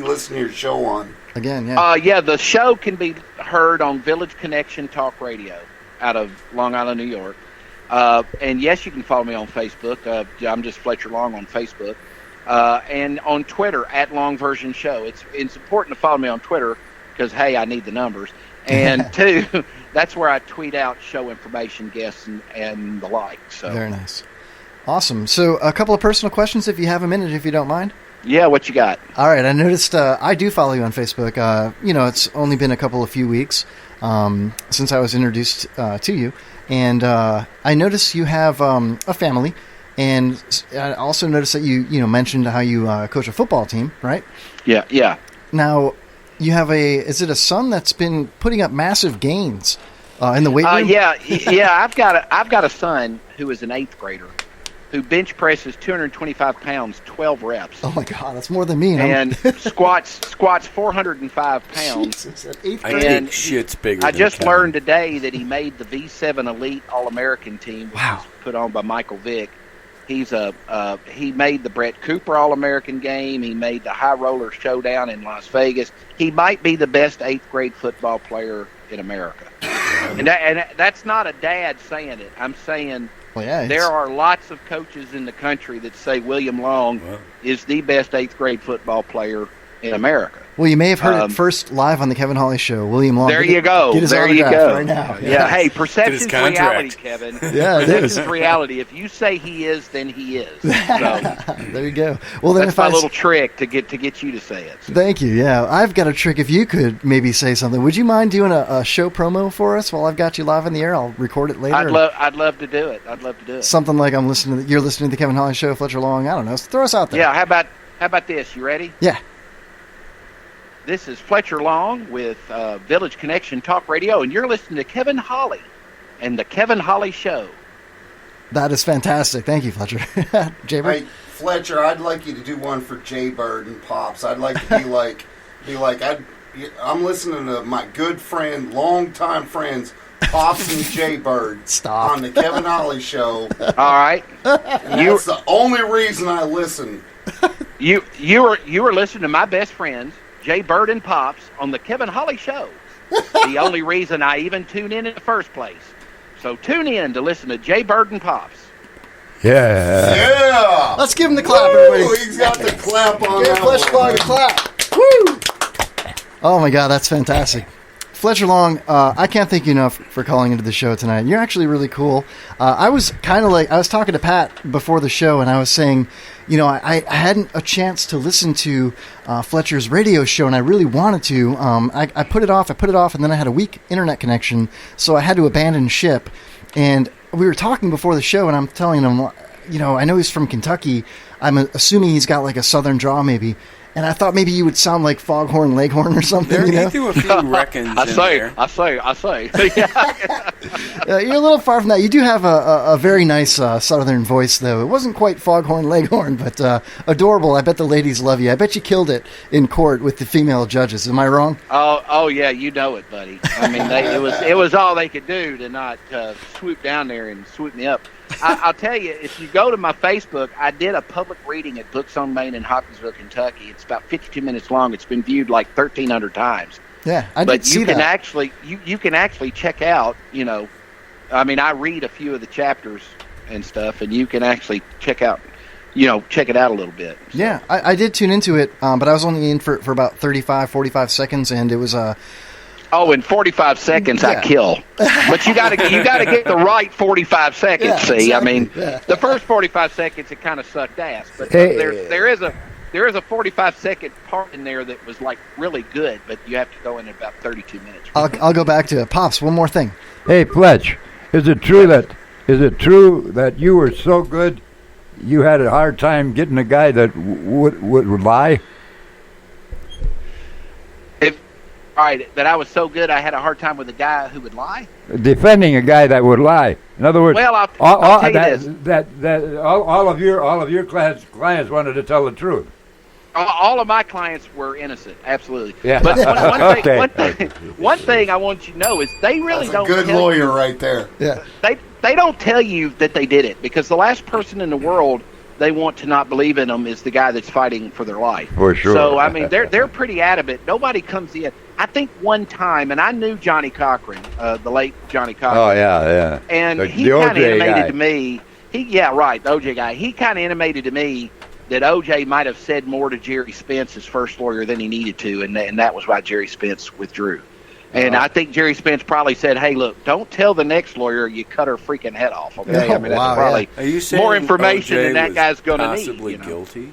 listen to your show on? Again, yeah. The show can be heard on Village Connection Talk Radio out of Long Island, New York. And yes, you can follow me on Facebook. I'm just Fletcher Long on Facebook. And on Twitter, at Long Version Show. It's important to follow me on Twitter because, hey, I need the numbers. And two, that's where I tweet out show information, guests, and the like. So very nice. Awesome. So a couple of personal questions, if you have a minute, if you don't mind. Yeah, what you got? All right. I noticed I do follow you on Facebook. It's only been a few weeks since I was introduced to you. And I noticed you have a family. And I also noticed that you mentioned how you coach a football team, right? Yeah. Now, you have is it a son that's been putting up massive gains in the weight room? Yeah. I've got a son who is an 8th grader who bench presses 225 pounds, 12 reps. Oh my God, that's more than me. And squats 405 pounds. Jesus, at 8th I grade. think shit's bigger. I than just Kevin. learned today that he made the V7 Elite All-American team, which was put on by Michael Vick. He's he made the Brett Cooper All-American game. He made the High Roller Showdown in Las Vegas. He might be the best 8th grade football player in America. And that's not a dad saying it. I'm saying there are lots of coaches in the country that say William Long is the best 8th grade football player in America. Well, you may have heard it first live on the Kevin Hawley Show. William Long. There you go. Get his autograph right now. Yeah. Hey, perception's reality, Kevin. Yeah, it is. Perception's reality. If you say he is, then he is. So, there you go. Well, then that's my little trick to get you to say it. So. Thank you. Yeah, I've got a trick. If you could maybe say something, would you mind doing a show promo for us while I've got you live on the air? I'll record it later. I'd love to do it. Something like you're listening to the Kevin Hawley Show, Fletcher Long. I don't know. Throw us out there. Yeah. How about this? You ready? Yeah. This is Fletcher Long with Village Connection Talk Radio, and you're listening to Kevin Hawley and the Kevin Hawley Show. That is fantastic. Thank you, Fletcher. Jay-Bird? Hey, Fletcher, I'd like you to do one for Jay-Bird and Pops. I'd like to be like, I'm listening to my good friend, longtime friends, Pops and Jay-Bird on the Kevin Hawley Show. All right. That's the only reason I listen. You were listening to my best friends, Jay Bird and Pops, on the Kevin Hawley Show. The only reason I even tune in the first place. So tune in to listen to Jay Bird and Pops. Yeah. Let's give him the clap, everybody. He's got the clap on Give that Fletcher Long a clap. Woo! Oh my God, that's fantastic. Fletcher Long, I can't thank you enough for calling into the show tonight. You're actually really cool. I was talking to Pat before the show, and I was saying, I hadn't a chance to listen to Fletcher's radio show, and I really wanted to. I put it off, and then I had a weak internet connection, so I had to abandon ship. And we were talking before the show, and I'm telling him, I know he's from Kentucky. I'm assuming he's got like a southern draw, maybe. And I thought maybe you would sound like Foghorn Leghorn or something. He threw a few reckons in there. I say. You're a little far from that. You do have a very nice southern voice, though. It wasn't quite Foghorn Leghorn, but adorable. I bet the ladies love you. I bet you killed it in court with the female judges. Am I wrong? Oh yeah, you know it, buddy. I mean, it was all they could do to not swoop down there and swoop me up. I'll tell you, if you go to my Facebook, I did a public reading at Books on Main in Hopkinsville, Kentucky. It's about 52 minutes long. It's been viewed like 1,300 times. Yeah, I did see that. But you can actually check out, I read a few of the chapters and stuff, and you can actually check it out a little bit. So. Yeah, I did tune into it, but I was only in for about 35, 45 seconds, and it was in 45 seconds I kill. But you got to get the right 45 seconds. Yeah, see, exactly. The first 45 seconds it kind of sucked ass, but there is a 45-second part in there that was like really good, but you have to go in about 32 minutes. I'll go back to it. Pops, one more thing. Hey, Fletch, is it true that you were so good you had a hard time getting a guy that would lie? All right, that I was so good I had a hard time with a guy who would lie? Defending a guy that would lie. In other words, well, I'll tell you this. That all of your clients wanted to tell the truth. All of my clients were innocent, absolutely. Yeah. But one thing I want you to know is they really That's don't. A good tell lawyer you, right there. Yeah. They don't tell you that they did it, because the last person in the world they want to not believe in them is the guy that's fighting for their life. For sure. So I mean, they're pretty adamant. Nobody comes in. I think one time, and I knew Johnny Cochran, the late Johnny Cochran. Oh yeah. And he the kind of OJ intimated guy. to me. The OJ guy. He kind of intimated to me that OJ might have said more to Jerry Spence, his first lawyer, than he needed to, and that was why Jerry Spence withdrew. And I think Jerry Spence probably said, "Hey, look, don't tell the next lawyer you cut her freaking head off." Okay, I mean that's probably Are you saying more information OJ than that was guy's going to need. possibly guilty?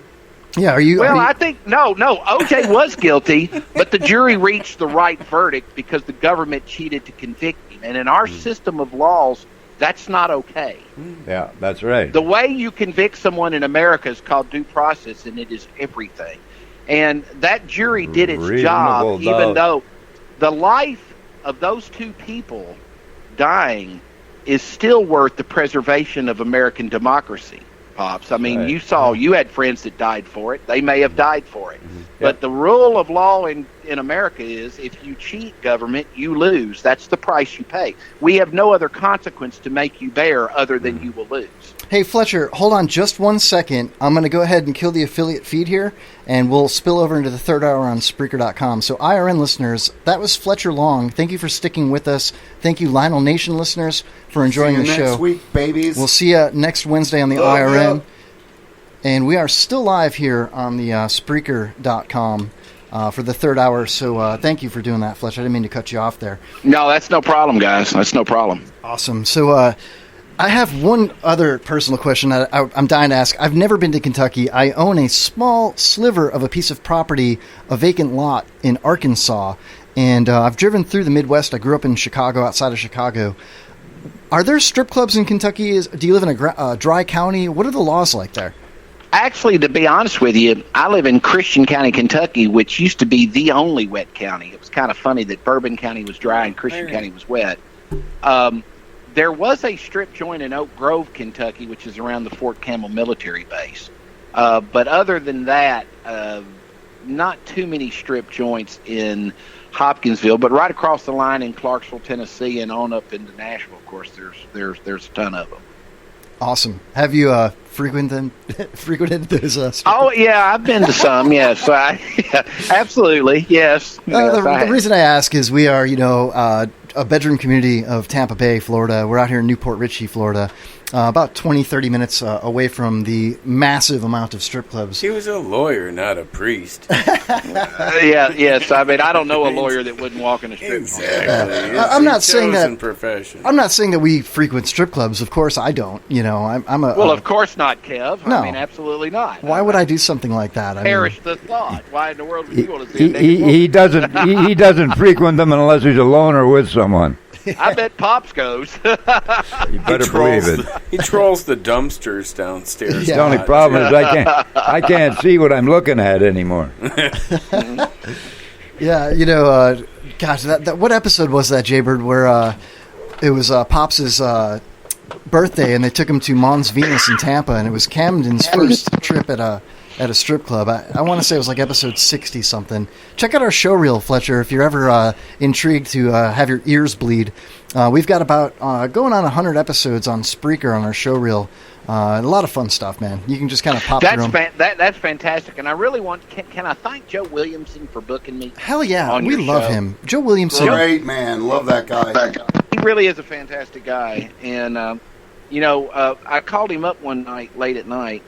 Yeah, are you? Well, are you- I think no. OJ was guilty, but the jury reached the right verdict because the government cheated to convict him. And in our system of laws, that's not okay. Yeah, that's right. The way you convict someone in America is called due process, and it is everything. And that jury did its job, even though the life of those two people dying is still worth the preservation of American democracy. Pops. I mean, you had friends that died for it. They may have died for it. But the rule of law in America is if you cheat government, you lose. That's the price you pay. We have no other consequence to make you bear other than you will lose. Hey, Fletcher, hold on just 1 second. I'm going to go ahead and kill the affiliate feed here, and we'll spill over into the third hour on Spreaker.com. So, IRN listeners, that was Fletcher Long. Thank you for sticking with us. Thank you, Lionel Nation listeners, for enjoying the show. Next week, babies. We'll see you next Wednesday on the IRN. And we are still live here on the Spreaker.com for the third hour. So thank you for doing that, Fletcher. I didn't mean to cut you off there. No, that's no problem, guys. That's no problem. Awesome. So I have one other personal question that I'm dying to ask. I've never been to Kentucky. I own a small sliver of a piece of property, a vacant lot in Arkansas. And I've driven through the Midwest. I grew up in Chicago, outside of Chicago. Are there strip clubs in Kentucky? Do you live in a dry county? What are the laws like there? Actually, to be honest with you, I live in Christian County, Kentucky, which used to be the only wet county. It was kind of funny that Bourbon County was dry and Christian County was wet. There was a strip joint in Oak Grove, Kentucky, which is around the Fort Campbell military base. But other than that, not too many strip joints in Hopkinsville, but right across the line in Clarksville, Tennessee, and on up into Nashville, of course, there's a ton of them. Awesome. Have you frequented those? Oh yeah, I've been to some. Yes, absolutely. Yes. The reason I ask is we are, a bedroom community of Tampa Bay, Florida. We're out here in Newport Richey, Florida, about 20-30 minutes away from the massive amount of strip clubs. He was a lawyer, not a priest. Yes. I mean, I don't know a lawyer that wouldn't walk in a strip club. Exactly. I'm not saying that. Profession. I'm not saying that we frequent strip clubs. Of course, I don't. Well, of course not, Kev. No. I mean, absolutely not. Why would I do something like that? Perish the thought. Why in the world would you want to see He doesn't frequent them unless he's alone or with someone. I bet Pops goes. You better believe it. He trolls the dumpsters downstairs. The only problem is I can't see what I'm looking at anymore. Yeah, gosh, that what episode was that, Jaybird, where it was Pops' birthday and they took him to Mons Venus in Tampa, and it was Camden's first trip at a strip club. I want to say it was like episode 60 something. Check out our show reel, Fletcher, if you're ever intrigued to have your ears bleed. We've got about going on 100 episodes on Spreaker on our show reel. A lot of fun stuff, man. You can just kind of pop through them. That's fantastic, and I really want. Can I thank Joe Williamson for booking me? Hell yeah, on we your love show? him. Joe Williamson, Great man, love that guy. He really is a fantastic guy, and I called him up one night late at night,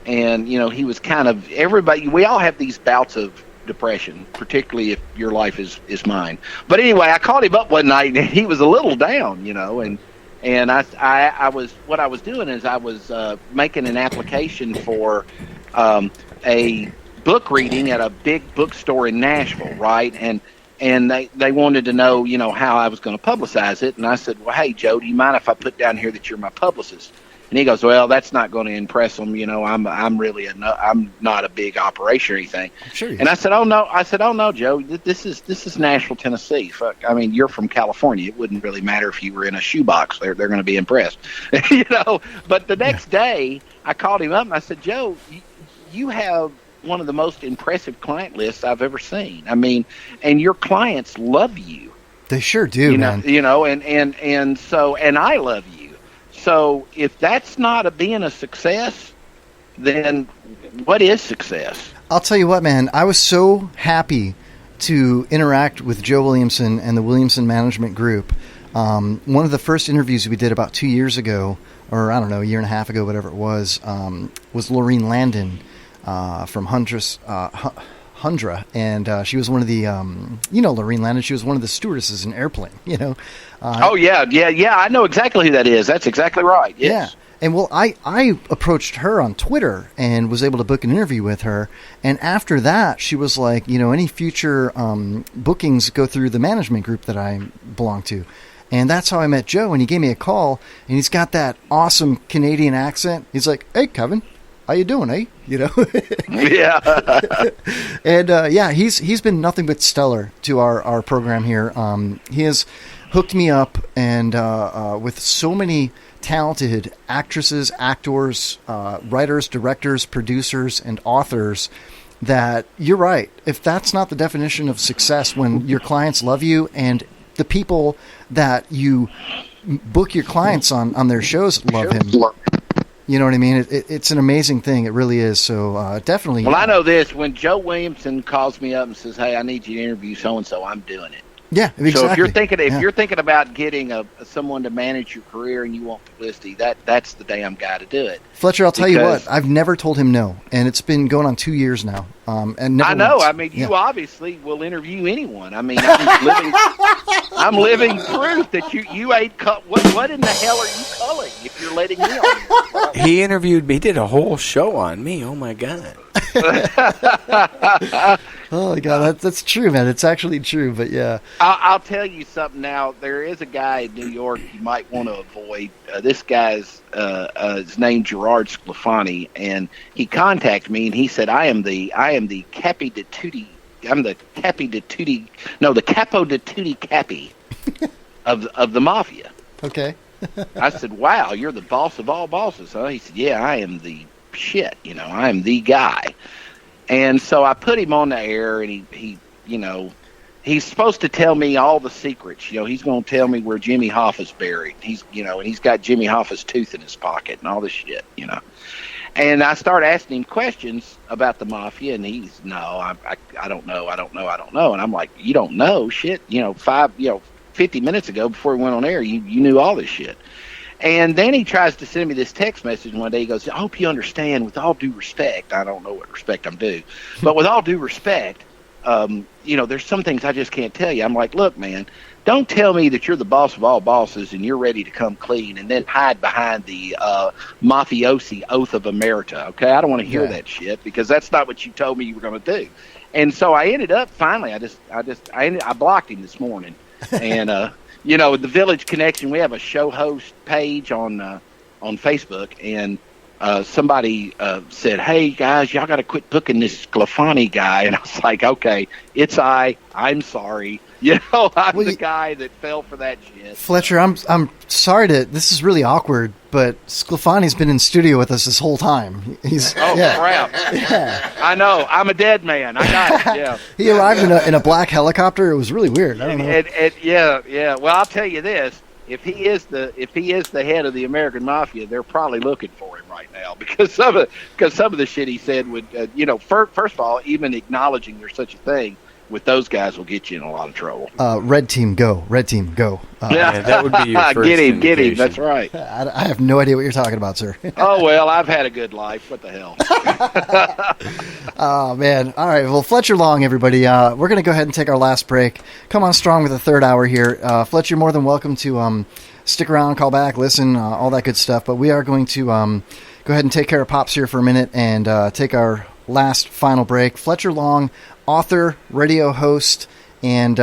and he was kind of everybody. We all have these bouts of depression, particularly if your life is mine. But anyway, I called him up one night, and he was a little down, and I was what I was doing is I was making an application for a book reading at a big bookstore in Nashville, right? And they wanted to know, how I was going to publicize it. And I said, well, hey, Joe, do you mind if I put down here that you're my publicist? And he goes, well, that's not going to impress them. I'm really I'm not a big operation or anything. Sure. And I said, oh no, Joe, this is Nashville, Tennessee. Fuck, I mean, you're from California. It wouldn't really matter if you were in a shoebox. They're going to be impressed, But the next day, I called him up and I said, Joe, you have one of the most impressive client lists I've ever seen. I mean, and your clients love you. They sure do, man. And so I love you. So if that's not being a success, then what is success? I'll tell you what, man. I was so happy to interact with Joe Williamson and the Williamson Management Group. One of the first interviews we did about 2 years ago, or I don't know, a year and a half ago, whatever it was Laureen Landon from Huntress Hundra, and she was one of the, Lorene Landon. She was one of the stewardesses in Airplane. Oh yeah. I know exactly who that is. That's exactly right. Yes. Yeah. And well, I approached her on Twitter and was able to book an interview with her. And after that, she was like, any future bookings go through the management group that I belong to. And that's how I met Joe. And he gave me a call, and he's got that awesome Canadian accent. He's like, "Hey, Kevin, how you doing, eh?" Yeah. And he's been nothing but stellar to our program here. He has hooked me up and with so many talented actresses, actors, writers, directors, producers, and authors that you're right. If that's not the definition of success, when your clients love you and the people that you book your clients on their shows love him. You know what I mean? It's an amazing thing. It really is. So definitely. Well, I know this. When Joe Williamson calls me up and says, "Hey, I need you to interview so-and-so," I'm doing it. Yeah, exactly. So if you're thinking about getting someone to manage your career and you want publicity, that's the damn guy to do it. Fletcher, I'll tell you what, I've never told him no, and it's been going on 2 years now. And never I know. once. I mean, you obviously will interview anyone. I mean, I'm living proof that you ain't what in the hell are you culling if you're letting me on? He interviewed me. He did a whole show on me. Oh my God. Oh my God, that's true, man. It's actually true, but yeah. I'll tell you something now. There is a guy in New York you might want to avoid. This guy's his name Gerard Sclafani, and he contacted me and he said, I am the Capi de Tutti. I'm the Capi de Tutti. No, the Capo de Tutti Capi of the mafia. Okay. I said, "Wow, you're the boss of all bosses, huh?" He said, "Yeah, I am the shit. I am the guy." And so I put him on the air, and he he's supposed to tell me all the secrets. He's going to tell me where Jimmy Hoffa's buried. And he's got Jimmy Hoffa's tooth in his pocket and all this shit. And I started asking him questions about the mafia, and he's no, I don't know. And I'm like, "You don't know shit. 50 minutes ago before we went on air, you knew all this shit." And then he tries to send me this text message one day. He goes, "I hope you understand, with all due respect," I don't know what respect I'm due, but with all due respect, there's some things I just can't tell you. I'm like, "Look, man, don't tell me that you're the boss of all bosses and you're ready to come clean and then hide behind the mafiosi oath of emerita, okay? I don't want to hear that shit, because that's not what you told me you were going to do." And so I ended up, finally, I blocked him this morning. And, the Village Connection, we have a show host page on Facebook, and somebody said, "Hey, guys, y'all got to quit booking this Sclafani guy." And I was like, "Okay, I'm sorry. I'm the guy that fell for that shit." Fletcher, I'm sorry this is really awkward, but Sclafani's been in studio with us this whole time. Crap. Yeah. I know. I'm a dead man. I got it. Yeah. He arrived in a black helicopter. It was really weird. I don't know. Yeah. Well, I'll tell you this. If he is the head of the American Mafia, they're probably looking for him right now, because some of the shit he said would, first of all, even acknowledging there's such a thing with those guys will get you in a lot of trouble. Red team, go! Red team, go! Yeah, that would be your first get him. That's right. I have no idea what you're talking about, sir. Oh well, I've had a good life. What the hell? Oh man! All right. Well, Fletcher Long, everybody. We're gonna go ahead and take our last break. Come on strong with the third hour here. Fletcher, you're more than welcome to stick around, call back, listen, all that good stuff. But we are going to go ahead and take care of Pops here for a minute and take our last final break. Fletcher Long, author, radio host, and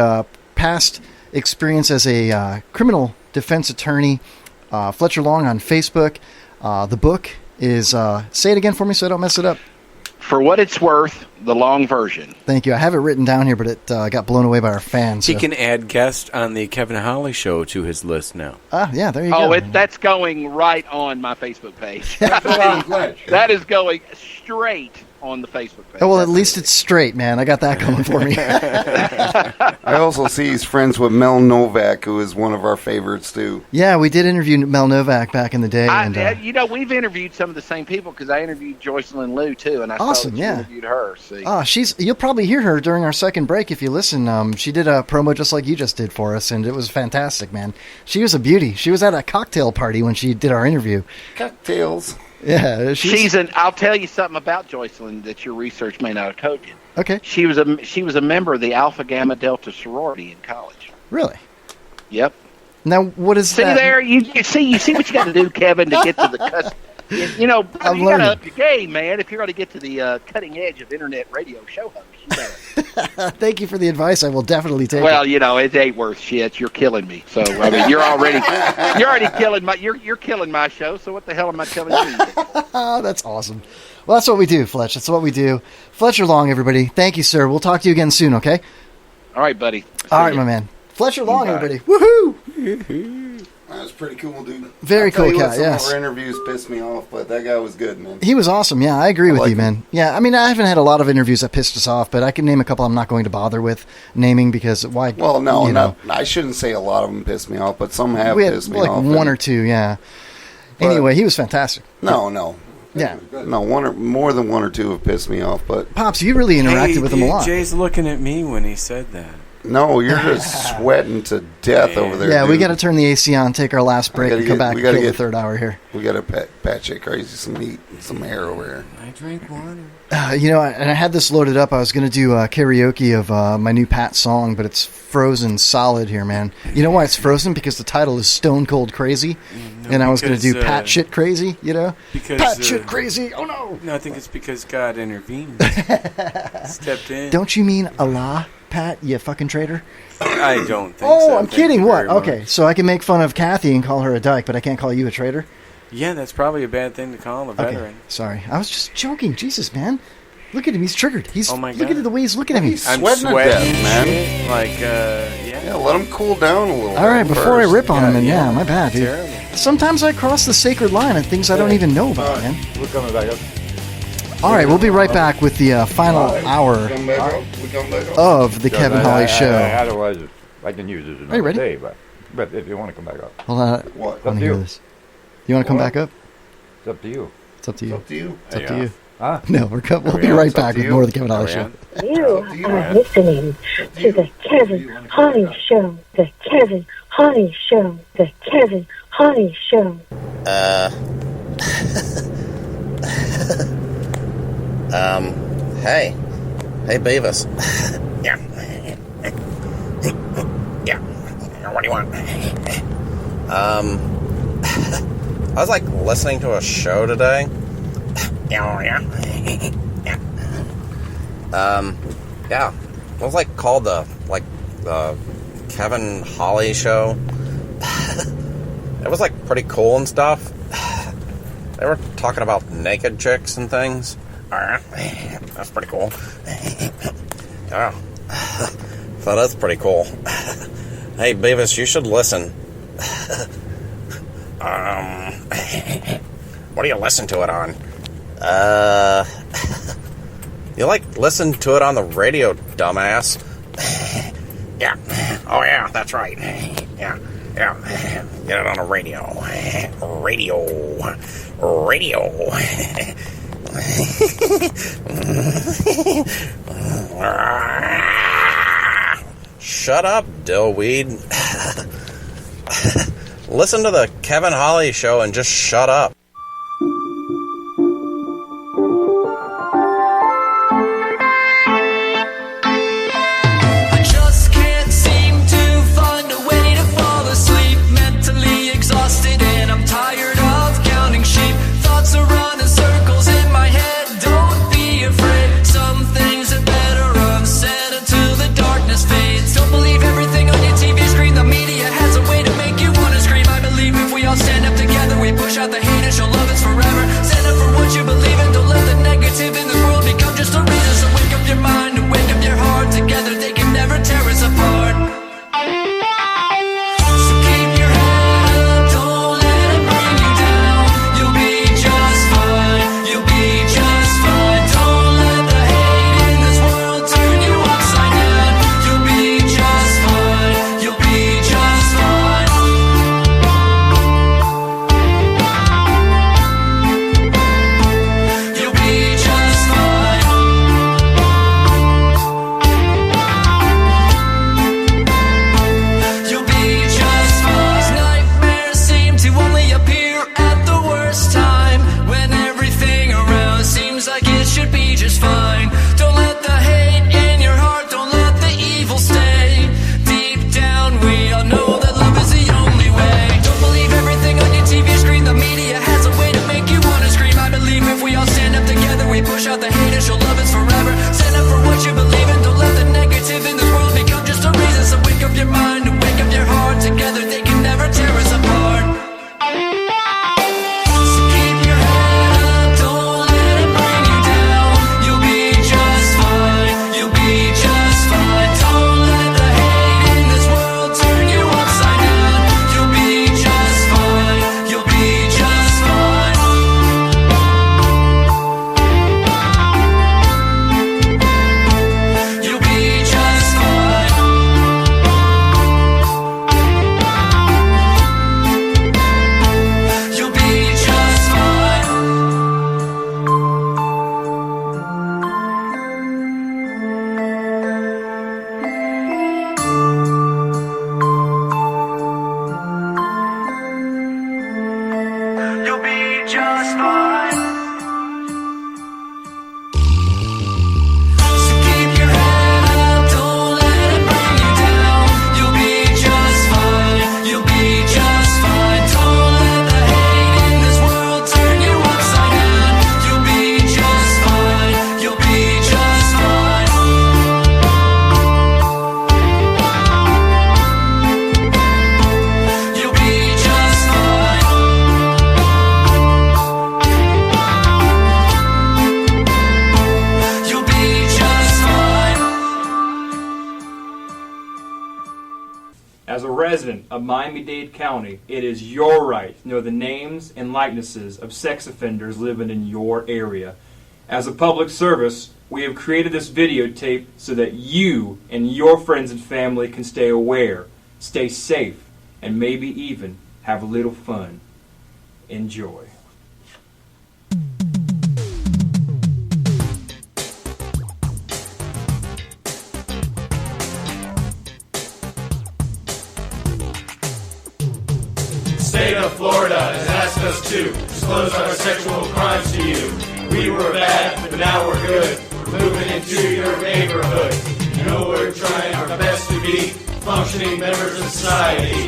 past experience as a criminal defense attorney. Fletcher Long on Facebook. The book is, say it again for me so I don't mess it up. For What It's Worth, the long version. Thank you. I have it written down here, but it got blown away by our fans. He can add guests on the Kevin Holly Show to his list now. Yeah, there you go. That's going right on my Facebook page. That is going straight on the Facebook page. Oh, well, at least it's straight, man. I got that going for me. I also see he's friends with Mel Novak, who is one of our favorites, too. Yeah, we did interview Mel Novak back in the day. We've interviewed some of the same people, because I interviewed Joycelyn Liu, too, and I awesome, interviewed her. See? Oh, you'll probably hear her during our second break if you listen. She did a promo just like you just did for us, and it was fantastic, man. She was a beauty. She was at a cocktail party when she did our interview. Cocktails. Yeah, I'll tell you something about Joycelyn that your research may not have told you. Okay. She was a member of the Alpha Gamma Delta sorority in college. Really? Yep. Now, what is see that? there? You see what you got to do, Kevin, to get to the cusp. You know, brother, you got to up your game, man. If you're going to get to the cutting edge of internet radio show hosts, you better. Thank you for the advice. I will definitely take it. Well, you know, it ain't worth shit. You're killing me. So I mean, you're already killing my. You're killing my show. So what the hell am I telling you? That's awesome. Well, that's what we do, Fletch. That's what we do. Fletcher Long, everybody. Thank you, sir. We'll talk to you again soon. Okay. All right, buddy. All right, my man. Fletcher Long, everybody. Woohoo! That was pretty cool, dude. Very cool cat, some yes. of our interviews pissed me off, but that guy was good, man. He was awesome. Yeah, I agree with you, man. Yeah, I mean, I haven't had a lot of interviews that pissed us off, but I can name a couple I'm not going to bother with naming because why? Well, no, I shouldn't say a lot of them pissed me off, but some have pissed me off. One or two, yeah. Anyway, he was fantastic. No. Yeah. No, more than one or two have pissed me off, but... Pops, you really interacted with him a lot. Jay's looking at me when he said that. No, you're just sweating to death over there. Yeah, dude. we got to turn the AC on, take our last break, and come back and kill the third hour here. We got to patch it crazy, some meat, and some hair over here. I drink water. And I had this loaded up. I was going to do karaoke of my new Pat song, but it's frozen solid here, man. You know why it's frozen? Because the title is Stone Cold Crazy, and I was going to do Pat Shit Crazy, Because, Pat Shit Crazy, oh no! No, I think it's because God intervened. Stepped in. Don't you mean Allah, Pat, you fucking traitor? I don't think so. Oh, I'm kidding. What? Okay, so I can make fun of Kathy and call her a dyke, but I can't call you a traitor? Yeah, that's probably a bad thing to call a veteran. Okay, sorry. I was just joking. Jesus, man. Look at him. He's triggered. Oh my God. Look at the way he's looking at me. He's sweating to death, man. Shit. Like, yeah. Yeah, let him cool down a little. All right, before I rip on him, and yeah, my bad, dude. Terrible. Sometimes I cross the sacred line and things I don't even know about, man. We're coming back up. All right, we'll be right back with the final hour of the Kevin Holly Show. Otherwise, I can use this another day, but if you want to come back up. Hold on. What? I want to hear this. You want to come back up? It's up to you. It's up to you. It's up to you. It's up to you. Huh? No, we'll be right back with more of the Kevin Holly Show. You are listening to the Kevin Holly Show. The Kevin Holly Show. The Kevin Holly Show. Hey. Hey, Beavis. Yeah. Yeah. What do you want? I was like listening to a show today. Yeah. Yeah. It was like called the Kevin Holly Show. It was like pretty cool and stuff. They were talking about naked chicks and things. That's pretty cool. Yeah. So that's pretty cool. Hey, Beavis, you should listen. What do you listen to it on? You listen to it on the radio, dumbass. Yeah. Oh, yeah, that's right. Yeah. Get it on the radio. Radio. Shut up, dillweed. Listen to the Kevin Holly Show and just shut up. I just can't seem to find a way to fall asleep. Mentally exhausted and I'm tired of counting sheep. Thoughts are running circles in my head. Don't be afraid. Some things are better unsaid until the darkness fades. Don't believe everything on your TV screen. The media has a way to make you want to scream. I believe if we all stand up together, we push out the haters. resident of Miami-Dade County, it is your right to know the names and likenesses of sex offenders living in your area. As a public service, we have created this videotape so that you and your friends and family can stay aware, stay safe, and maybe even have a little fun. Enjoy. State of Florida has asked us to disclose our sexual crimes to you. We were bad, but now we're good. We're moving into your neighborhood. You know we're trying our best to be functioning members of society.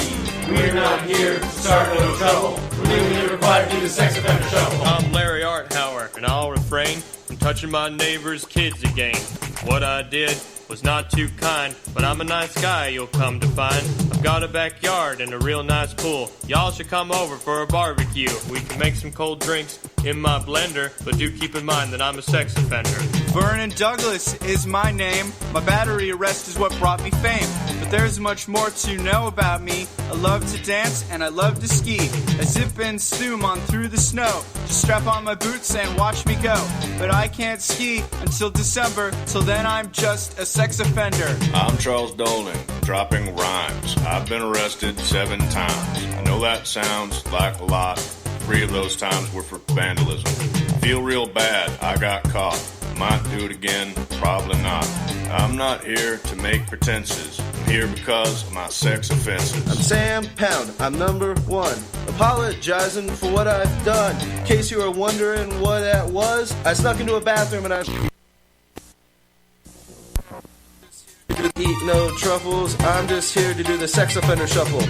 We're not here to start no trouble. We're legally required to do the sex offender shuffle. I'm Larry Arthauer, and I'll refrain from touching my neighbor's kids again. What I did was not too kind, but I'm a nice guy, you'll come to find. I've got a backyard and a real nice pool. Y'all should come over for a barbecue. We can make some cold drinks in my blender, but do keep in mind that I'm a sex offender. Vernon Douglas is my name. My battery arrest is what brought me fame. But there's much more to know about me. I love to dance and I love to ski. I zip and zoom on through the snow. Just strap on my boots and watch me go. But I can't ski until December. Till then I'm just a sex offender. I'm Charles Dolan, dropping rhymes. I've been arrested 7 times. I know that sounds like a lot. 3 of those times were for vandalism. Feel real bad, I got caught. Might do it again, probably not. I'm not here to make pretenses. I'm here because of my sex offenses. I'm Sam Pound, I'm number 1. Apologizing for what I've done. In case you were wondering what that was, I snuck into a bathroom and I eat no truffles. I'm just here to do the sex offender shuffle.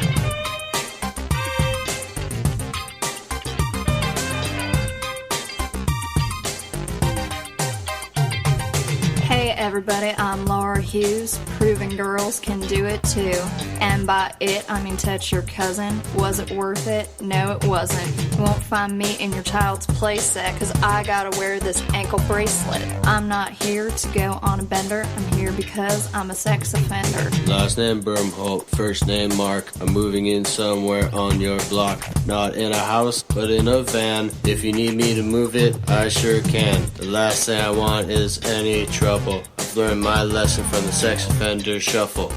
Hey everybody, I'm Laura Hughes, proving girls can do it too. And by it, I mean touch your cousin. Was it worth it? No, it wasn't. You won't find me in your child's playset, cause I gotta wear this ankle bracelet. I'm not here to go on a bender, I'm here because I'm a sex offender. Last name Bermholt, first name Mark. I'm moving in somewhere on your block. Not in a house, but in a van. If you need me to move it, I sure can. The last thing I want is any trouble. I've learned my lesson from the sex offender shuffle.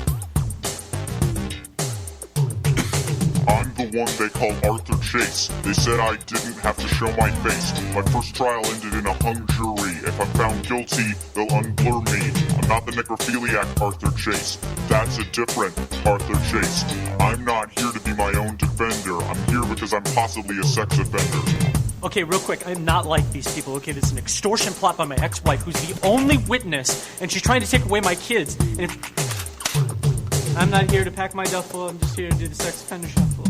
I'm the one they call Arthur Chase. They said I didn't have to show my face. My first trial ended in a hung jury. If I'm found guilty, they'll unblur me. I'm not the necrophiliac Arthur Chase. That's a different Arthur Chase. I'm not here to be my own defender. I'm here because I'm possibly a sex offender. Okay, real quick, I'm not like these people. Okay, this is an extortion plot by my ex-wife, who's the only witness, and she's trying to take away my kids. And I'm not here to pack my duffel. I'm just here to do the sex offender shuffle.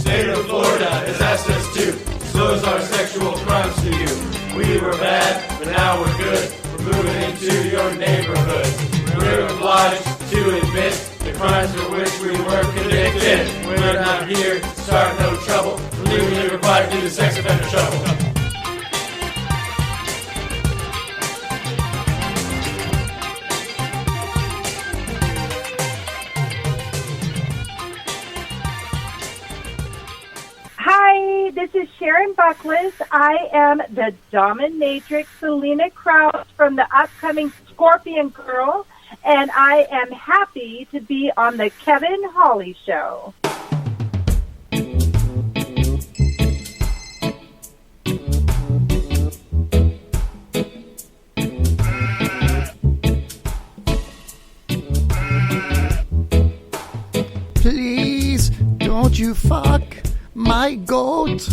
State of Florida has asked us to disclose our sexual crimes to you. We were bad, but now we're good. We're moving into your neighborhood. We're obliged to admit the crimes for which we were convicted. We're not here to start no trouble. We're legally required to do the sex offender shuffle. Hi, this is Sharon Buckles. I am the dominatrix Selena Krause from the upcoming Scorpion Girl, and I am happy to be on the Kevin Hawley Show. Please, don't you fuck my goat.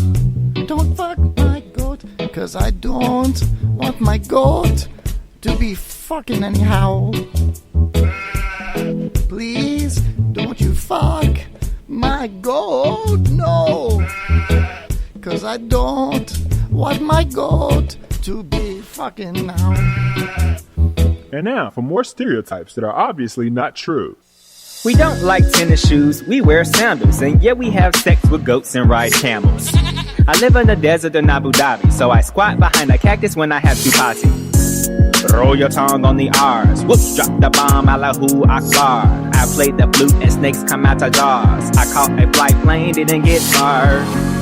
Don't fuck my goat, 'cause I don't want my goat to be fucking anyhow. Please, don't you fuck my goat, no. 'Cause I don't want my goat to be fucking now. And now, for more stereotypes that are obviously not true. We don't like tennis shoes, we wear sandals, and yeah, we have sex with goats and ride camels. I live in the desert in Abu Dhabi, so I squat behind a cactus when I have chupati. Roll your tongue on the R's, whoops, drop the bomb, Allahu Akbar. I played the flute and snakes come out of jaws. I caught a flight plane, didn't get far.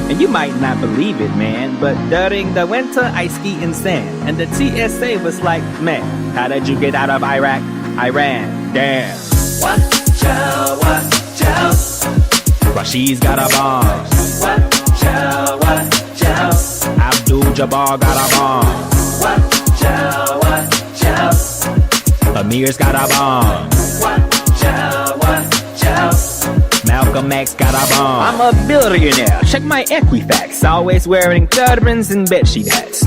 And you might not believe it, man, but during the winter I ski in sand. And the TSA was like, man, how did you get out of Iraq? Iran, damn. Watch out, watch out. Rashid's got a bomb. Watch out, watch out. Abdul-Jabbar got a bomb. Watch out, watch out. Amir's got a bomb. Watch out, watch out. Malcolm X got a bomb. I'm a billionaire. Check my Equifax. Always wearing turbans and bedsheet hats.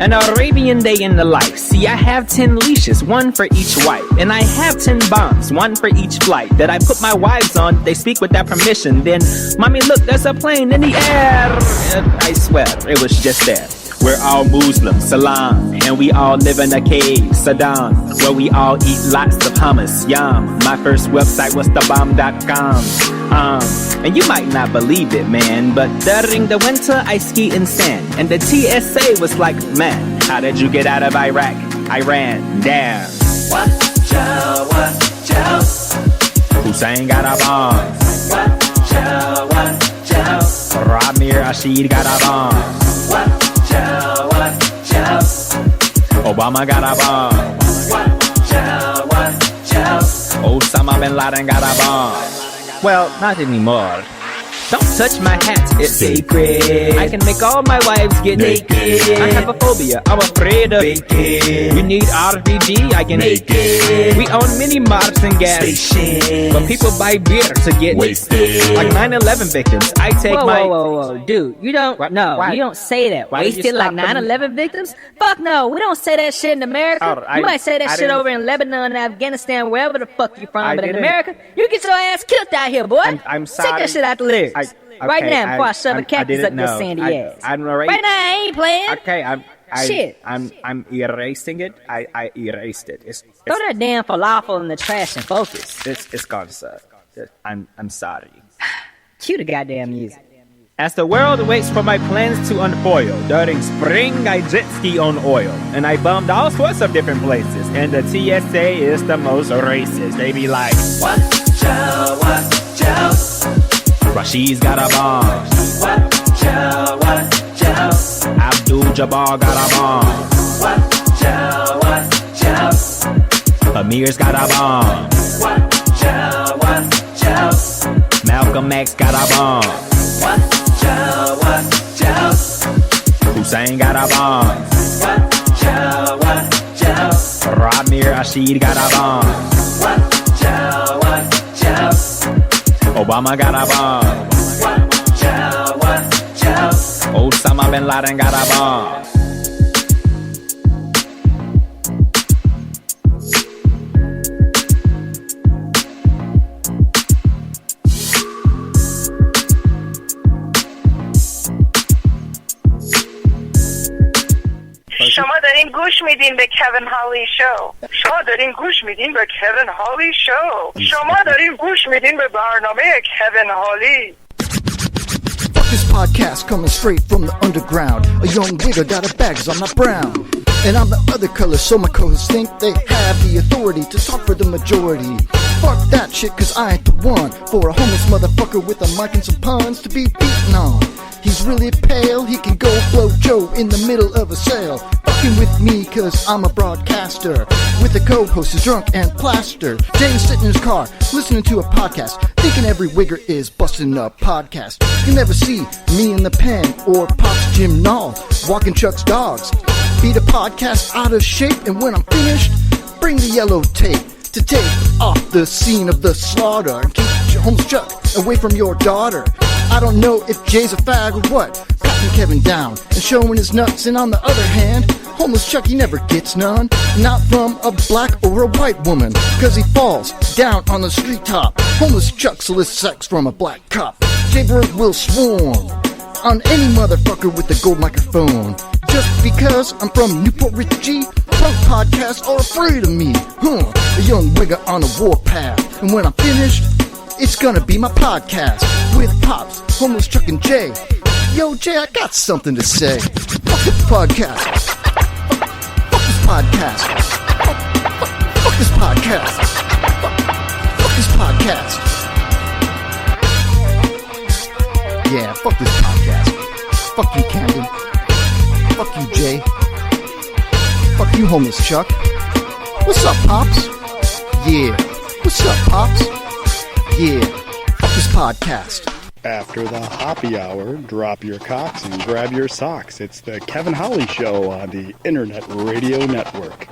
An Arabian day in the life. See, I have 10 leashes, one for each wife. And I have 10 bombs, one for each flight. That I put my wives on, they speak without permission. Then, mommy, look, there's a plane in the air. I swear, it was just there. We're all Muslims, Salam, and we all live in a cave, Saddam, where we all eat lots of hummus, yum. My first website was thebomb.com. And you might not believe it, man, but during the winter I ski in sand. And the TSA was like, man, how did you get out of Iraq? Iran, damn. Watch out, watch out. Hussein got a bomb. Watch out, watch out. Ramir Rashid got a bomb. Watch out, watch out. Obama got a bomb. Watch out, watch out. Osama bin Laden got a bomb. Well, not anymore. Don't touch my hat, it's sacred. I can make all my wives get naked. I have a phobia, I'm afraid of bacon. We need RPG, I can make it. We own mini mobs and gas stations, but people buy beer to get wasted. Like 9/11 victims, I take Whoa, dude, you don't, you don't say that. Why did you Wasted like stop 9/11 victims? Fuck no, we don't say that shit in America. Oh, You might say that I shit didn't- over in Lebanon, Afghanistan, wherever the fuck you from, I but in didn't- America, you get your ass killed out here, boy. I'm Take sorry. that shit out the lyrics. Right now, before I shove a cactus didn't up your know. sandy ass. I'm Right now, I ain't playing. Okay, Shit. I'm erasing it. I erased it. Throw that damn falafel in the trash and focus. It's gone, sir. I'm sorry. Cue the goddamn music. As the world waits for my plans to unfoil, during spring I jet ski on oil, and I bummed all sorts of different places, and the TSA is the most racist. They be like, Watch out, watch out. Rashid's got a bomb. Watch out, watch out. Abdul-Jabbar got a bomb. Watch out, watch out. Amir's got a bomb. Watch out, watch out. Malcolm X got a bomb. Watch out, watch out. Hussein got a bomb. Watch out, watch out. Ramir Rashid got a bomb. Watch out, watch out. Obama got a bomb. Watch out, watch out. Osama bin Laden got a bomb. شما دارین گوش میدین به کوین هالی شو. شما دارین گوش میدین به کوین هالی شو. شما دارین گوش میدین به برنامه کوین هالی. Fuck this podcast coming straight from the underground. A young nigga got a bag 'cause I'm not brown. And I'm the other color, so my co-hosts think they have the authority to talk for the majority. Fuck that shit, 'cause I ain't the one for a homeless motherfucker with a mic and some puns to be beaten on. He's really pale, he can go blow Joe in the middle of a sale. Fucking with me, 'cause I'm a broadcaster. With the co-host who's drunk and plastered. James sitting in his car, listening to a podcast, thinking every wigger is busting a podcast. You never see me in the pen or Pop's Jim Nall walking Chuck's dogs. Beat a podcast out of shape, and when I'm finished, bring the yellow tape to take off the scene of the slaughter and keep homeless Chuck away from your daughter. I don't know if Jay's a fag or what, patting Kevin down and showing his nuts, and on the other hand, homeless Chuck, he never gets none, not from a black or a white woman, 'cause he falls down on the street top. Homeless Chuck solicits sex from a black cop. Jay Bird will swarm on any motherfucker with a gold microphone. Just because I'm from Newport Richie, punk podcasts are afraid of me. A young wigger on a warpath, and when I'm finished, it's gonna be my podcast with Pops, Homeless Chuck, and Jay. Yo, Jay, I got something to say. Fuck this podcast. Fuck this podcast. Fuck this podcast. Fuck this podcast. podcast. Yeah, fuck this podcast. Fuck you, Camden. Fuck you, Jay. Fuck you, homeless Chuck. What's up, Pops? Yeah. What's up, Pops? Yeah. Fuck this podcast. After the happy hour, drop your cocks and grab your socks. It's the Kevin Holly Show on the Internet Radio Network.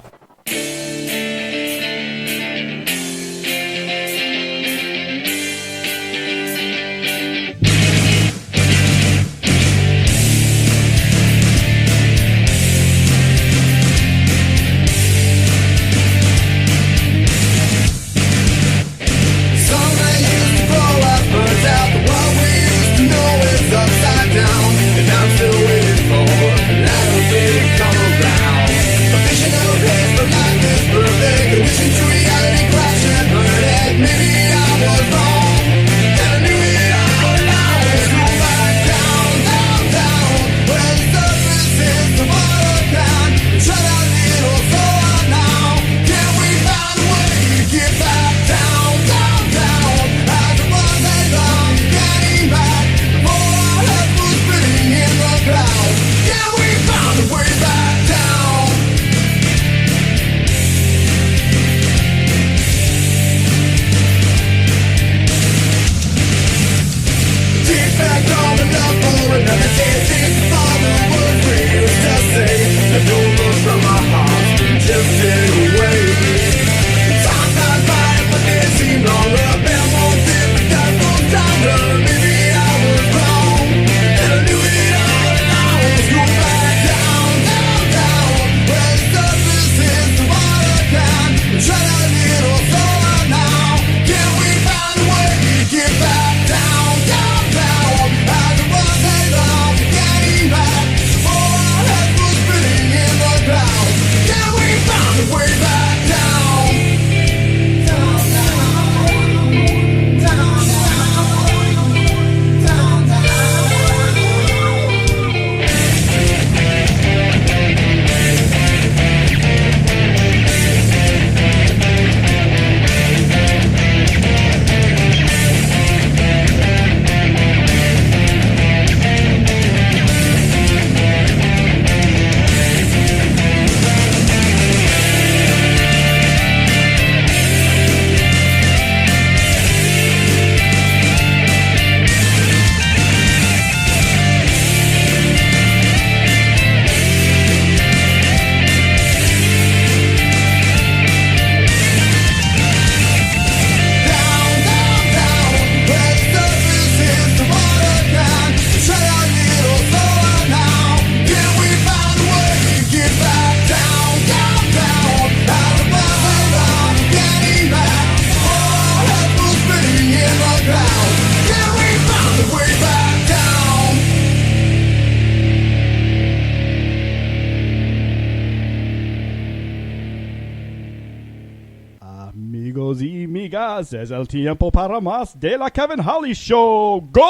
Amigos y amigas, es el tiempo para más de la Kevin Holly Show. ¡Gol!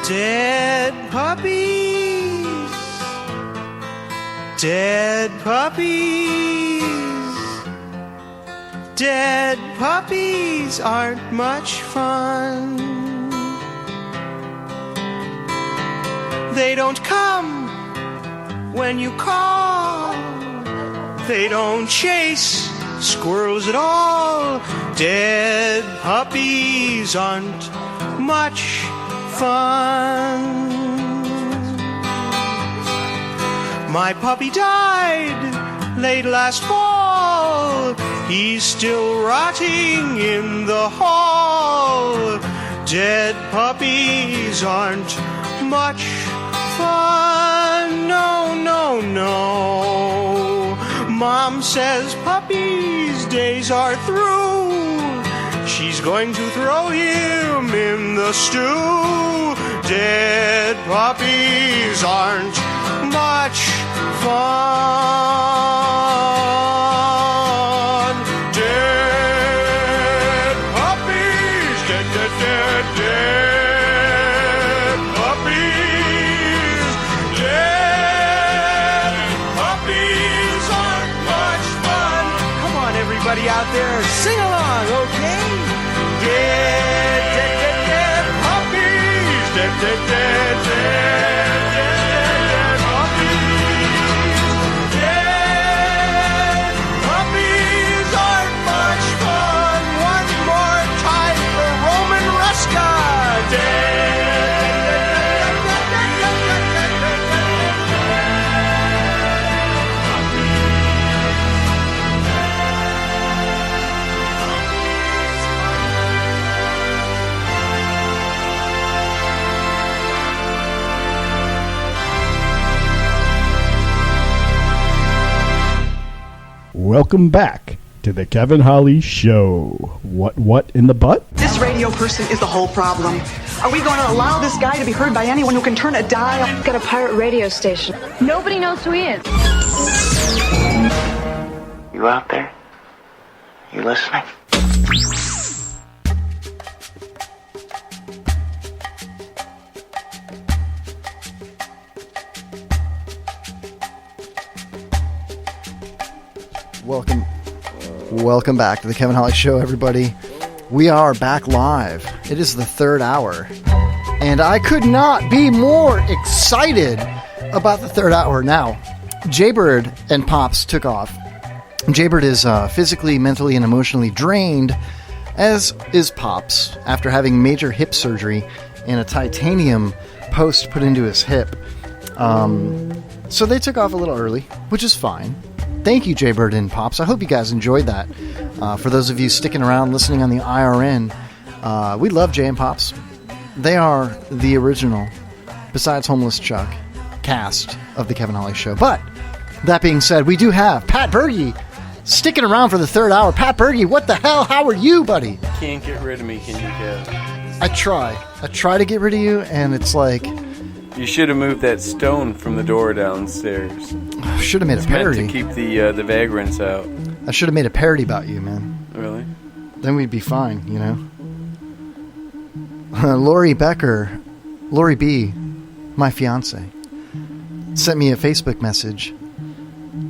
Dead puppies, dead puppies, dead puppies aren't much fun. They don't come when you call. They don't chase squirrels at all. Dead puppies aren't much fun. My puppy died late last fall. He's still rotting in the hall. Dead puppies aren't much fun. No, no, no. Mom says puppy's days are through. She's going to throw him in the stew. Dead puppies aren't much fun. Dead puppies, dead, dead, dead, dead. Puppies, dead everybody out there, sing along, okay? Dead puppies! Dead puppies! Dead puppies aren't much fun. One more time for Roman Ruska! Welcome back to the Kevin Holly Show. What in the butt? This radio person is the whole problem. Are we going to allow this guy to be heard by anyone who can turn a dial? Got a pirate radio station. Nobody knows who he is. You out there? You listening? Welcome back to the Kevin Holly Show, everybody. We are back live. It is the third hour, and I could not be more excited about the third hour. Now, Jaybird and Pops took off. Jaybird is physically, mentally, and emotionally drained, as is Pops, after having major hip surgery and a titanium post put into his hip. So they took off a little early, which is fine. Thank you, Jaybird and Pops. I hope you guys enjoyed that. For those of you sticking around listening on the IRN, we love Jay and Pops. They are the original, besides Homeless Chuck, cast of the Kevin Holly Show. But, that being said, we do have Pat Berge sticking around for the third hour. Pat Berge, what the hell? How are you, buddy? Can't get rid of me, can you, Kev? I try to get rid of you, and it's like... You should have moved that stone from the door downstairs. I should have made a parody. Meant to keep the vagrants out. I should have made a parody about you, man. Really? Then we'd be fine, you know? Lori B., my fiance, sent me a Facebook message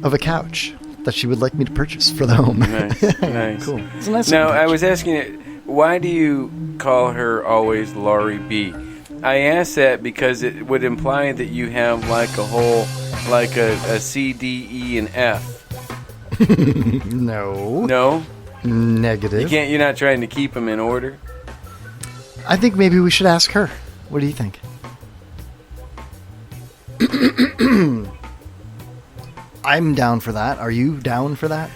of a couch that she would like me to purchase for the home. Nice, nice. Cool. It's a nice now, couch. I was asking it, why do you call her always Laurie B? I asked that because it would imply that you have like a whole, like a C, D, E, and F. No. No? Negative. You're not trying to keep them in order? I think maybe we should ask her. What do you think? I'm down for that. Are you down for that?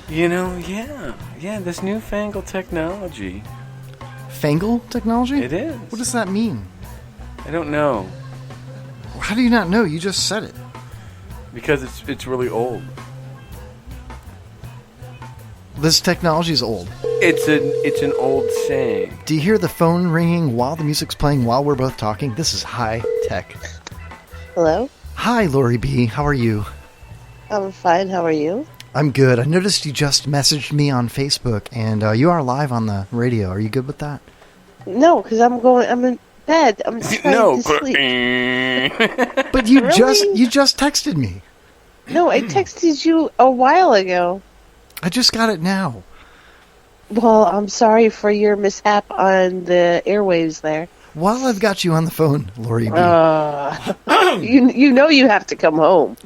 Yeah, this newfangled technology. Fangle technology? It is. What does that mean? I don't know. How do you not know? You just said it. Because it's really old. This technology is old. It's an old saying. Do you hear the phone ringing while the music's playing while we're both talking? This is high tech. Hello? Hi, Lori B. How are you? I'm fine. How are you? I'm good. I noticed you just messaged me on Facebook, and you are live on the radio. Are you good with that? No, because I'm in bed. I'm trying to sleep. But you Really? just texted me. No, I texted you a while ago. I just got it now. Well, I'm sorry for your mishap on the airwaves there. While I've got you on the phone, Lori B. You know you have to come home.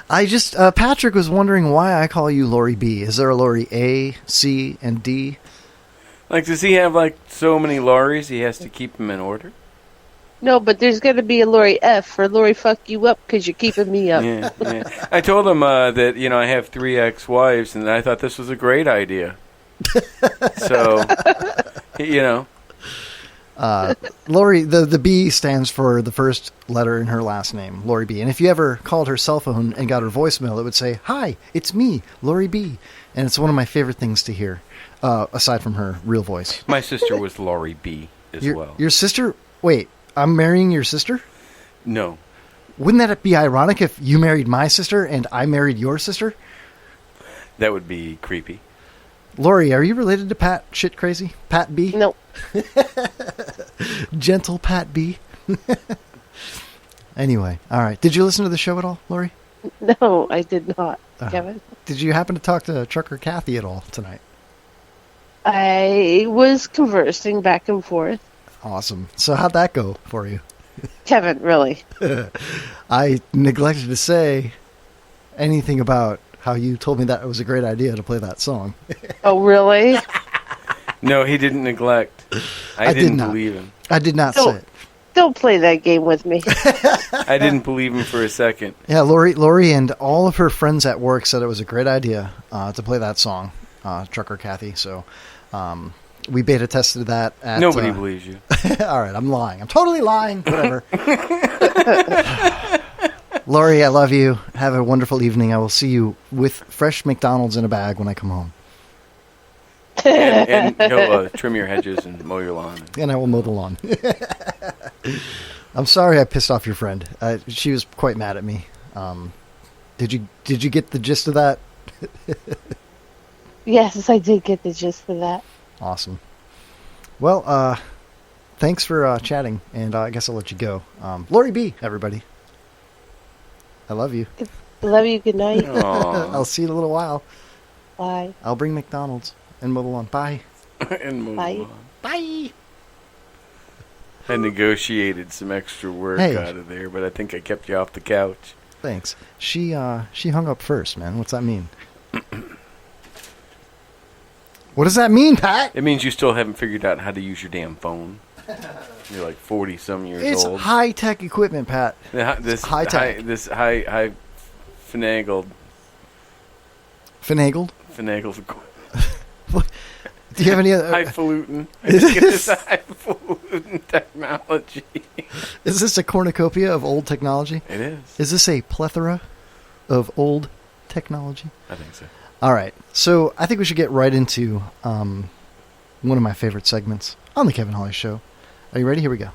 I just, Patrick was wondering why I call you Lori B. Is there a Lori A, C, and D? Like, does he have, like, so many Lauries he has to keep them in order? No, but there's going to be a Lori F for Lori fuck you up because you're keeping me up. Yeah. I told him that, I have 3 ex-wives, and I thought this was a great idea. So, Lori, the B stands for the first letter in her last name, Lori B. And if you ever called her cell phone and got her voicemail, it would say, "Hi, it's me, Lori B." And it's one of my favorite things to hear, aside from her real voice. My sister was Laurie B. as well. Your sister? Wait, I'm marrying your sister? No. Wouldn't that be ironic if you married my sister and I married your sister? That would be creepy. Lori, are you related to Pat Shit Crazy? Pat B? No. Gentle Pat B? Anyway, all right. Did you listen to the show at all, Lori? No, I did not. Kevin. Did you happen to talk to Trucker Kathy at all tonight? I was conversing back and forth. Awesome. So how'd that go for you? Kevin, really? I neglected to say anything about how you told me that it was a great idea to play that song. Oh, really? No, he didn't neglect. I didn't believe him. I did not say it. Don't play that game with me. I didn't believe him for a second. Yeah, Lori and all of her friends at work said it was a great idea to play that song, Trucker Kathy. So we beta tested that. Nobody believes you. All right, I'm lying. I'm totally lying. Whatever. Lori, I love you. Have a wonderful evening. I will see you with fresh McDonald's in a bag when I come home. and he'll trim your hedges and mow your lawn. And I will mow the lawn. I'm sorry I pissed off your friend. She was quite mad at me. Did you get the gist of that? Yes, I did get the gist of that. Awesome. Well, thanks for chatting, and I guess I'll let you go. Lori B, everybody. I love you. Love you. Good night. I'll see you in a little while. Bye. I'll bring McDonald's and mow the lawn. Bye. And mow the Bye. lawn. Bye. I negotiated some extra work out of there, but I think I kept you off the couch. Thanks. She hung up first, man. What's that mean? What does that mean, Pat? It means you still haven't figured out how to use your damn phone. You're like 40-some years old. It's high-tech equipment, Pat. This high-tech. This high finagled. Finagled? Finagled. Do you have any other... Highfalutin. It's highfalutin technology. Is this a cornucopia of old technology? It is. Is this a plethora of old technology? I think so. All right. So I think we should get right into one of my favorite segments on The Kevin Holly Show. Are you ready? Here we go.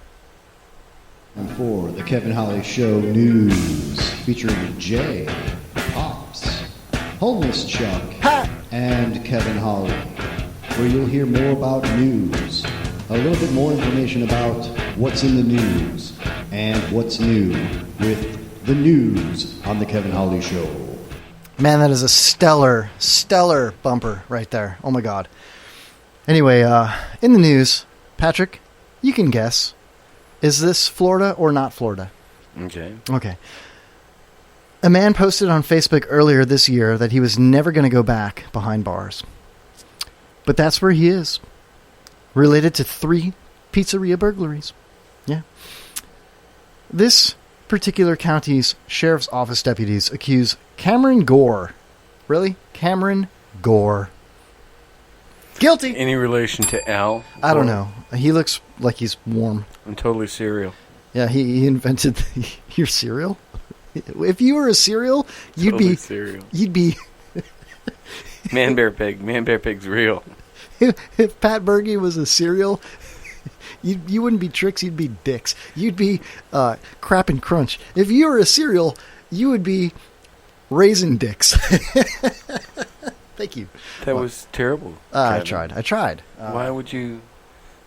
And for The Kevin Holly Show news, featuring Jay, Pops, Homeless Chuck, Pat, and Kevin Holly, where you'll hear more about news, a little bit more information about what's in the news, and what's new with the news on The Kevin Holly Show. Man, that is a stellar bumper right there. Oh, my God. Anyway, in the news, Patrick, you can guess. Is this Florida or not Florida? Okay. Okay. A man posted on Facebook earlier this year that he was never going to go back behind bars. But that's where he is. Related to 3 pizzeria burglaries. Yeah. This particular county's sheriff's office deputies accuse Cameron Gore. Really? Cameron Gore. Guilty! Any relation to Al? I don't know. He looks like he's warm. I'm totally cereal. Yeah, he invented your cereal. If you were a cereal, you'd Totally be cereal. You'd be Man Bear Pig. Man Bear Pig's real. If Pat Berge was a cereal, you wouldn't be Trix, you'd be Dix. You'd be Crap and Crunch. If you were a cereal, you would be Raisin Dix. Thank you. That was terrible. I Kevin. tried. Why would you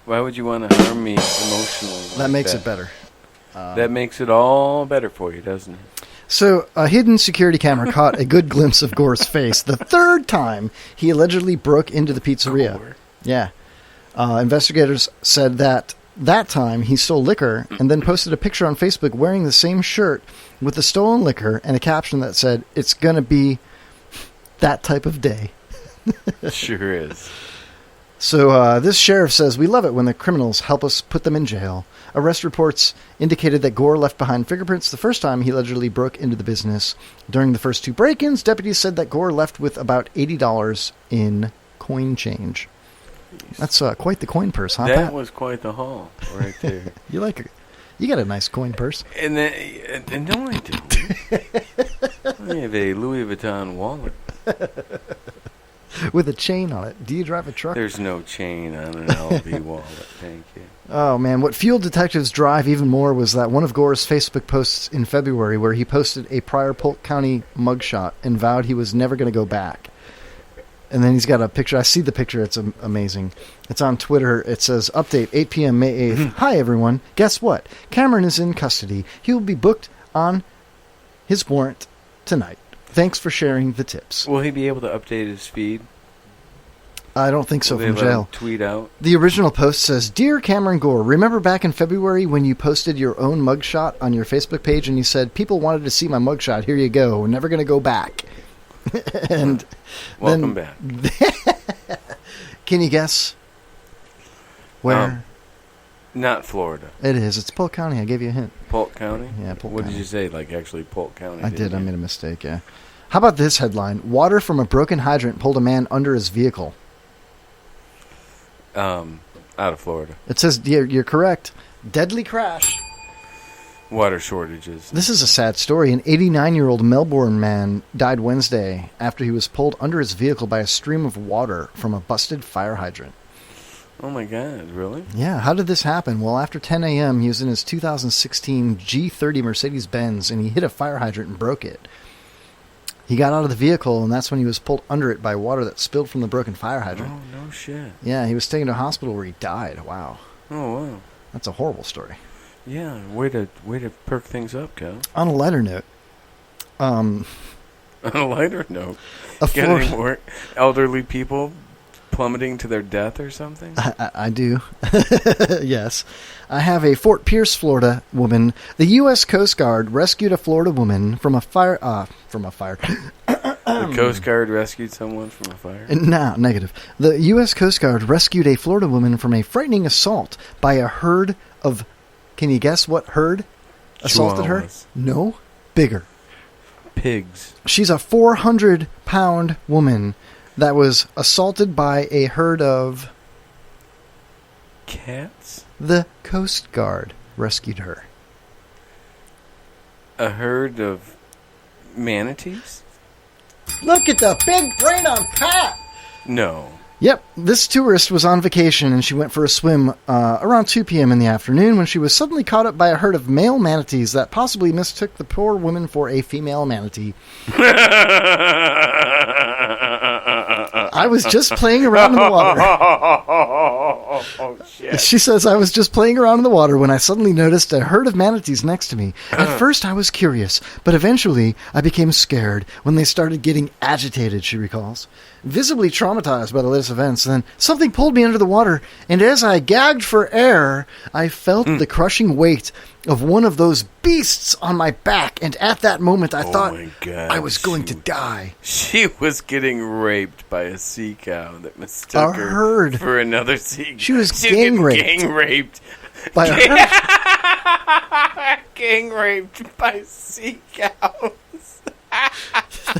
want to harm me emotionally? That makes it better. That makes it all better for you, doesn't it? So, a hidden security camera caught a good glimpse of Gore's face the 3rd time he allegedly broke into the pizzeria. Gore. Yeah. Investigators said that time he stole liquor and then posted a picture on Facebook wearing the same shirt with the stolen liquor and a caption that said, "It's going to be that type of day." Sure is. So this sheriff says, "We love it when the criminals help us put them in jail." Arrest reports indicated that Gore left behind fingerprints the first time he allegedly broke into the business. During the first 2 break-ins, deputies said that Gore left with about $80 in coin change. That's quite the coin purse, huh, That Pat? was quite the haul right there. You got a nice coin purse. And no, I don't. I have a Louis Vuitton wallet. With a chain on it. Do you drive a truck? There's no chain on an LV wallet. Thank you. Oh, man. What fueled detectives' drive even more was that one of Gore's Facebook posts in February where he posted a prior Polk County mugshot and vowed he was never going to go back. And then he's got a picture. I see the picture. It's amazing. It's on Twitter. It says, "Update, 8 p.m. May 8th. Hi, everyone. Guess what? Cameron is in custody. He will be booked on his warrant tonight." Thanks for sharing the tips. Will he be able to update his feed? I don't think so. Will From they let him jail. tweet out? The original post says, "Dear Cameron Gore, remember back in February when you posted your own mugshot on your Facebook page and you said, people wanted to see my mugshot. Here you go. We're never going to go back." And welcome back. Can you guess where? Not Florida. It is. It's Polk County. I gave you a hint. Polk County? Yeah, Polk What County. did you say? Like actually Polk County? I did. I made a mistake, yeah. How about this headline? Water from a broken hydrant pulled a man under his vehicle. Out of Florida. It says, you're correct. Deadly crash. Water shortages. This is a sad story. An 89-year-old Melbourne man died Wednesday after he was pulled under his vehicle by a stream of water from a busted fire hydrant. Oh my God, really? Yeah, how did this happen? Well, after 10 a.m., he was in his 2016 G30 Mercedes-Benz, and he hit a fire hydrant and broke it. He got out of the vehicle, and that's when he was pulled under it by water that spilled from the broken fire hydrant. Oh, no shit. Yeah, he was taken to a hospital where he died. Wow. Oh, wow. That's a horrible story. Yeah, way to perk things up, Cal. On a lighter note, On a lighter note, A got Florida- any more elderly people plummeting to their death or something? I do. Yes. I have a Fort Pierce, Florida woman. The U.S. Coast Guard rescued a Florida woman from a fire. The Coast Guard rescued someone from a fire? No, negative. The U.S. Coast Guard rescued a Florida woman from a frightening assault by a herd of... Can you guess what herd assaulted her? Chihuahuas. No, bigger. Pigs. She's a 400-pound woman that was assaulted by a herd of... Cats? The Coast Guard rescued her. A herd of manatees? Look at the big brain on Pat! No. Yep, this tourist was on vacation and she went for a swim around 2 p.m. in the afternoon when she was suddenly caught up by a herd of male manatees that possibly mistook the poor woman for a female manatee. I was just playing around in the water. Oh, shit. She says, I was just playing around in the water when I suddenly noticed a herd of manatees next to me. At first I was curious, but eventually I became scared when they started getting agitated, she recalls. Visibly traumatized by the latest events, then something pulled me under the water, and as I gagged for air, I felt the crushing weight of one of those beasts on my back, and at that moment I thought I was going to die. She was getting raped by a sea cow that mistook A her herd. for another sea cow. She was getting gang raped. Gang raped. By a herd. Gang raped by sea cows.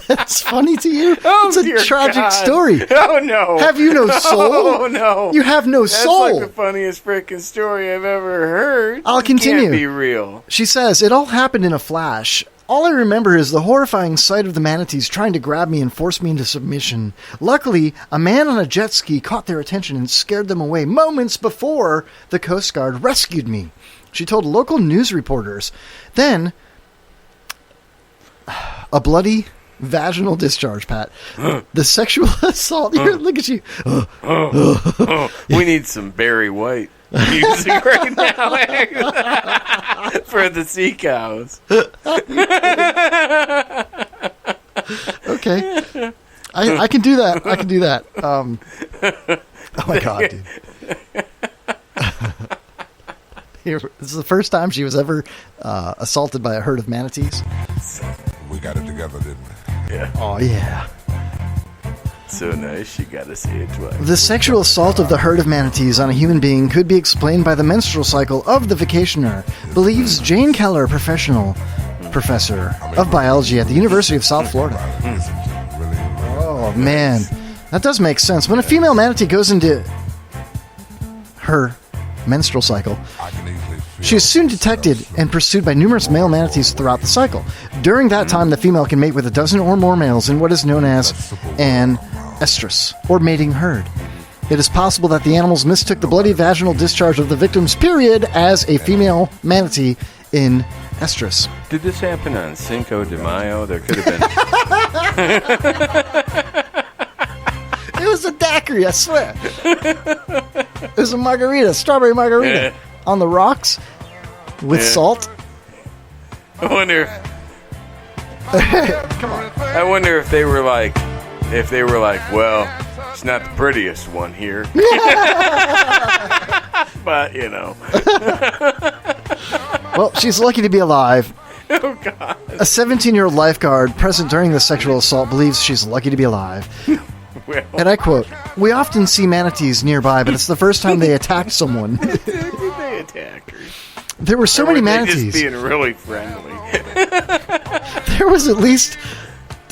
That's funny to you? Oh, it's a dear tragic God. story. Oh, no. Have you no soul? Oh, no. You have no soul. That's like the funniest freaking story I've ever heard. I'll It continue. Can't be real. She says, it all happened in a flash. All I remember is the horrifying sight of the manatees trying to grab me and force me into submission. Luckily, a man on a jet ski caught their attention and scared them away moments before the Coast Guard rescued me. She told local news reporters. Then, a bloody vaginal discharge, Pat. The sexual assault. Here, look at you. We need some Barry White music right now for the sea cows. Okay. I can do that. I can do that. Oh my God, dude. This is the first time she was ever assaulted by a herd of manatees. We got it together, didn't we? Yeah. Oh, yeah. So nice, she got to say it twice. The sexual assault of the herd of manatees on a human being could be explained by the menstrual cycle of the vacationer, believes Jane Keller, professor of biology at the University of South Florida. Oh, man. That does make sense. When a female manatee goes into her menstrual cycle, she is soon detected and pursued by numerous male manatees throughout the cycle. During that time, the female can mate with a dozen or more males in what is known as an estrus, or mating herd. It is possible that the animals mistook the bloody vaginal discharge of the victim's period as a female manatee in estrus. Did this happen on Cinco de Mayo? There could have been. It was a daiquiri, I swear. It was a margarita, strawberry margarita, on the rocks with salt. I wonder. Come on. I wonder if they were like, well, it's not the prettiest one here. But, you know. Well, she's lucky to be alive. Oh, God. A 17-year-old lifeguard present during the sexual assault believes she's lucky to be alive. Well. And I quote, "We often see manatees nearby, but it's the first time they attacked someone." They attack her. There were so many They manatees. just being really friendly. There was at least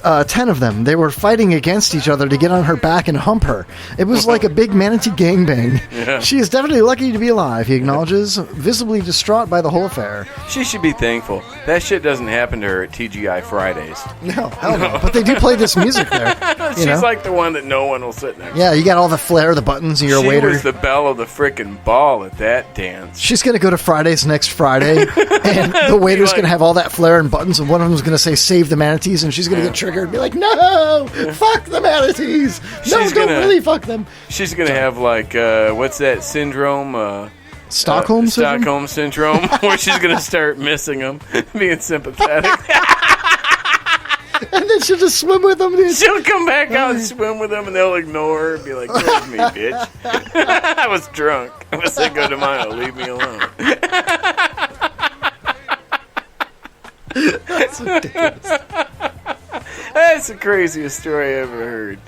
10 of them. They were fighting against each other to get on her back and hump her. It was like a big manatee gangbang. Yeah. She is definitely lucky to be alive, he acknowledges, visibly distraught by the whole affair. She should be thankful. That shit doesn't happen to her at TGI Fridays. No, hell no. But they do play this music there. She's like the one that no one will sit next to. Yeah, you got all the flair, the buttons, and you're a waiter. She was the belle of the frickin' ball at that dance. She's going to go to Fridays next Friday, and the waiter's going to have all that flair and buttons, and one of them's going to say, "Save the manatees," and she's going to get triggered and be like, "No! Fuck the manatees! No, don't really fuck them!" She's going to have, like, what's that syndrome? Stockholm syndrome? Stockholm syndrome, where she's going to start missing them, being sympathetic. And then she'll just swim with them. She'll come back out and swim with them, and they'll ignore her and be like, "Leave me, bitch. I was drunk. I was Cinco de Mayo. Leave me alone." That's ridiculous. That's the craziest story I ever heard.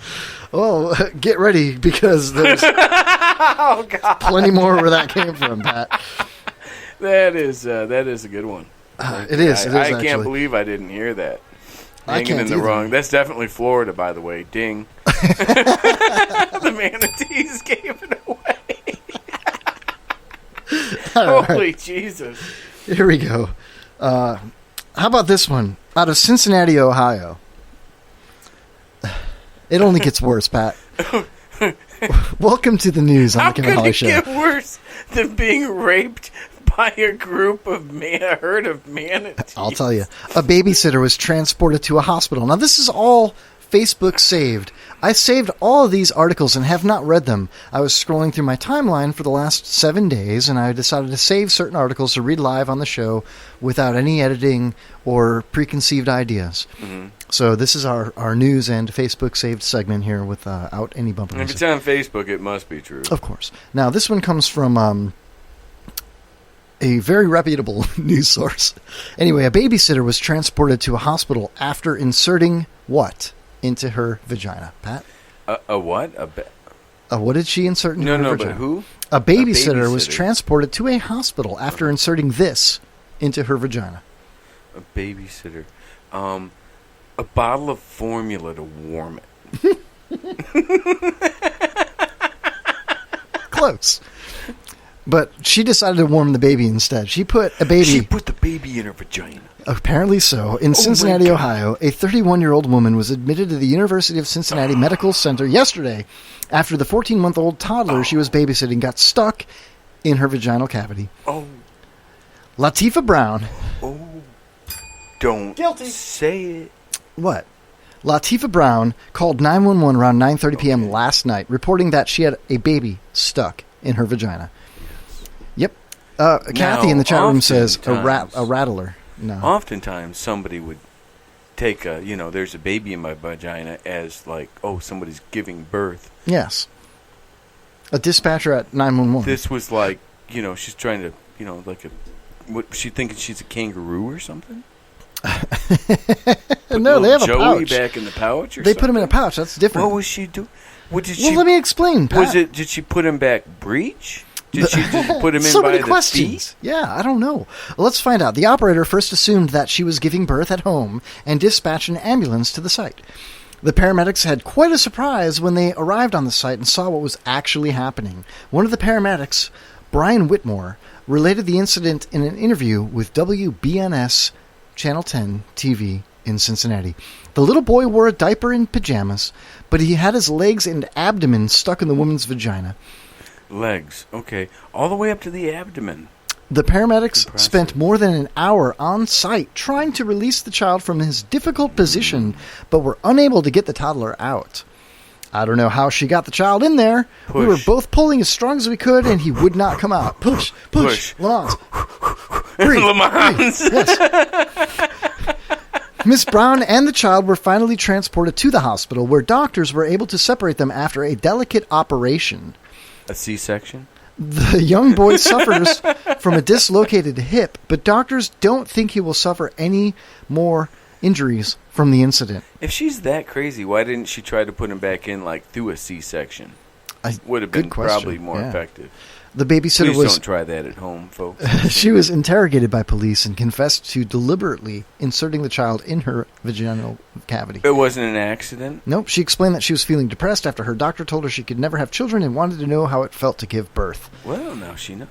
Well, get ready, because there's Oh, God. plenty more where that came from, Pat. That is a good one. It is. I actually. can't believe I didn't hear that. I Hanging can't in the either. wrong. That's definitely Florida, by the way. Ding. The manatees gave it away. All Holy right. Jesus. Here we go. How about this one? Out of Cincinnati, Ohio. It only gets worse, Pat. Welcome to the news on How the Kevin could Holly it Show. get worse than being raped by a group of a herd of manatees? I'll tell you. A babysitter was transported to a hospital. Now, this is all Facebook saved. I saved all of these articles and have not read them. I was scrolling through my timeline for the last 7 days, and I decided to save certain articles to read live on the show without any editing or preconceived ideas. Mm-hmm. So this is our news and Facebook saved segment here without any bumper If music. it's on Facebook, it must be true. Of course. Now, this one comes from a very reputable news source. Anyway, a babysitter was transported to a hospital after inserting what into her vagina? Pat? A what? What did she insert into her vagina? But who? A babysitter was transported to a hospital after inserting this into her vagina. A babysitter. A bottle of formula to warm it. Close. But she decided to warm the baby instead. She put the baby in her vagina. Apparently so. In Cincinnati, Ohio, a 31-year-old woman was admitted to the University of Cincinnati Medical Center yesterday after the 14-month-old toddler she was babysitting got stuck in her vaginal cavity. Oh. Latifah Brown. Oh. Don't say it. What? Latifah Brown called 911 around 9:30 p.m. last night, reporting that she had a baby stuck in her vagina. Yep. Kathy in the chat room says a rattler. No. Oftentimes, somebody would take there's a baby in my vagina as like, oh, somebody's giving birth. Yes. A dispatcher at 911. This was like, she's trying to, what, she thinking she's a kangaroo or something? No, they have a Joey pouch. back in the pouch or They something? put him in a pouch. That's different. What was she doing? What did Well, let me explain, Pat. Did she put him back breech? Did she just put him in so by many the questions. feet? Yeah, I don't know. Well, let's find out. The operator first assumed that she was giving birth at home and dispatched an ambulance to the site. The paramedics had quite a surprise when they arrived on the site and saw what was actually happening. One of the paramedics, Brian Whitmore, related the incident in an interview with WBNS Channel 10 TV in Cincinnati. The little boy wore a diaper and pajamas, but he had his legs and abdomen stuck in the woman's vagina. Legs, okay. All the way up to the abdomen. The paramedics spent more than an hour on site trying to release the child from his difficult position, but were unable to get the toddler out. I don't know how she got the child in there. Push. We were both pulling as strong as we could, and he would not come out. Push. Lamont. Breathe. Lamont. Yes. Miss Brown and the child were finally transported to the hospital, where doctors were able to separate them after a delicate operation. A C-section? The young boy suffers from a dislocated hip, but doctors don't think he will suffer any more injuries from the incident. If she's that crazy, why didn't she try to put him back in like through a C-section? Would have been probably more effective. The babysitter Please don't try that at home, folks. She was interrogated by police and confessed to deliberately inserting the child in her vaginal cavity. It wasn't an accident? Nope. She explained that she was feeling depressed after her doctor told her she could never have children and wanted to know how it felt to give birth. Well, now she knows.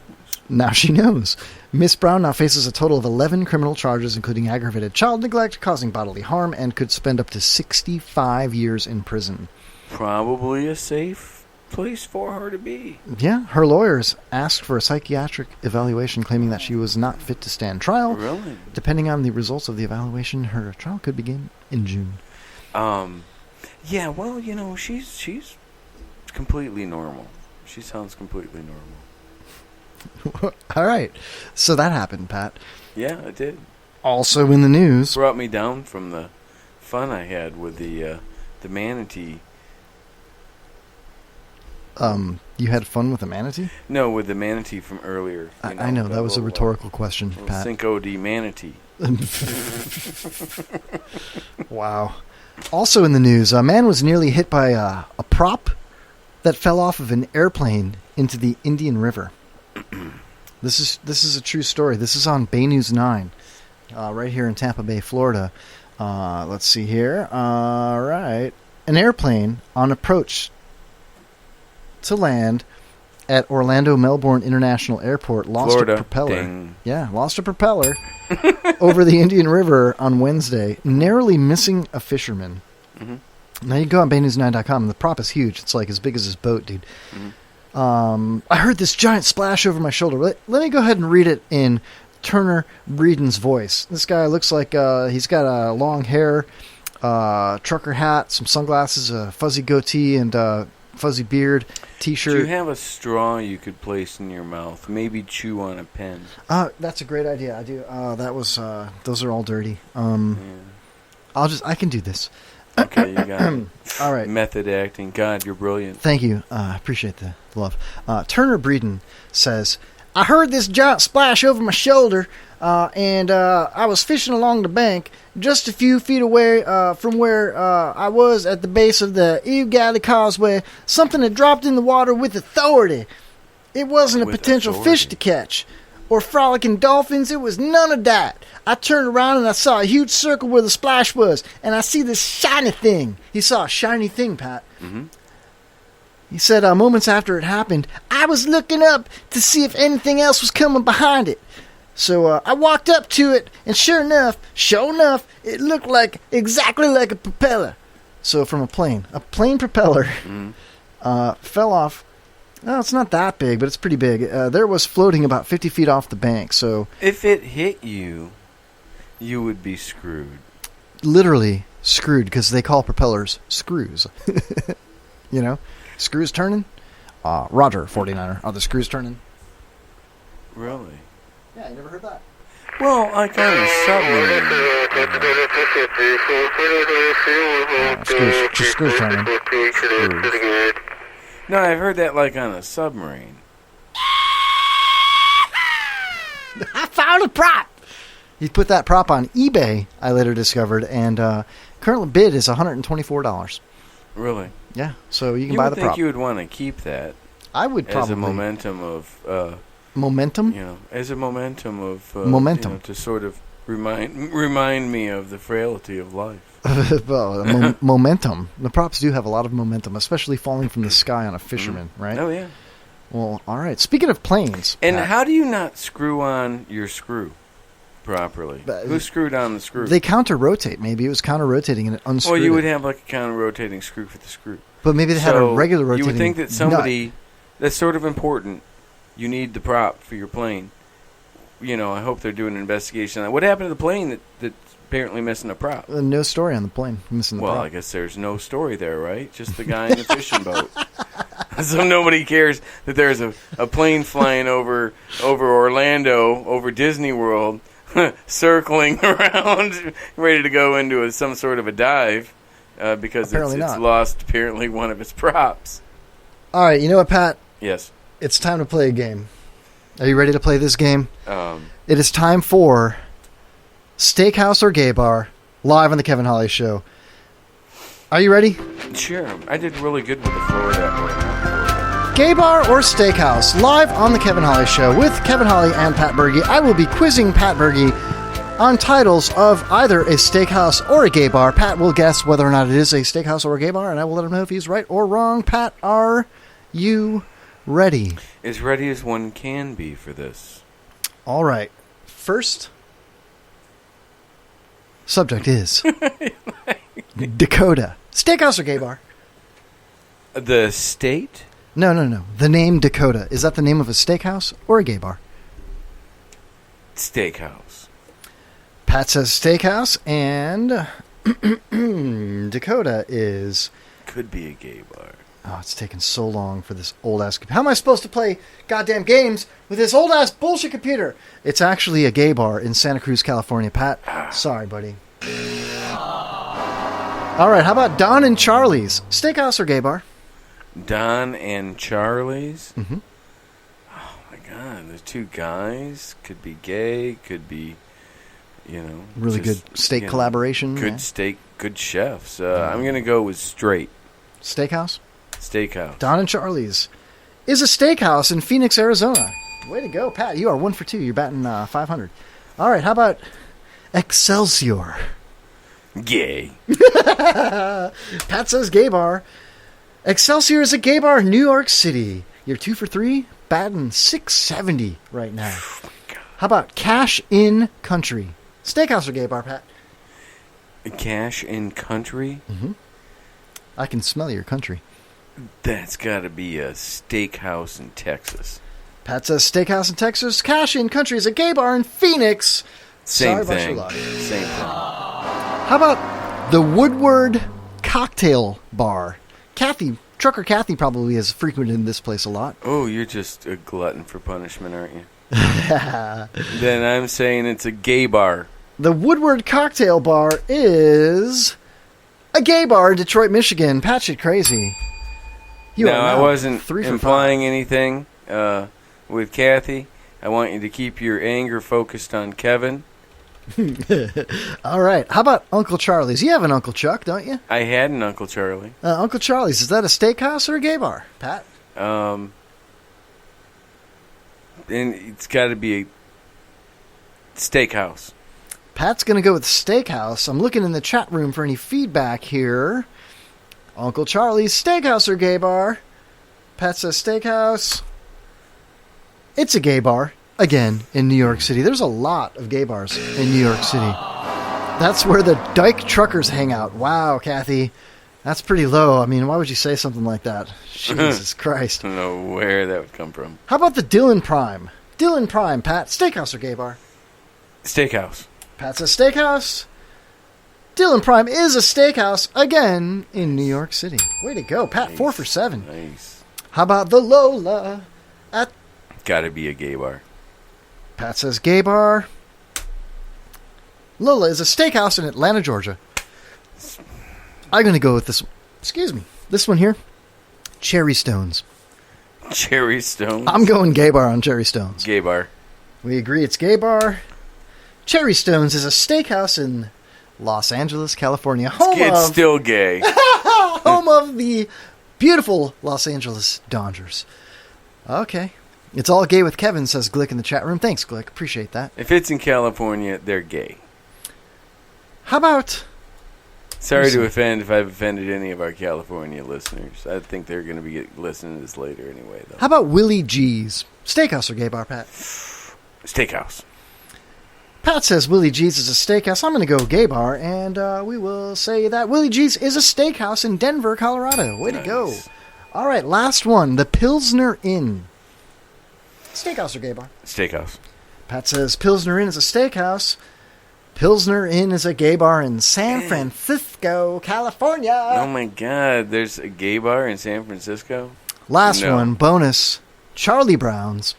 Now she knows. Miss Brown now faces a total of 11 criminal charges, including aggravated child neglect, causing bodily harm, and could spend up to 65 years in prison. Probably a safe place for her to be. Yeah, her lawyers asked for a psychiatric evaluation, claiming that she was not fit to stand trial. Really? Depending on the results of the evaluation, her trial could begin in June. Yeah, well, you know, she's completely normal. She sounds completely normal. All right. So that happened, Pat. Yeah, it did. Also in the news. Brought me down from the fun I had with the manatee. You had fun with the manatee? No, with the manatee from earlier. I know, that was a rhetorical question, Pat. Cinco de manatee. Wow. Also in the news, a man was nearly hit by a prop that fell off of an airplane into the Indian River. This is a true story. This is on Bay News 9, right here in Tampa Bay, Florida. Let's see here. All right. An airplane on approach to land at Orlando Melbourne International Airport lost Florida. a propeller. Ding. Yeah, lost a propeller over the Indian River on Wednesday, narrowly missing a fisherman. Mm-hmm. Now you go on BayNews9.com, and the prop is huge. It's like as big as his boat, dude. Mm-hmm. I heard this giant splash over my shoulder. Let me go ahead and read it in Turner Breeden's voice. This guy looks like he's got long hair, trucker hat, some sunglasses, a fuzzy goatee, and fuzzy beard, t-shirt. Do you have a straw you could place in your mouth? Maybe chew on a pen. That's a great idea. I do. Those are all dirty. I can do this. Okay, you got it. All right. Method acting. God, you're brilliant. Thank you. I appreciate the love. Turner Breeden says, I heard this giant splash over my shoulder, and I was fishing along the bank just a few feet away from where I was at the base of the Eau Causeway. Something had dropped in the water with authority. It wasn't a potential fish to catch or frolicking dolphins. It was none of that. I turned around and I saw a huge circle where the splash was, and I see this shiny thing. He saw a shiny thing, Pat. Mm-hmm. He said moments after it happened, I was looking up to see if anything else was coming behind it. So I walked up to it, and sure enough, it looked exactly like a propeller. So from a plane propeller fell off. No, it's not that big, but it's pretty big. There it was floating about 50 feet off the bank. So if it hit you, you would be screwed. Literally screwed, because they call propellers screws. You know? Screws turning? Roger, 49er. Are the screws turning? Really? Yeah, you never heard that? Well, like on a submarine. Screws turning. Screws. No, I've heard that like on a submarine. I found a prop! He put that prop on eBay, I later discovered, and current bid is $124. Really? Yeah, so you can buy the prop. I think you would want to keep that. I would probably. As a momentum of... momentum? You know, as a momentum of... momentum. You know, to sort of remind me of the frailty of life. Well, momentum. The props do have a lot of momentum, especially falling from the sky on a fisherman, right? Oh, yeah. Well, all right. Speaking of planes... And how do you not screw on your screw properly? Who screwed on the screw? They counter-rotate. Maybe it was counter-rotating and it unscrewed. Well, you would have like a counter-rotating screw for the screw. But maybe they had a regular rotating you would think that somebody... nut. That's sort of important. You need the prop for your plane. You know, I hope they're doing an investigation on that. What happened to the plane that's apparently missing a prop? No story on the plane missing the prop. Well, I guess there's no story there, right? Just the guy in the fishing boat. So nobody cares that there's a plane flying over Orlando, over Disney World, circling around, ready to go into some sort of a dive because it's lost apparently one of its props. All right, you know what, Pat? Yes. It's time to play a game. Are you ready to play this game? It is time for Steakhouse or Gay Bar, live on the Kevin Holly Show. Are you ready? Sure. I did really good with the Florida. Gay Bar or Steakhouse, live on the Kevin Holly Show with Kevin Holly and Pat Berge. I will be quizzing Pat Berge on titles of either a steakhouse or a gay bar. Pat will guess whether or not it is a steakhouse or a gay bar, and I will let him know if he's right or wrong. Pat, are you ready? As ready as one can be for this. All right. First subject is Dakota. Steakhouse or gay bar? The state? No. The name Dakota. Is that the name of a steakhouse or a gay bar? Steakhouse. Pat says steakhouse, and Dakota is... Could be a gay bar. Oh, it's taking so long for this old-ass... How am I supposed to play goddamn games with this old-ass bullshit computer? It's actually a gay bar in Santa Cruz, California. Pat, sorry, buddy. All right, how about Don and Charlie's? Steakhouse or gay bar? Don and Charlie's? Mm-hmm. Oh, my God. There's two guys. Could be gay. Could be, Really good steak collaboration. Good steak. Good chefs. I'm going to go with straight. Steakhouse? Steakhouse. Don and Charlie's is a steakhouse in Phoenix, Arizona. Way to go, Pat. You are 1 for 2. You're batting 500. All right, how about Excelsior? Gay. Pat says gay bar. Excelsior is a gay bar in New York City. You're 2 for 3, batting 670 right now. How about Cash in Country? Steakhouse or gay bar, Pat? Cash in Country? Mm-hmm. I can smell your country. That's got to be a steakhouse in Texas. Pat says steakhouse in Texas. Cash in Country is a gay bar in Phoenix. Same Sorry thing. about your luck. Same thing. How about the Woodward Cocktail Bar? Trucker Kathy probably has frequented this place a lot. Oh, you're just a glutton for punishment, aren't you? Then I'm saying it's a gay bar. The Woodward Cocktail Bar is a gay bar in Detroit, Michigan. Pat shit crazy. I wasn't implying anything with Kathy. I want you to keep your anger focused on Kevin. All right. How about Uncle Charlie's? You have an Uncle Chuck, don't you? I had an Uncle Charlie. Uncle Charlie's, is that a steakhouse or a gay bar, Pat? And it's got to be a steakhouse. Pat's going to go with steakhouse. I'm looking in the chat room for any feedback here. Uncle Charlie's, steakhouse or gay bar? Pat says steakhouse. It's a gay bar. Again, in New York City. There's a lot of gay bars in New York City. That's where the dyke truckers hang out. Wow, Kathy. That's pretty low. I mean, why would you say something like that? Jesus Christ. I don't know where that would come from. How about the Dylan Prime? Dylan Prime, Pat. Steakhouse or gay bar? Steakhouse. Pat says steakhouse. Dylan Prime is a steakhouse, again, in New York City. Way to go, Pat. Nice. 4 for 7. Nice. How about the Lola at... Gotta be a gay bar. Pat says gay bar. Lola is a steakhouse in Atlanta, Georgia. I'm going to go with this. Excuse me. This one here. Cherry Stones. Cherry Stones? I'm going gay bar on Cherry Stones. Gay bar. We agree it's gay bar. Cherry Stones is a steakhouse in Los Angeles, California. It's still gay. Home of the beautiful Los Angeles Dodgers. Okay. It's all gay with Kevin, says Glick in the chat room. Thanks, Glick. Appreciate that. If it's in California, they're gay. How about... Sorry to offend if I've offended any of our California listeners. I think they're going to be listening to this later anyway, though. How about Willie G's? Steakhouse or gay bar, Pat? Steakhouse. Pat says Willie G's is a steakhouse. I'm going to go gay bar, and we will say that Willie G's is a steakhouse in Denver, Colorado. Way to go. All right, last one. The Pilsner Inn. Steakhouse or gay bar? Steakhouse. Pat says Pilsner Inn is a steakhouse. Pilsner Inn is a gay bar in San Francisco, California. Oh, my God. There's a gay bar in San Francisco? Last one, bonus. Charlie Brown's.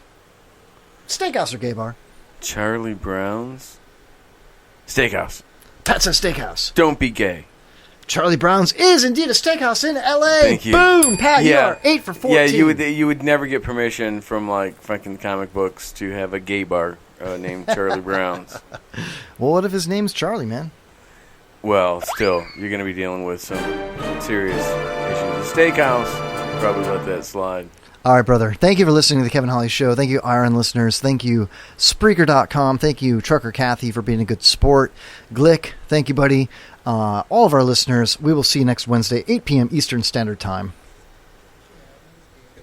Steakhouse or gay bar? Charlie Brown's? Steakhouse. Pat says steakhouse. Don't be gay. Charlie Brown's is indeed a steakhouse in L.A. Thank you. Boom, Pat, you are 8 for 14. Yeah, you would never get permission from like fucking comic books to have a gay bar named Charlie Brown's. Well, what if his name's Charlie, man? Well, still, you're going to be dealing with some serious issues. The steakhouse, probably let that slide. All right, brother. Thank you for listening to the Kevin Holly Show. Thank you, Iron listeners. Thank you, Spreaker.com. Thank you, Trucker Kathy, for being a good sport. Glick, thank you, buddy. All of our listeners, we will see you next Wednesday, 8 p.m. Eastern Standard Time.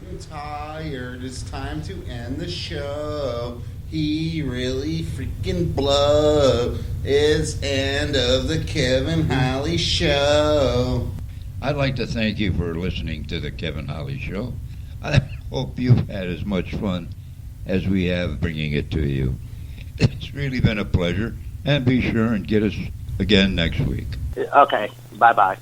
I'm tired. It's time to end the show. He really freaking blow. It's end of the Kevin Holly Show. I'd like to thank you for listening to the Kevin Holly Show. I hope you've had as much fun as we have bringing it to you. It's really been a pleasure, and be sure and get us again next week. Okay, bye-bye.